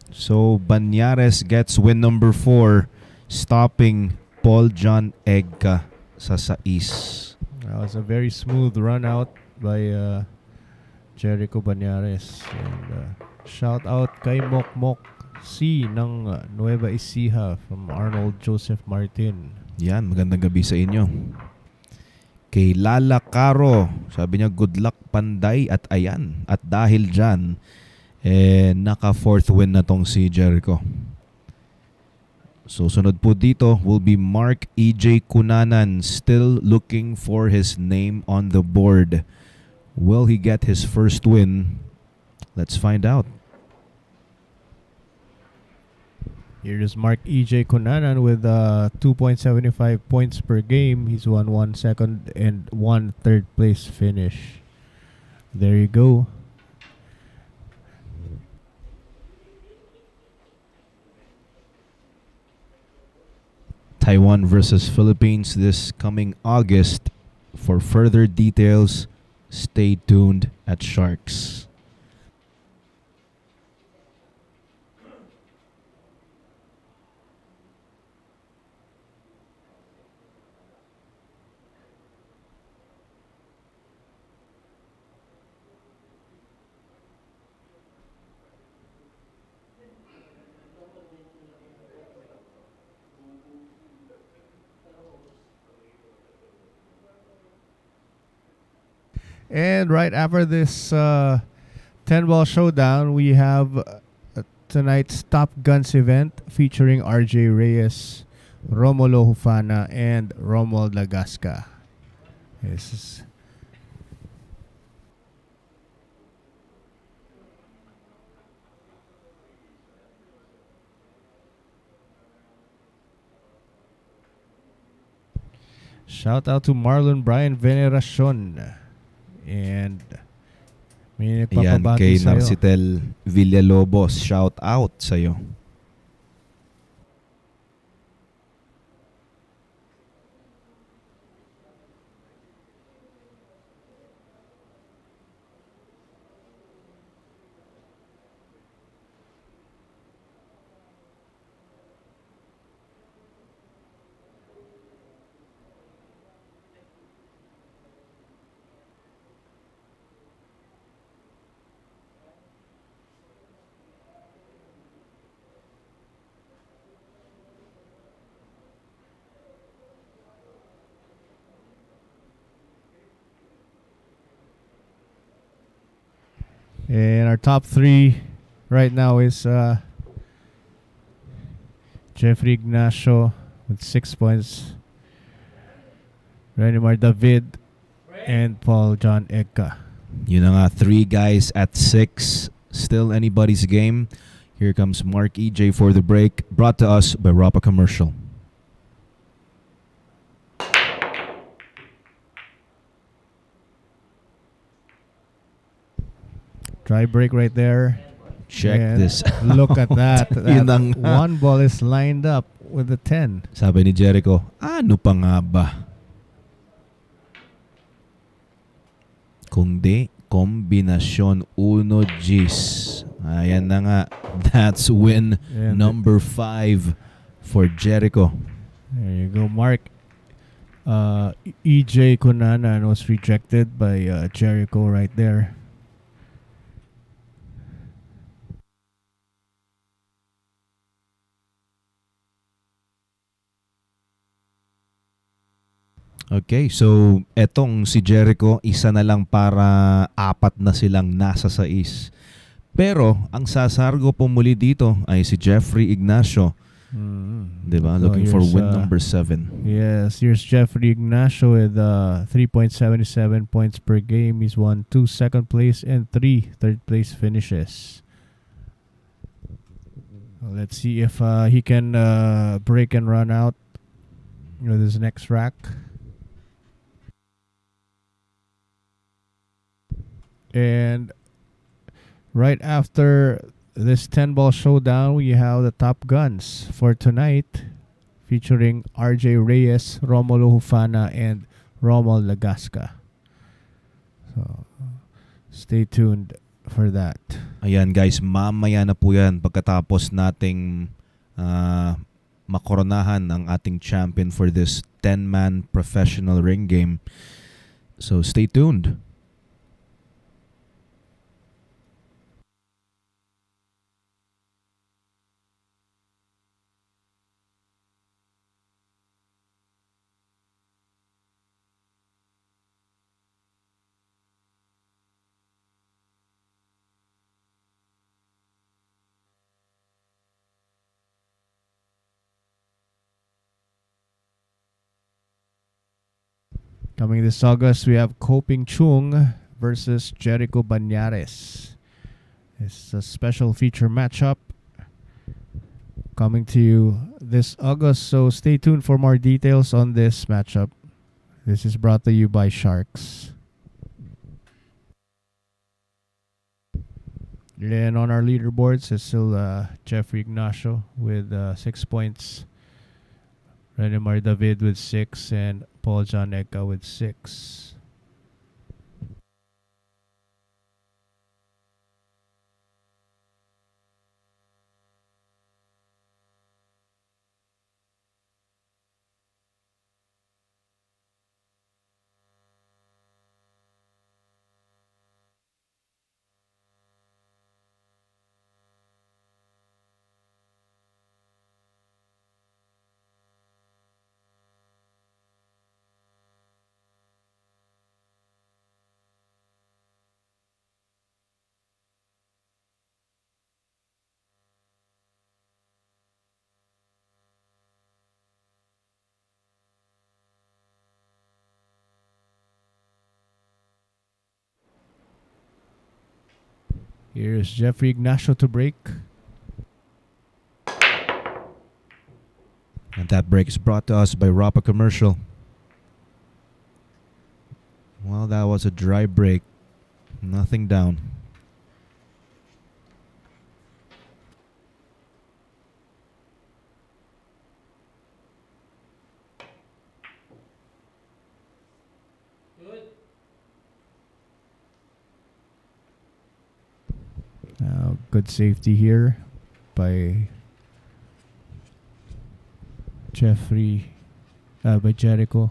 So Bañares gets win number 4, stopping Paul John Egca sa sais. That was a very smooth run out by Jerico Bañares. And shout out kay Mokmok C ng Nueva Ecija from Arnold Joseph Martin. Yan, magandang gabi sa inyo. Kay Lala Caro, sabi niya good luck Panday at ayan. At dahil dyan, naka 4th win na tong si Jerico. So sunod po dito will be Marc Ejay Cunanan, still looking for his name on the board. Will he get his first win? Let's find out. Here is Marc Ejay Cunanan with 2.75 points per game. He's won 1 second and 1 third place finish. There you go. Taiwan versus Philippines this coming August. For further details, stay tuned at Sharks. And right after this 10-ball showdown, we have tonight's Top Guns event featuring RJ Reyes, Romulo Hufana, and Romuald Lagasca. This is shout out to Marlon Brian Veneracion. And may Ayan, nagpapabati kay sa'yo. Narcitel Villalobos, shout out sa'yo. And our top 3 right now is Jeffrey Ignacio with 6 points, Renemar David, and Paul John Egca. Yun na nga, 3 guys at 6. Still anybody's game. Here comes Marc Ejay for the break, brought to us by Rapa Commercial. Try break right there. Check And this look at that. Yun na nga. One ball is lined up with a 10. Sabi ni Jerico, ano pa nga ba? Kung di, kombinasyon 1 Gs. Ayan na nga. That's win And number 5 for Jerico. there you go, Mark. EJ Cunanan was rejected by Jerico right there. Okay, so etong si Jerico, isa na lang para 4 na silang nasa sais. Pero ang sasargo po muli dito ay si Jeffrey Ignacio. Diba? So Looking for here's, win number 7. Yes, here's Jeffrey Ignacio with 3.77 points per game. He's won 2 second place and 3 third place finishes. Let's see if he can break and run out with his next rack. And right after this 10-ball showdown, we have the Top Guns for tonight, featuring RJ Reyes, Romulo Hufana, and Romel Lagasca. So, stay tuned for that. Ayan guys, mamaya na po yan pagkatapos nating makoronahan ang ating champion for this 10-man professional ring game. So stay tuned. Coming this August, we have Koping Chung versus Jerico Bañares. It's a special feature matchup coming to you this August, so stay tuned for more details on this matchup. This is brought to you by Sharks. And on our leaderboards, it's still Jeffrey Ignacio with 6 points, Renemar David with 6, and Paul John Egca with 6. Here's Jeffrey Ignacio to break. And that break is brought to us by Rapa Commercial. Well, that was a dry break. Nothing down. Good. Good safety here by by Jerico.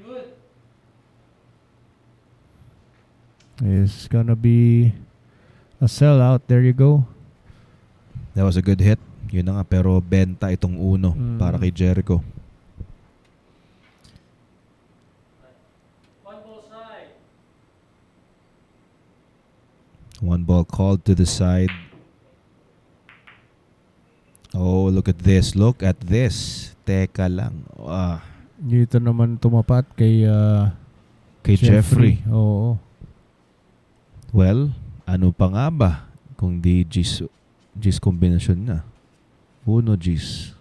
Good. It's gonna be a sellout. There you go. That was a good hit. Yun na nga, pero benta itong uno para kay Jerico. One ball side. One ball called to the side. Oh, look at this. Look at this. Teka lang. Dito naman tumapat kay Jeffrey. Oo. Well, ano pa nga ba kung di G's kombinasyon na? Uno G's.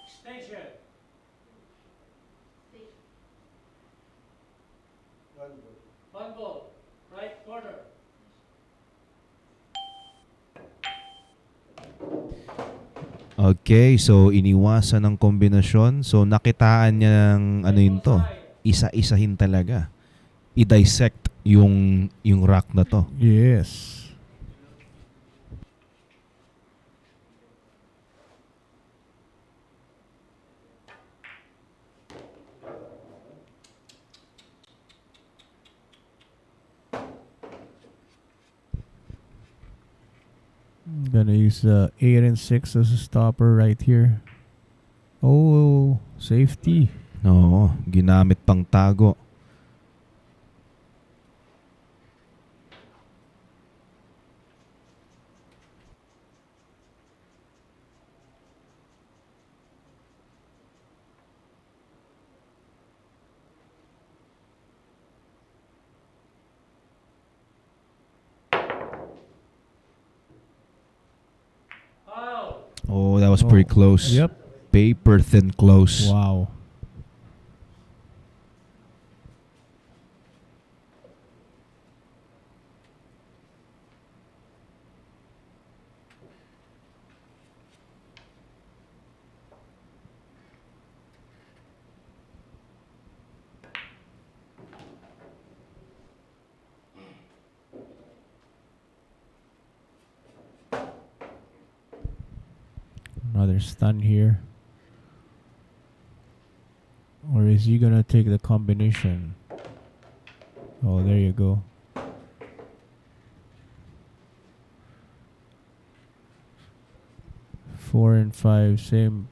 Extension. One ball. Right corner. Okay, so iniwasan ng kombinasyon. So nakitaan niya ng ano yun to. Isa-isahin talaga. I-dissect yung rack na to. Yes. I'm gonna use 8 and 6 as a stopper right here. Oh, safety. Oo, ginamit pang tago. was pretty close. Yep. Paper thin close. Wow. Another stun here. Or is he gonna take the combination? Oh, there you go. Four and five, same.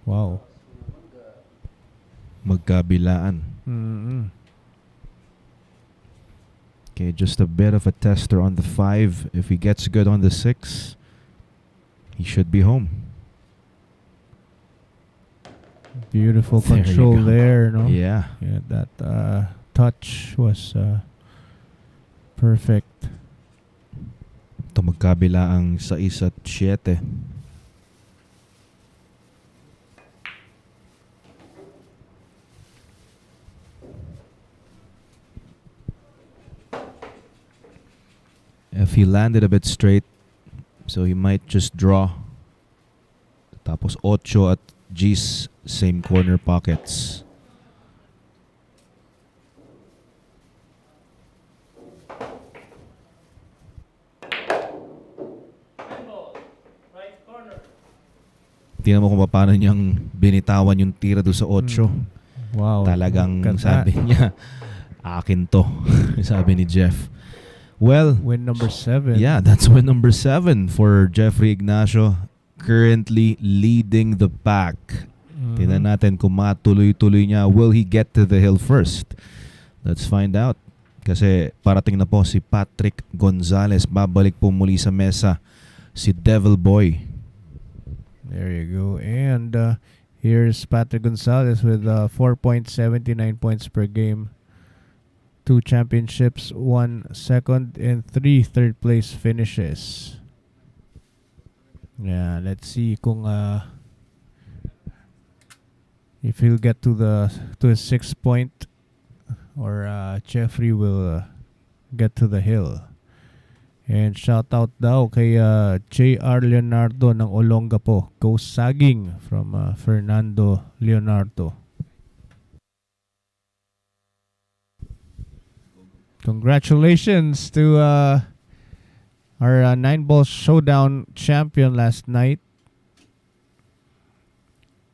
Wow. Magkabilaan. Mm-mm. Okay, just a bit of a tester on the 5. If he gets good on the 6, he should be home. Beautiful There you control go. there, no? Yeah. Yeah, that touch was perfect. Ito magkabila ang 6 at 7. If he landed a bit straight, so he might just draw. Tapos 8 at G's, same corner pockets. Handball. Right corner. Tingnan mo kung paano niyang binitawan yung tira doon sa 8. Wow. Talagang look at sabi that. niya, akin to. Sabi ni Jeff. Well, Win number 7. yeah, that's win number 7 for Jeffrey Ignacio. Currently leading the pack. Tingnan natin kung matuloy-tuloy niya. Will he get to the hill first? Let's find out. Kasi parating na po si Patric Gonzales. Babalik po muli sa mesa si Devil Boy. There you go. And here's Patric Gonzales with 4.79 points per game. 2 championships, 1 second, and 3 third place finishes. Yeah, let's see kung if he'll get to his 6 point or Jeffrey will get to the hill. And shout out daw kay J.R. Leonardo ng Olongapo. Go Saging from Fernando Leonardo. Congratulations to our 9-ball showdown champion last night,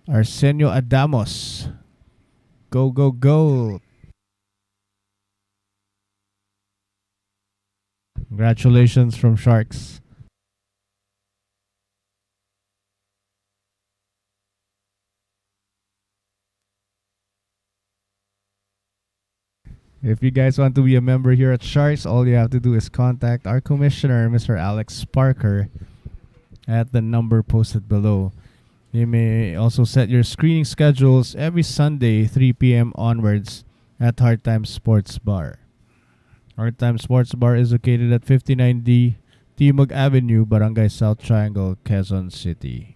Arsenio Adamos. Go, go, go. Congratulations from Sharks. If you guys want to be a member here at Sharks, all you have to do is contact our commissioner, Mr. Alex Parker, at the number posted below. You may also set your screening schedules every Sunday, 3 p.m. onwards at Hard Times Sports Bar. Hard Times Sports Bar is located at 59D Timog Avenue, Barangay South Triangle, Quezon City.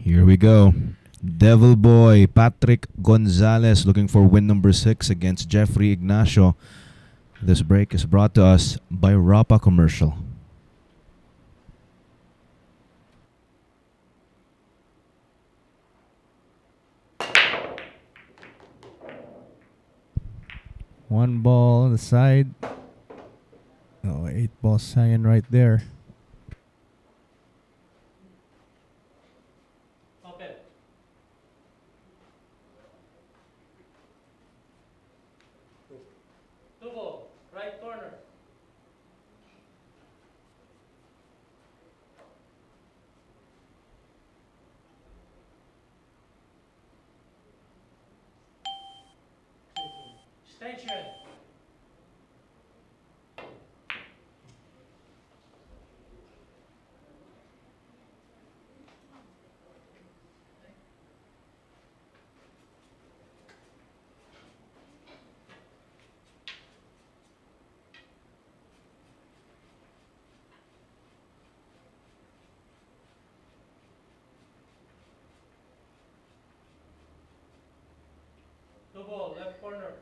Here we go. Devil Boy Patric Gonzales looking for win number 6 against Jeffrey Ignacio. This break is brought to us by Rapa Commercial. One ball on the side. Oh, 8 balls hanging right there. Open. Two ball, right corner. Station. Two ball, left corner.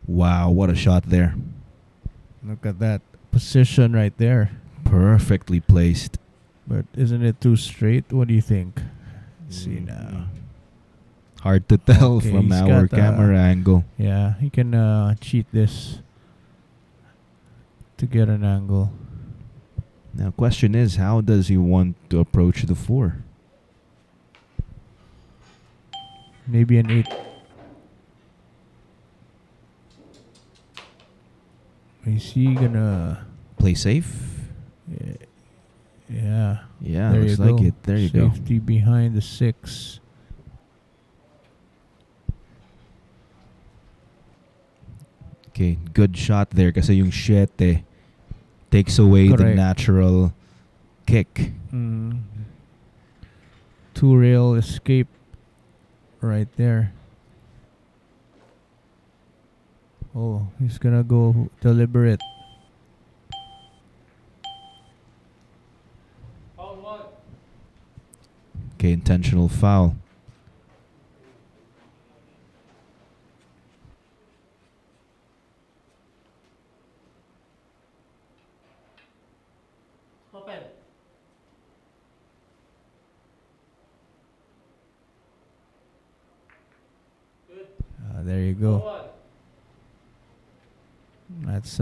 Wow, what a shot there. Look at that position right there. Perfectly placed. But isn't it too straight? What do you think? Let's see now. Hard to tell Okay, from he's our got, camera angle. Yeah, he can cheat this to get an angle. Now, question is, how does he want to approach the 4? Maybe an 8. Is he gonna Play safe? Yeah. Yeah, There looks you like go. it. There you go. Safety behind the 6. Okay, good shot there kasi yung 7 takes away the Correct. natural kick. Mm. 2-rail escape right there. Oh, he's gonna go deliberate. Foul one. Okay, intentional foul. Open. Good. There you Foul go. one. That's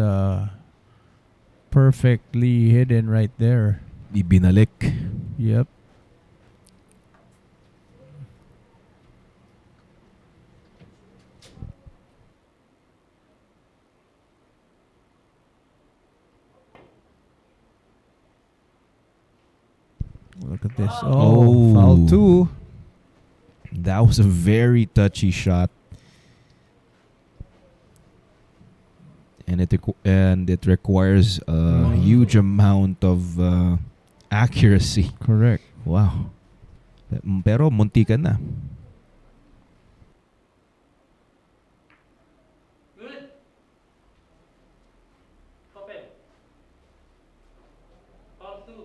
perfectly hidden right there. Ibinalik. Yep. Look at this. Oh, foul 2. That was a very touchy shot. And it requires a huge amount of accuracy. Correct. Wow. Pero munti ka na. Good. Open. Foul two.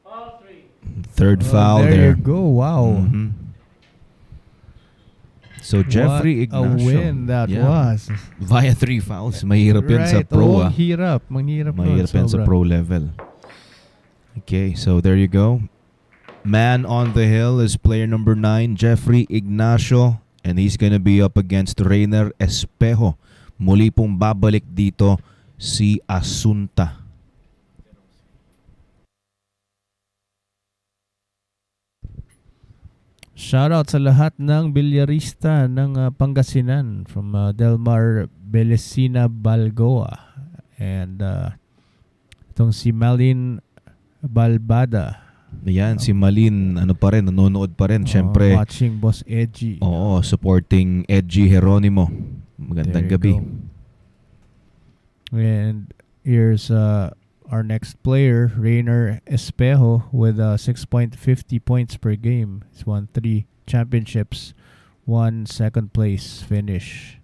Foul three. Third foul there there. you go. Wow. Mhm. So Jeffrey what a Ignacio. win that Yeah. was. Via 3 fouls. Mahirap yun sa pro. Oh, hirap. Manghirap Mahirap yan sa sobra. pro level. Okay, so there you go. Man on the hill is player number 9, Jeffrey Ignacio. And he's gonna be up against Rayner Espejo. Muli pong babalik dito si Asunta. Shoutout sa lahat ng bilyarista ng Pangasinan from Delmar Belecina Balgoa and itong si Malin Balbada Ayan, si Malin, ano pa rin, nanonood pa rin. Siyempre, watching Boss Ejay. oo, supporting Ejay Geronimo. Magandang There you gabi. go. And here's our next player, Rayner Espejo, with 6.50 points per game. He's won 3 championships, 1 second place finish.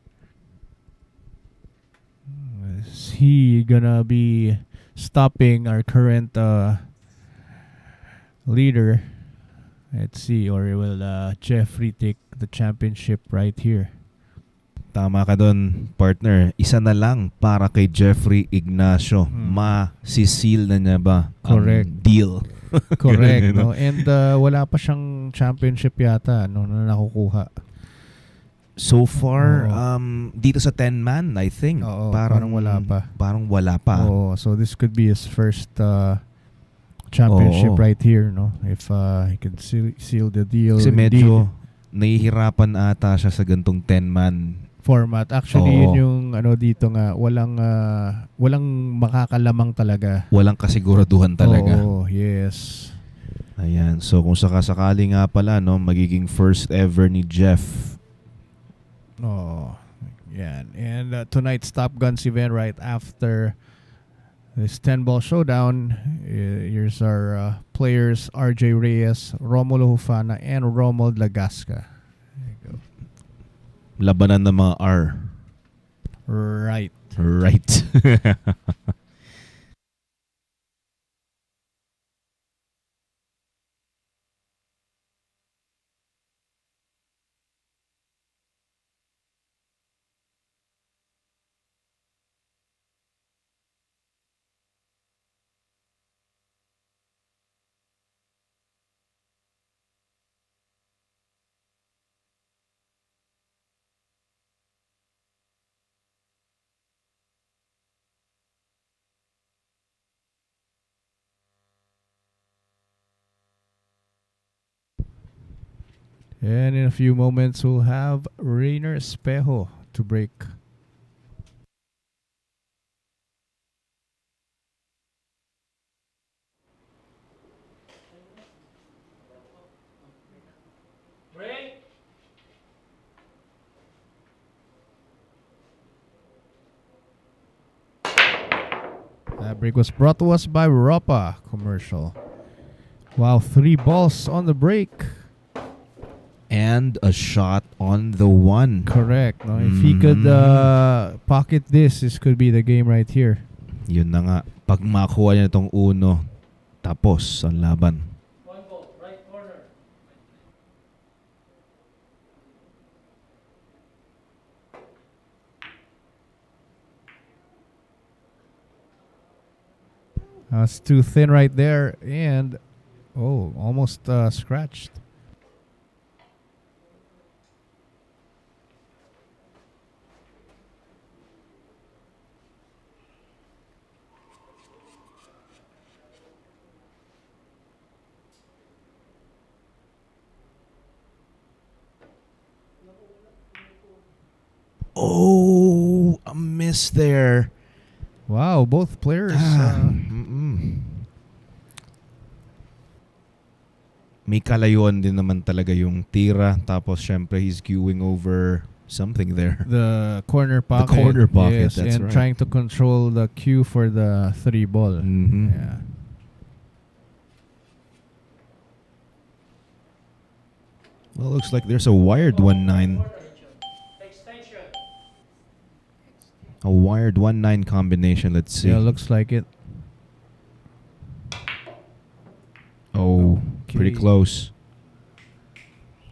Is he gonna be stopping our current leader? Let's see. Or will Jeffrey take the championship right here? Tama ka doon, partner. Isa na lang para kay Jeffrey Ignacio. Ma-seal na niya ba Correct. ang deal? Correct. Ganun, No? And wala pa siyang championship yata no, na nakukuha. So far, Oo. dito sa 10-man, I think. Oo, parang wala pa. Parang wala pa. Oh, so this could be his first championship Oo. right here, no? If he can seal the deal. Kasi indeed. medyo nahihirapan ata siya sa gantong 10-man. Format. Actually, Oo. yun yung ano dito nga, walang makakalamang talaga. Walang kasiguraduhan talaga. Oh, yes. Ayan. So kung sakasakali nga pala, no, magiging first ever ni Jeff. Oh, yan. And tonight's Top Guns event right after this 10-ball showdown. Here's our players, RJ Reyes, Romulo Hufana, and Romuald Lagasca. There you go. Labanan ng mga R. Right. Right. And in a few moments, we'll have Rayner Espejo to break. Break. That break was brought to us by Ropa commercial. Wow, 3 balls on the break. And a shot on the one. Correct. No? If he could pocket this could be the game right here. Yun na nga. Pag makuha niya itong uno, tapos ang laban. One ball, right corner. It's too thin right there. And, almost scratched. Oh, a miss there. Wow, both players. May kalayuan din naman talaga yung tira. Tapos syempre he's queuing over something there. The corner pocket. The corner pocket, yes, that's and right. trying to control the cue for the 3 ball. Mhm. Yeah. Well, looks like there's a wired 1-9. Extension. A wired 1-9 combination. Let's see. Yeah, looks like it. Oh, pretty Okay. close.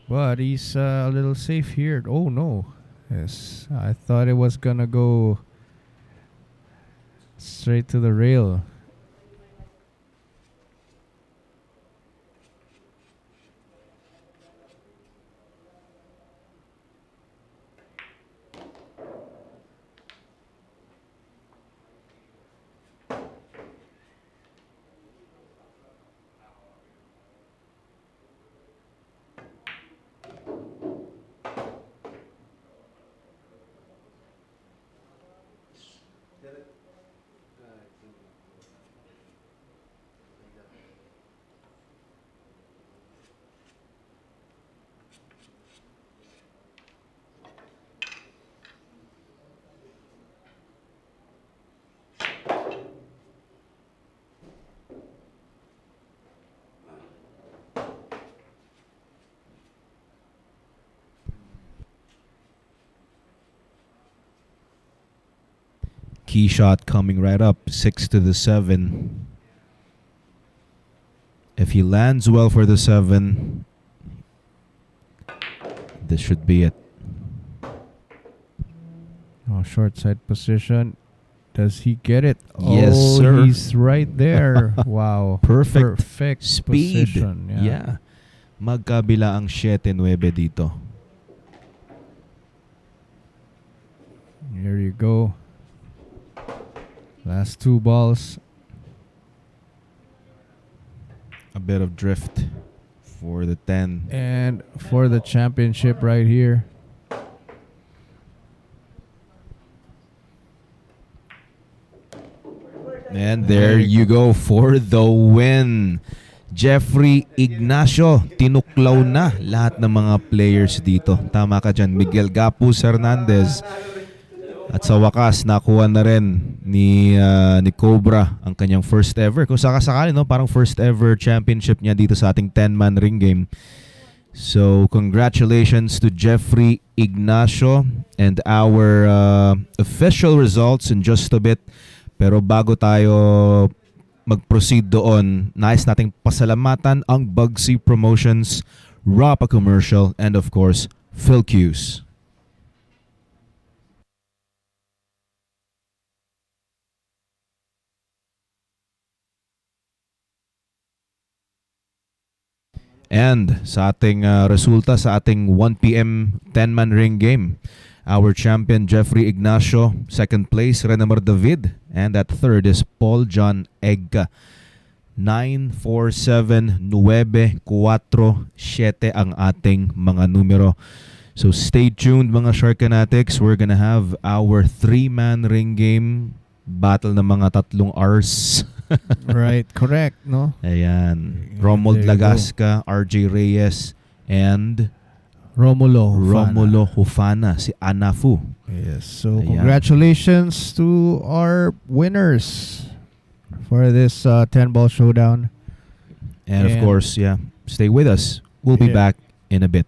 But he's a little safe here. Oh, no. Yes, I thought it was going to go straight to the rail. Key shot coming right up, 6 to the 7. If he lands well for the 7, this should be it. Oh, short side position. Does he get it? Yes, oh, sir. He's right there. Wow. Perfect speed. Position. Yeah. Magkabila ang 7-9 dito. Here you go. Last 2 balls. A bit of drift for the 10. And for the championship right here. And there you go for the win. Jeffrey Ignacio, tinuklaw na lahat ng mga players dito. Tama ka dyan. Miguel Gapuz Hernandez. At sa wakas, nakuha na rin ni Cobra ang kanyang first ever. Kung sakasakali, no? Parang first ever championship niya dito sa ating 10-man ring game. So, congratulations to Jeffrey Ignacio and our official results in just a bit. Pero bago tayo mag-proceed doon, nais nating pasalamatan ang Bugsy Promotions, Rapa Commercial, and of course, Phil Q's. And sa ating resulta sa ating 1 p.m. 10-man ring game, our champion Jeffrey Ignacio, second place Renemar David, and at third is Paul John Egca. 9, 4, 7, 9, 4, 7 ang ating mga numero. So stay tuned mga Sharkanatics. We're gonna have our 3-man ring game battle ng mga 3 hours. Right, correct, no? Ayan. Romuald There you go. Lagasca, RJ Reyes, and Romulo Hufana, si Anafu. Yes, so Ayan. congratulations to our winners for this 10-ball showdown. And of And- course, yeah, stay with us. We'll be Yeah. back in a bit.